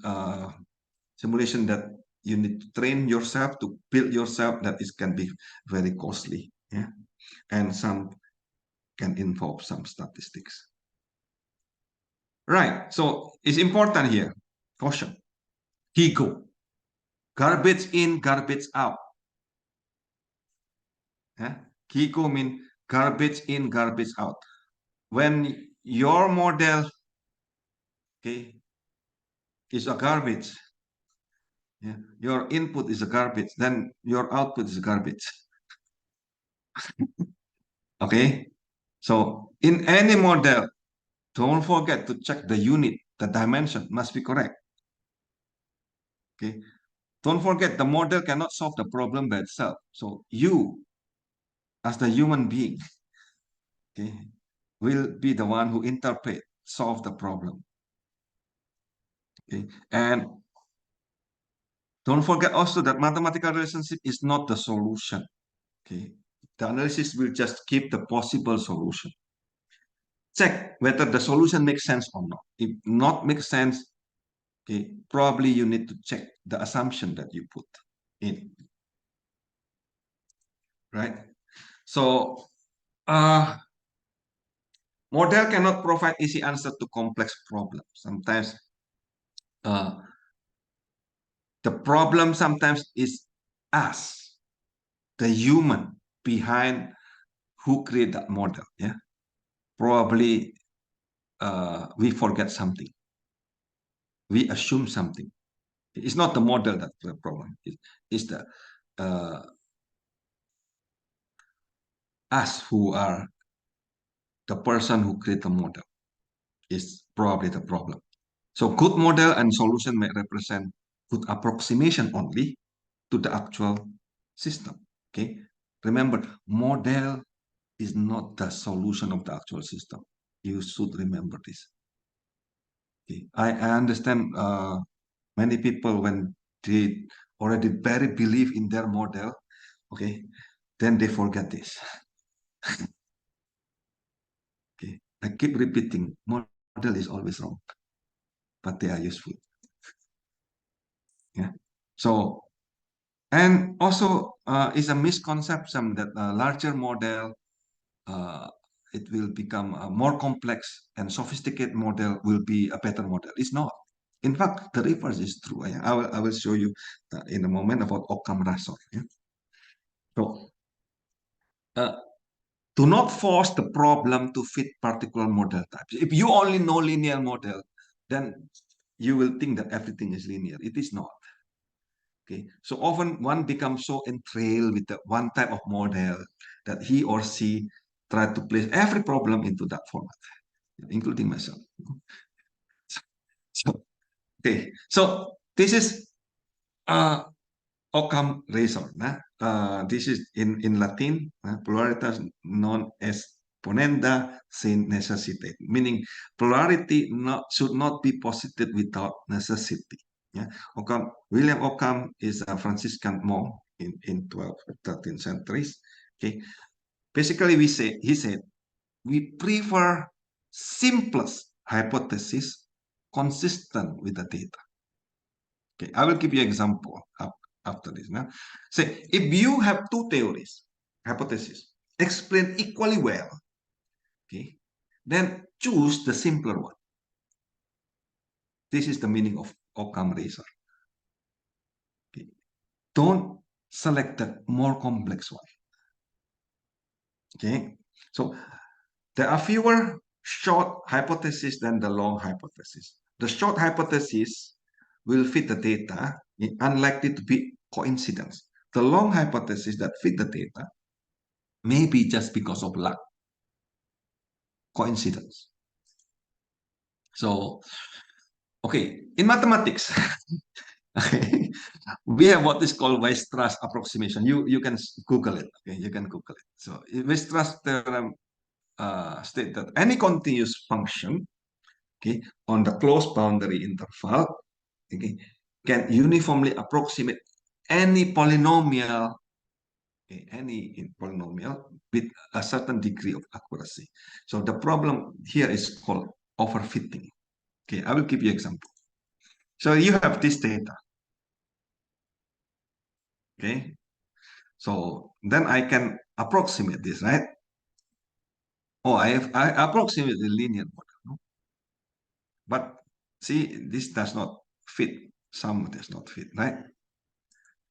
simulation that you need to train yourself to build yourself. That is can be very costly. Yeah. And some can involve some statistics. Right. So it's important here. Caution. GIGO. Garbage in, garbage out. Yeah? GIGO means garbage in, garbage out. When your model, okay, is a garbage, yeah, your input is a garbage, then your output is garbage. Okay? So in any model, don't forget to check the unit, the dimension must be correct. Okay? Don't forget the model cannot solve the problem by itself. So you, as the human being, okay, will be the one who interpret, solve the problem. Okay? And don't forget also that mathematical relationship is not the solution. Okay? The analysis will just keep the possible solution. Check whether the solution makes sense or not. If not makes sense, okay, probably you need to check the assumption that you put in. Right? So model cannot provide easy answer to complex problems. Sometimes the problem sometimes is us, the human behind who create that model. Yeah, probably we forget something, we assume something. It's not the model that's the problem. It's the us who are the person who create the model is probably the problem. So good model and solution may represent good approximation only to the actual system. Okay, remember, model is not the solution of the actual system. You should remember this. Okay. I understand many people when they already very believe in their model, okay, then they forget this. Okay, I keep repeating, model is always wrong, but they are useful. Yeah. So, and also is a misconception that a larger model it will become a more complex and sophisticated model will be a better model. It's not. In fact, the reverse is true. I will show you in a moment about Occam razor. Yeah? So, do not force the problem to fit particular model types. If you only know linear model, then you will think that everything is linear. It is not. Okay, so often one becomes so enthralled with the one type of model that he or she try to place every problem into that format, including myself. So, okay, so this is Occam razor. This is in Latin, pluralitas non exponenda sin necessitate, meaning plurality should not be posited without necessity. Yeah, William Occam is a Franciscan monk in 12th, 13th centuries. Okay, basically he said we prefer simplest hypothesis consistent with the data. Okay, I will give you example after this. Now, say if you have two theories, hypotheses, explain equally well, okay, then choose the simpler one. This is the meaning of Occam razor. Okay. Don't select the more complex one. Okay, so there are fewer short hypotheses than the long hypothesis. The short hypothesis will fit the data, unlikely to be coincidence. The long hypothesis that fit the data may be just because of luck, coincidence. So, okay, in mathematics, okay, we have what is called Weierstrass approximation. You can Google it. Okay, you can Google it. So, Weierstrass theorem state that any continuous function, okay, on the closed boundary interval, okay, can uniformly approximate any polynomial, okay, any polynomial with a certain degree of accuracy. So the problem here is called overfitting. Okay, I will give you example. So you have this data. Okay, so then I can approximate this, right? Oh, I approximate the linear model, no? But see, this does not fit. Some does not fit, right?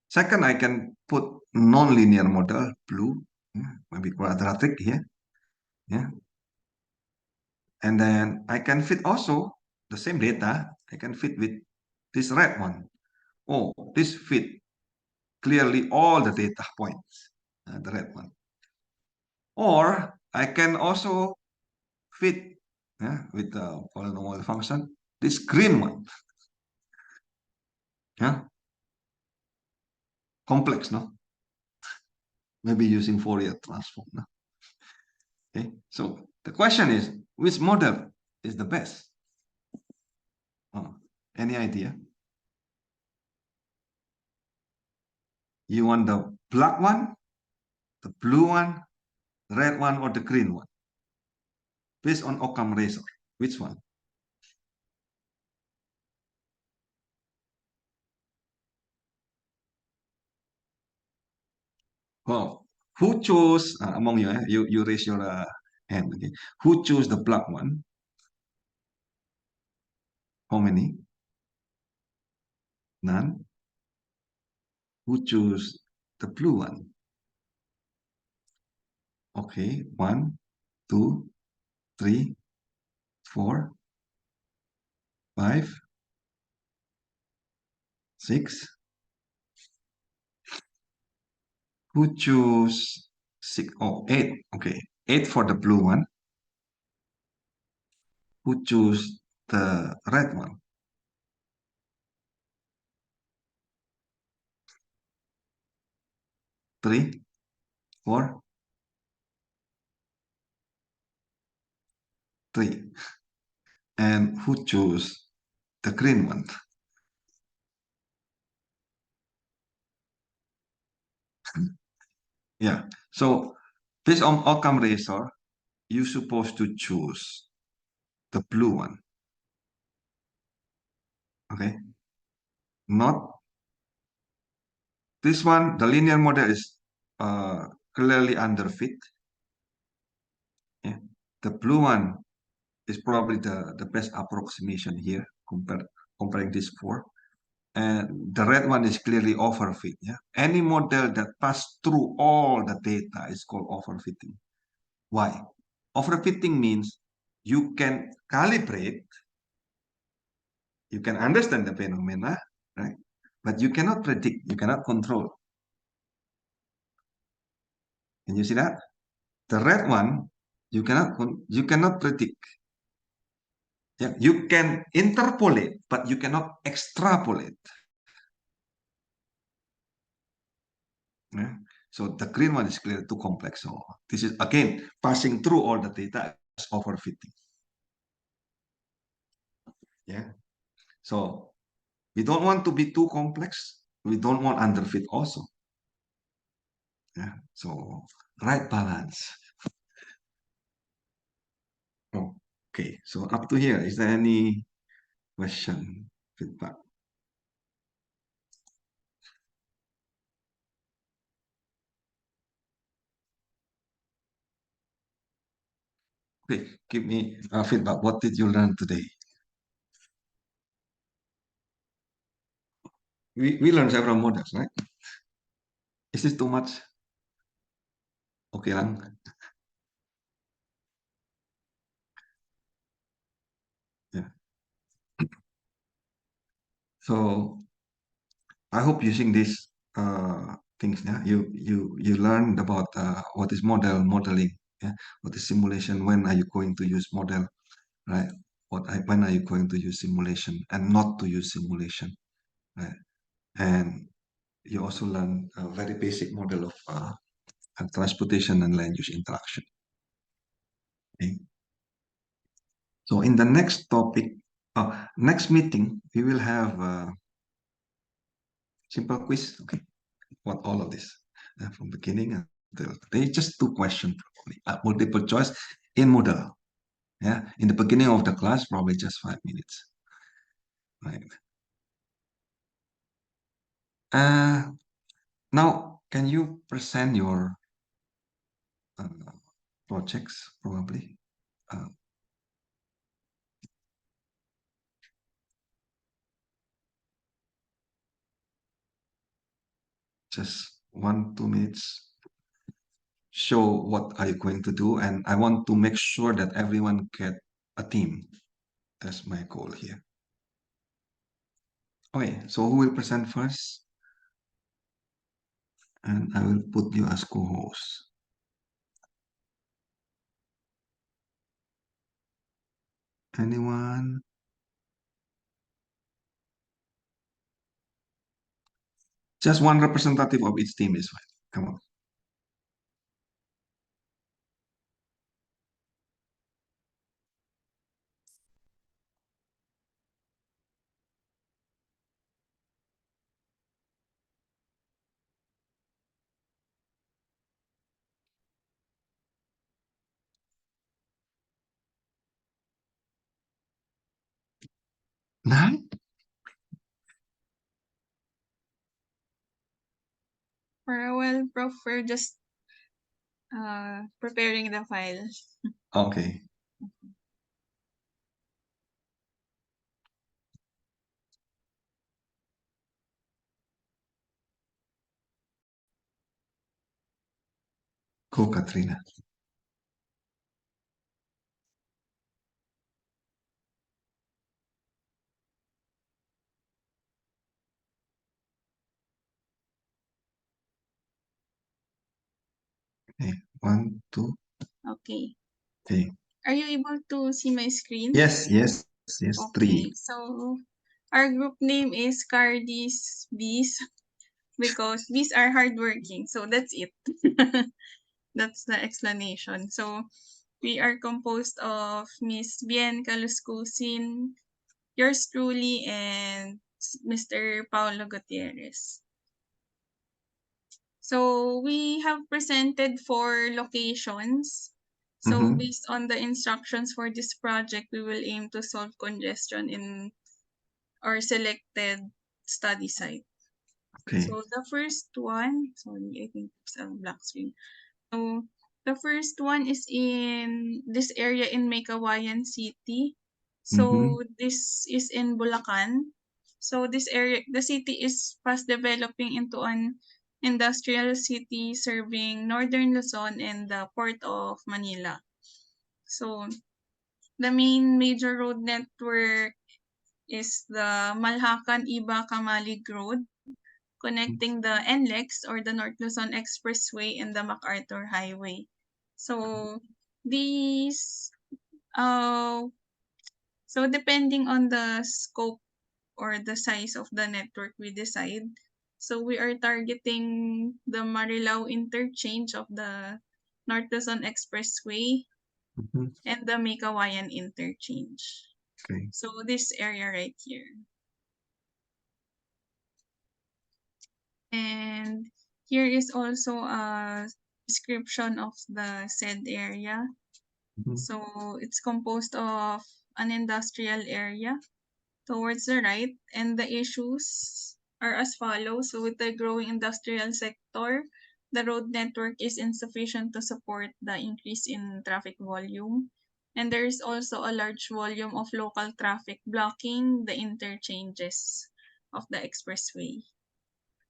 Second, I can put non-linear model, blue, maybe quadratic here, yeah. And then I can fit also the same data. I can fit with this red one. Oh, this fit clearly all the data points, the red one. Or I can also fit with the polynomial function, this green one. Yeah, complex, no? Maybe using Fourier transform. No? Okay, so the question is, which model is the best? Oh, any idea? You want the black one, the blue one, the red one, or the green one? Based on Occam razor, which one? Well, who chose among you? You raise your hand. Okay, who chose the black one? How many? None. Who chose the blue one? Okay, 1, 2, 3, 4, 5, 6. Who chose 6? Oh, 8. Okay, 8 for the blue one. Who chose the red one? 3, 4, 3. And who chose the green one? Yeah. So based on Occam razor, you're supposed to choose the blue one. Okay. Not this one. The linear model is clearly underfit. Yeah. The blue one is probably the best approximation here comparing these four. And the red one is clearly overfit. Yeah. Any model that passes through all the data is called overfitting. Why? Overfitting means you can calibrate, you can understand the phenomena, right? But you cannot predict, you cannot control. Can you see that? The red one, you cannot predict. Yeah, you can interpolate, but you cannot extrapolate. Yeah? So the green one is clearly too complex. So this is again passing through all the data is overfitting. Yeah. So we don't want to be too complex. We don't want underfit also. Yeah. So right balance. Okay, so up to here, is there any question, feedback? Okay, give me feedback. What did you learn today? We learned several models, right? Is this too much? Okay lang. Yeah. So I hope using these things, yeah, you learned about what is modeling, yeah, what is simulation, when are you going to use model, right? When are you going to use simulation and not to use simulation, right? And you also learn a very basic model of transportation and land use interaction. Okay. So in the next topic, next meeting, we will have a simple quiz. Okay, what all of this from beginning until they just 2 questions probably, multiple choice in Moodle. Yeah, in the beginning of the class, probably just 5 minutes. Right. Now, can you present your projects probably? Just 1-2 minutes. Show what are you going to do, and I want to make sure that everyone get a team. That's my goal here. Okay, so who will present first? And I will put you as co-host. Anyone? Just one representative of each team is fine. Come on. Nine? For a while, Prof, we're just preparing the file. Okay. Go, Katrina. Okay. 1, 2. Okay. Okay. Are you able to see my screen? Yes, yes, yes. Okay, 3. so our group name is Cardi's Bees because bees are hardworking. So that's it. That's the explanation. So we are composed of Miss Bien Caluscusin, yours truly, and Mr. Paulo Gutierrez. So we have presented 4 locations. So Mhm. based on the instructions for this project, we will aim to solve congestion in our selected study site. Okay. So the first one, sorry, I think it's a black screen. So the first one is in this area in Meycauayan City. So this is in Bulacan. So this area, the city is fast developing into an industrial city serving northern Luzon and the port of Manila. So the main major road network is the Malhacan-Iba-Kamalig Road, connecting the NLEX or the North Luzon Expressway and the MacArthur Highway. So these so depending on the scope or the size of the network we decide. So we are targeting the Marilao interchange of the North Luzon Expressway and the Meycauayan interchange. Okay. So this area right here. And here is also a description of the said area. Mhm. So it's composed of an industrial area towards the right, and the issues are as follows. So with the growing industrial sector, the road network is insufficient to support the increase in traffic volume. And there is also a large volume of local traffic blocking the interchanges of the expressway.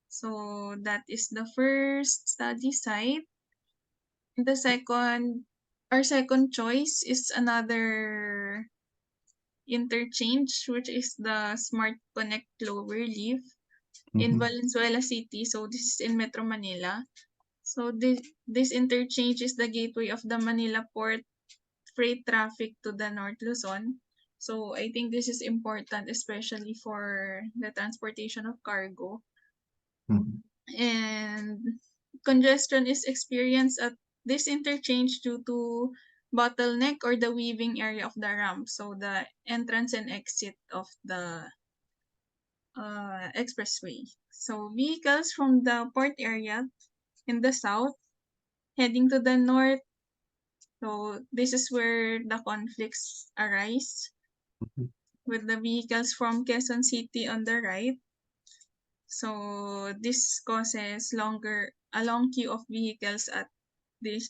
So that is the first study site. The second, our second choice is another interchange, which is the Smart Connect Cloverleaf in Mhm. Valenzuela City. So this is in Metro Manila. So this interchange is the gateway of the Manila Port freight traffic to the North Luzon. So I think this is important, especially for the transportation of cargo. Mhm. And congestion is experienced at this interchange due to bottleneck or the weaving area of the ramp. So the entrance and exit of the expressway. So vehicles from the port area in the south heading to the north. So this is where the conflicts arise Mhm. with the vehicles from Quezon City on the right. So this causes a long queue of vehicles at this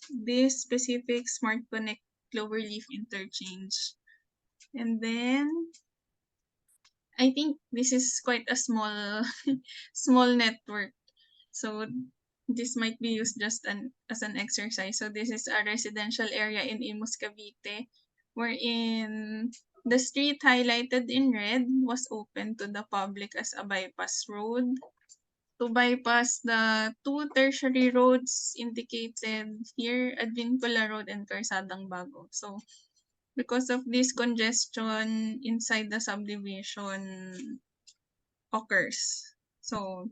specific Smart Connect Cloverleaf interchange. And then I think this is quite a small small network. So this might be used just as an exercise. So this is a residential area in Imus Cavite, wherein the street highlighted in red was open to the public as a bypass road to bypass the two tertiary roads indicated here, Advincula Road and Calsadang Bago. So because of this congestion inside the subdivision occurs. So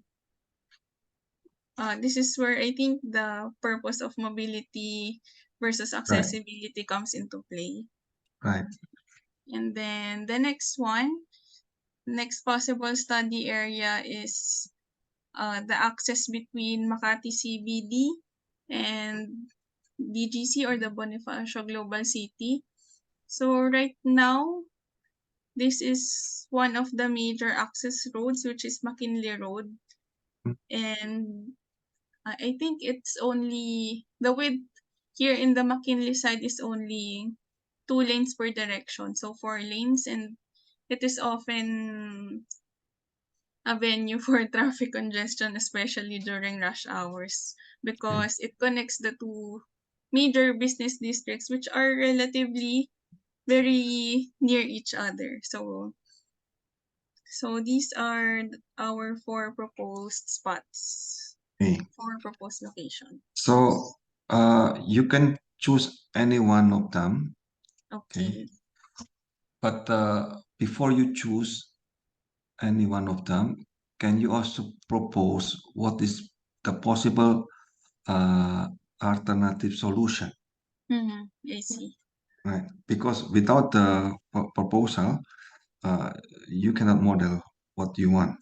this is where I think the purpose of mobility versus Right. accessibility comes into play. Right. And then the next possible study area is the access between Makati CBD and DGC or the Bonifacio Global City. So right now, this is one of the major access roads, which is McKinley Road. Mm. And I think it's only the width here in the McKinley side is only 2 lanes per direction, so 4 lanes, and it is often a venue for traffic congestion, especially during rush hours, because it connects the two major business districts, which are relatively very near each other. So these are our 4 proposed spots, Okay. 4 proposed locations. So you can choose any one of them, Okay. but before you choose any one of them, can you also propose what is the possible uh, alternative solution? I see. Right? Because without the proposal, uh, you cannot model what you want.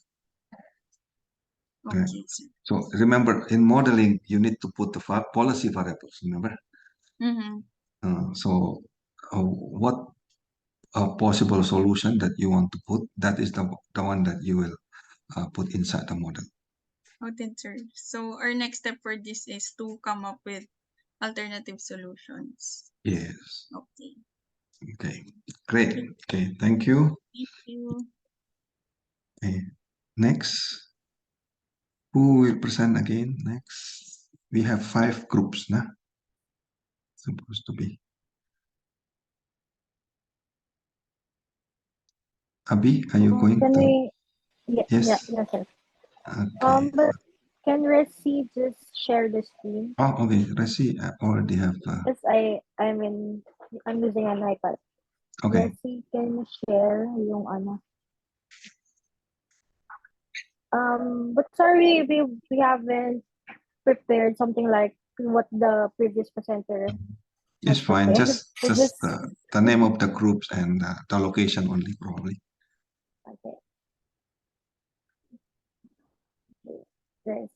Right? Okay, sir. So remember, in modeling, you need to put the policy variables. Remember. So what a possible solution that you want to put, that is the one that you will put inside the model. Noted, sir. So our next step for this is to come up with alternative solutions. Yes. Okay. Okay. Great. Okay. Thank you. Thank you. Okay. Next. Who will present again? Next. We have 5 groups, nah? Supposed to be. Abi, are you going Can to? I? Yeah, Yes. yes, sir. Okay. But can Resi just share the screen? Oh, okay. Resi, I already have. Because I'm using an iPad. Okay. Resi, can you share yung ano? But sorry, we haven't prepared something like what the previous presenter It's has fine. prepared. So Just just the name of the groups and the location only, probably. okay. Resi.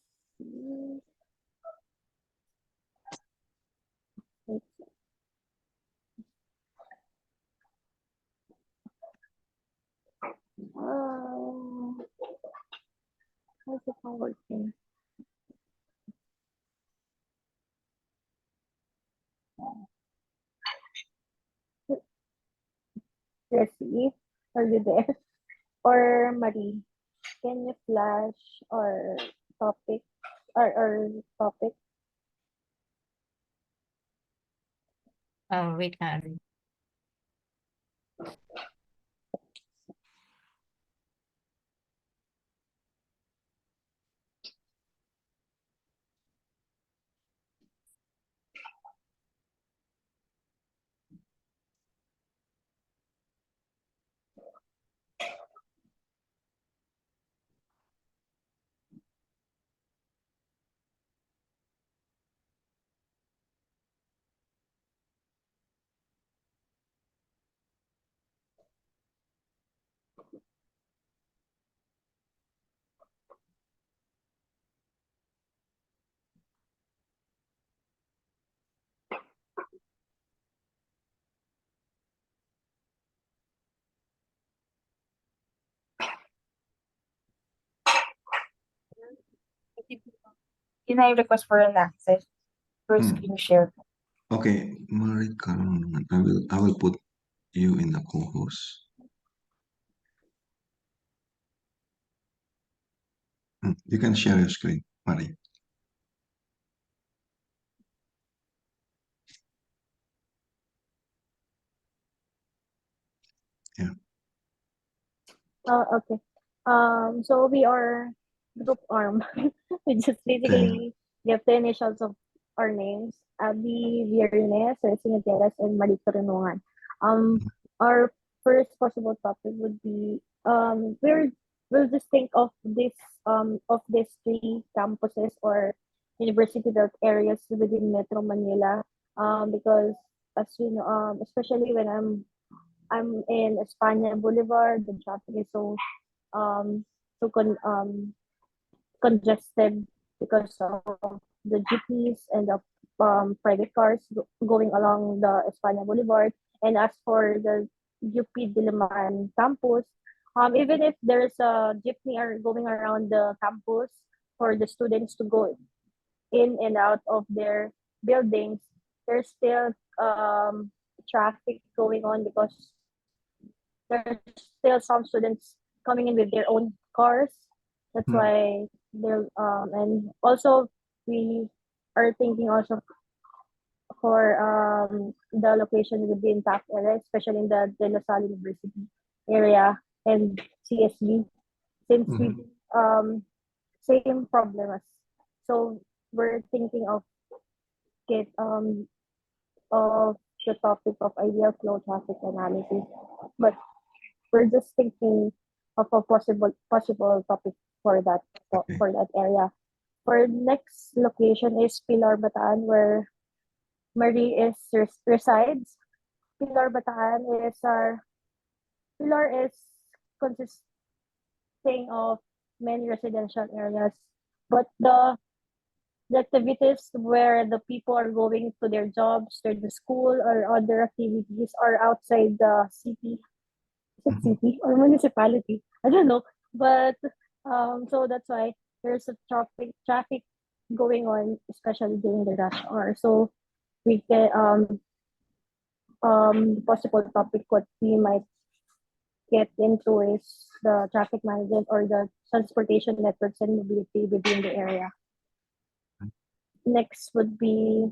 working. Leslie, are you there? Or Marie, can you flash or topic or topic? Oh, wait lang. Can I request for an access for Hmm. screen share? Okay, Marika, I will put you in the co-host. You can share your screen, Mari. Okay. So we are group arm. We just basically give the initials of our names. Abby, Viernes, Cecina Teras, and Marito Renungan. Our first possible topic would be we'll just think of these three campuses or university built areas within Metro Manila. Because as you know, especially when I'm in Espana Boulevard. The traffic is um so congested because of the jeepneys and the private cars going along the Espana Boulevard. And as for the UP Diliman campus, even if there's a jeepney are going around the campus for the students to go in and out of their buildings, there's still traffic going on because there's still some students coming in with their own cars. That's why they're and also we are thinking also for the location within TAP area, especially in the De La Salle University area and CSB, since we same problem as so we're thinking of get of the topic of ideal flow traffic analysis, but we're just thinking of a possible topic for that for that area. For next location is Pilar Bataan, where Marie is resides. Pilar Bataan is our Pilar is consisting of many residential areas, but the activities where the people are going to their jobs, to the school, or other activities are outside the city. Is it city or municipality? I don't know. But so that's why there's a traffic going on, especially during the rush hour. So we can possible topic what we might get into is the traffic management or the transportation networks and mobility within the area. Next would be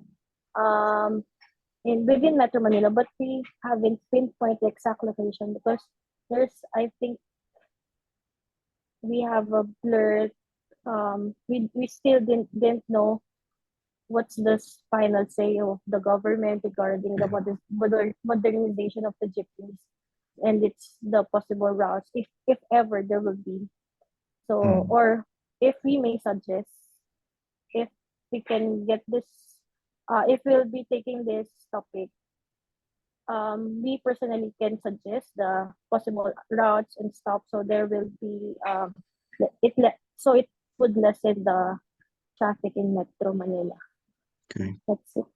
in within Metro Manila, but we haven't pinpoint the exact location because there's I think we have a blurred we still didn't know what's the final say of the government regarding the modernization of the jeepneys and it's the possible routes if ever there will be. So or if we may suggest if we can get this if we'll be taking this topic, we personally can suggest the possible routes and stops so there will be so it would lessen the traffic in Metro Manila. Okay. That's it.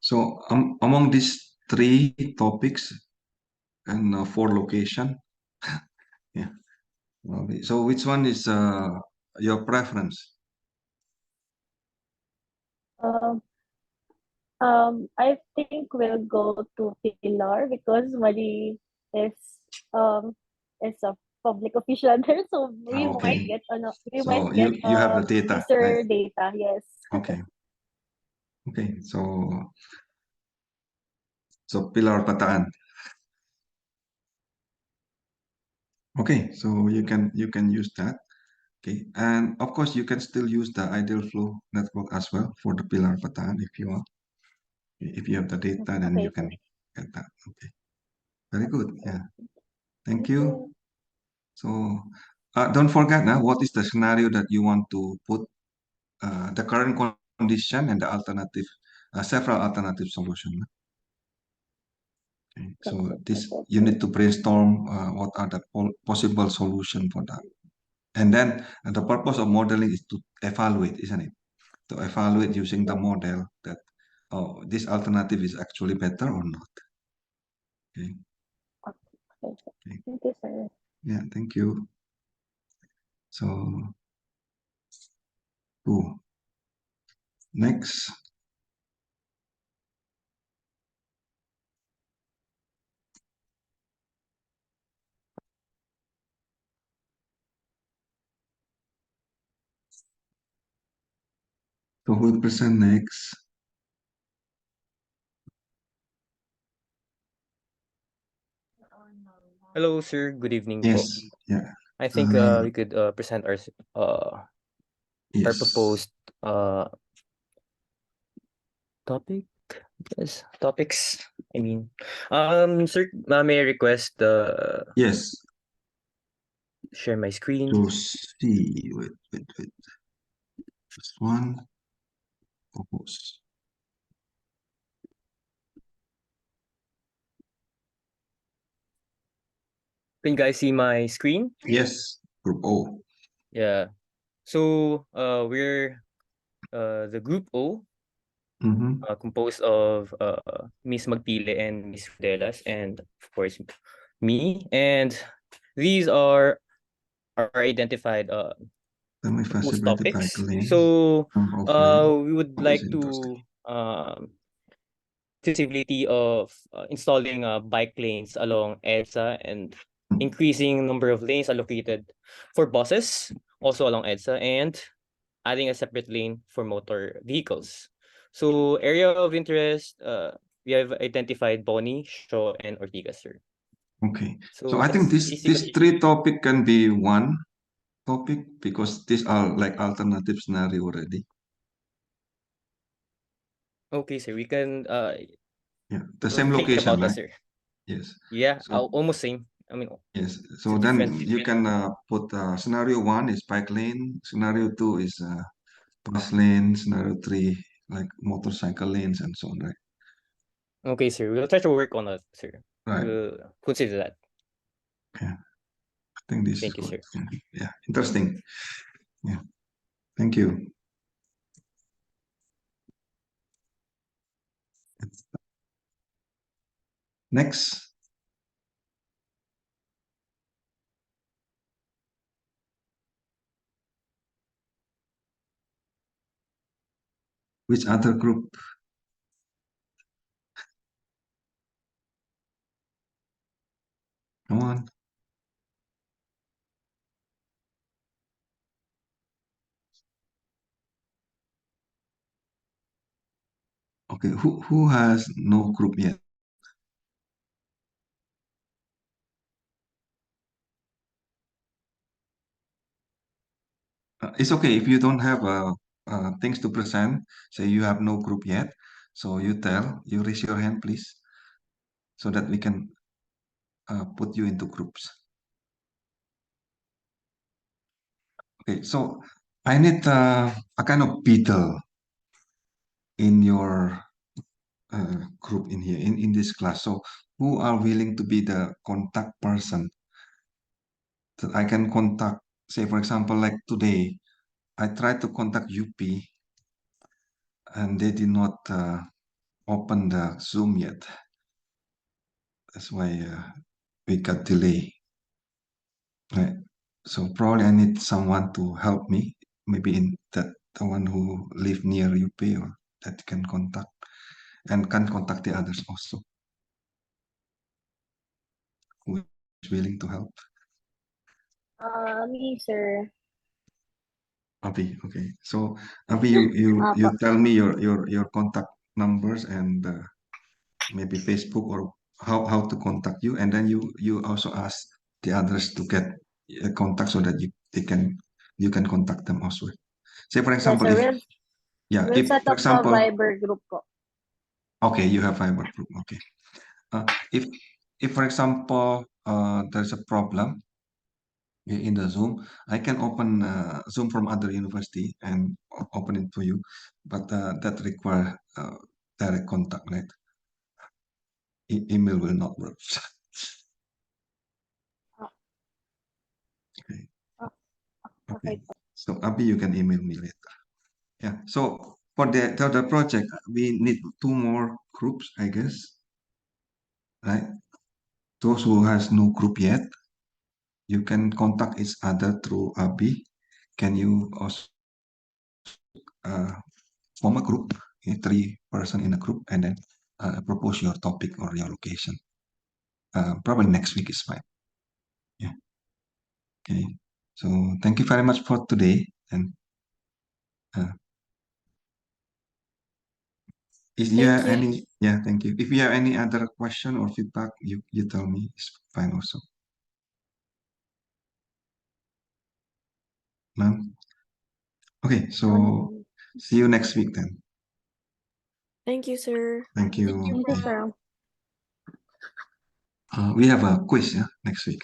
So among these three topics and 4 location, yeah. So which one is your preference? I think we'll go to Pilar because Mali is um a public official there, so we Ah, okay. might get we So might get you have the data, right? user data. Yes. Okay. Okay. So Pilar Bataan. Okay. So you can use that. Okay. And of course you can still use the ideal flow network as well for the Pilar Bataan if you want. If you have the data, then Okay, you can sir. get that. Okay. Very good. Yeah. Thank Thank you. you. So don't forget now what is the scenario that you want to put the current condition and the alternative, several alternative solution. Okay. Yes, So sir. this Yes, you sir. need to brainstorm what are the possible solution for that. And then the purpose of modeling is to evaluate, isn't it? To evaluate using the Yes. model that oh, this alternative is actually better or not. Okay. Okay, sir. Okay. Thank you, sir. Yeah. Thank you. So, cool. Next. So who will present next? Hello, sir. Good evening Yes. po. Yeah. I think Uh, we could present our yes. proposed topic. Yes, topics. I mean, sir, may I request Yes. share my screen? To see. Wait. Just one. Focus. Can you guys see my screen? Yes. Group O. Yeah. So we're the group O, Mm-hmm. composed of Miss Magpile and Miss Fidelas, and of course me. And these are identified most Semi-facilitated topics. cycling. So Number of lane. we would Always like interesting. to feasibility of installing bike lanes along EDSA and increasing number of lanes allocated for buses also along EDSA and adding a separate lane for motor vehicles. So area of interest, we have identified Boni, Shaw, and Ortigas, sir. Okay. So So I think that's this basically three topic can be one topic because these are like alternative scenario already. okay, sir. We can Yeah. The we'll same think location, about that, right? sir. Yes. Yeah, So almost same. I mean, yes. it's a So then different. you can put scenario one is bike lane. Scenario two is bus lane. Scenario three like motorcycle lanes and so on, right? Okay, sir. We'll try to work on that, sir. Right. We'll consider that. Yeah. I think this is Thank you, good. sir. Yeah. Interesting. Yeah. Thank you. Next. Which other group? Come on. Okay. Who has no group yet? It's okay if you don't have things to present. Say you have no group yet. So you raise your hand, please, so that we can put you into groups. Okay, so I need a kind of beetle in your group in here, in this class. So who are willing to be the contact person that I can contact? Say, for example, like today, I tried to contact UP and they did not open the Zoom yet. That's why we got delay. Right. So probably I need someone to help me, maybe in that the one who live near UP or that can contact and can contact the others also who is willing to help. Me, sir. Abi, okay. So Abi, you tell me your contact numbers and maybe Facebook or how to contact you, and then you also ask the others to get a contact so that you can contact them also. Say for Yes, example, sir. if yeah, We'll if set for up a example, Viber group po. okay, you have Viber group, okay. If for example there's a problem in the Zoom, I can open Zoom from other university and open it for you, but that require direct contact, right? Email will not work. Okay. Okay. Okay. So Abi, you can email me later. Yeah. So for the project, we need 2 more groups, I guess. Right? Those who has no group yet, you can contact each other through Abi. Can you also form a group, okay, 3 person in a group, and then propose your topic or your location. Probably next week is fine. Yeah. Okay. So thank you very much for today. And if you have Thank you. any, yeah, thank you. If you have any other question or feedback, you tell me. It's fine also. None? Okay, so see you next week then. Thank you, sir. Thank you. Thank you, sir. We have a quiz, yeah, next week.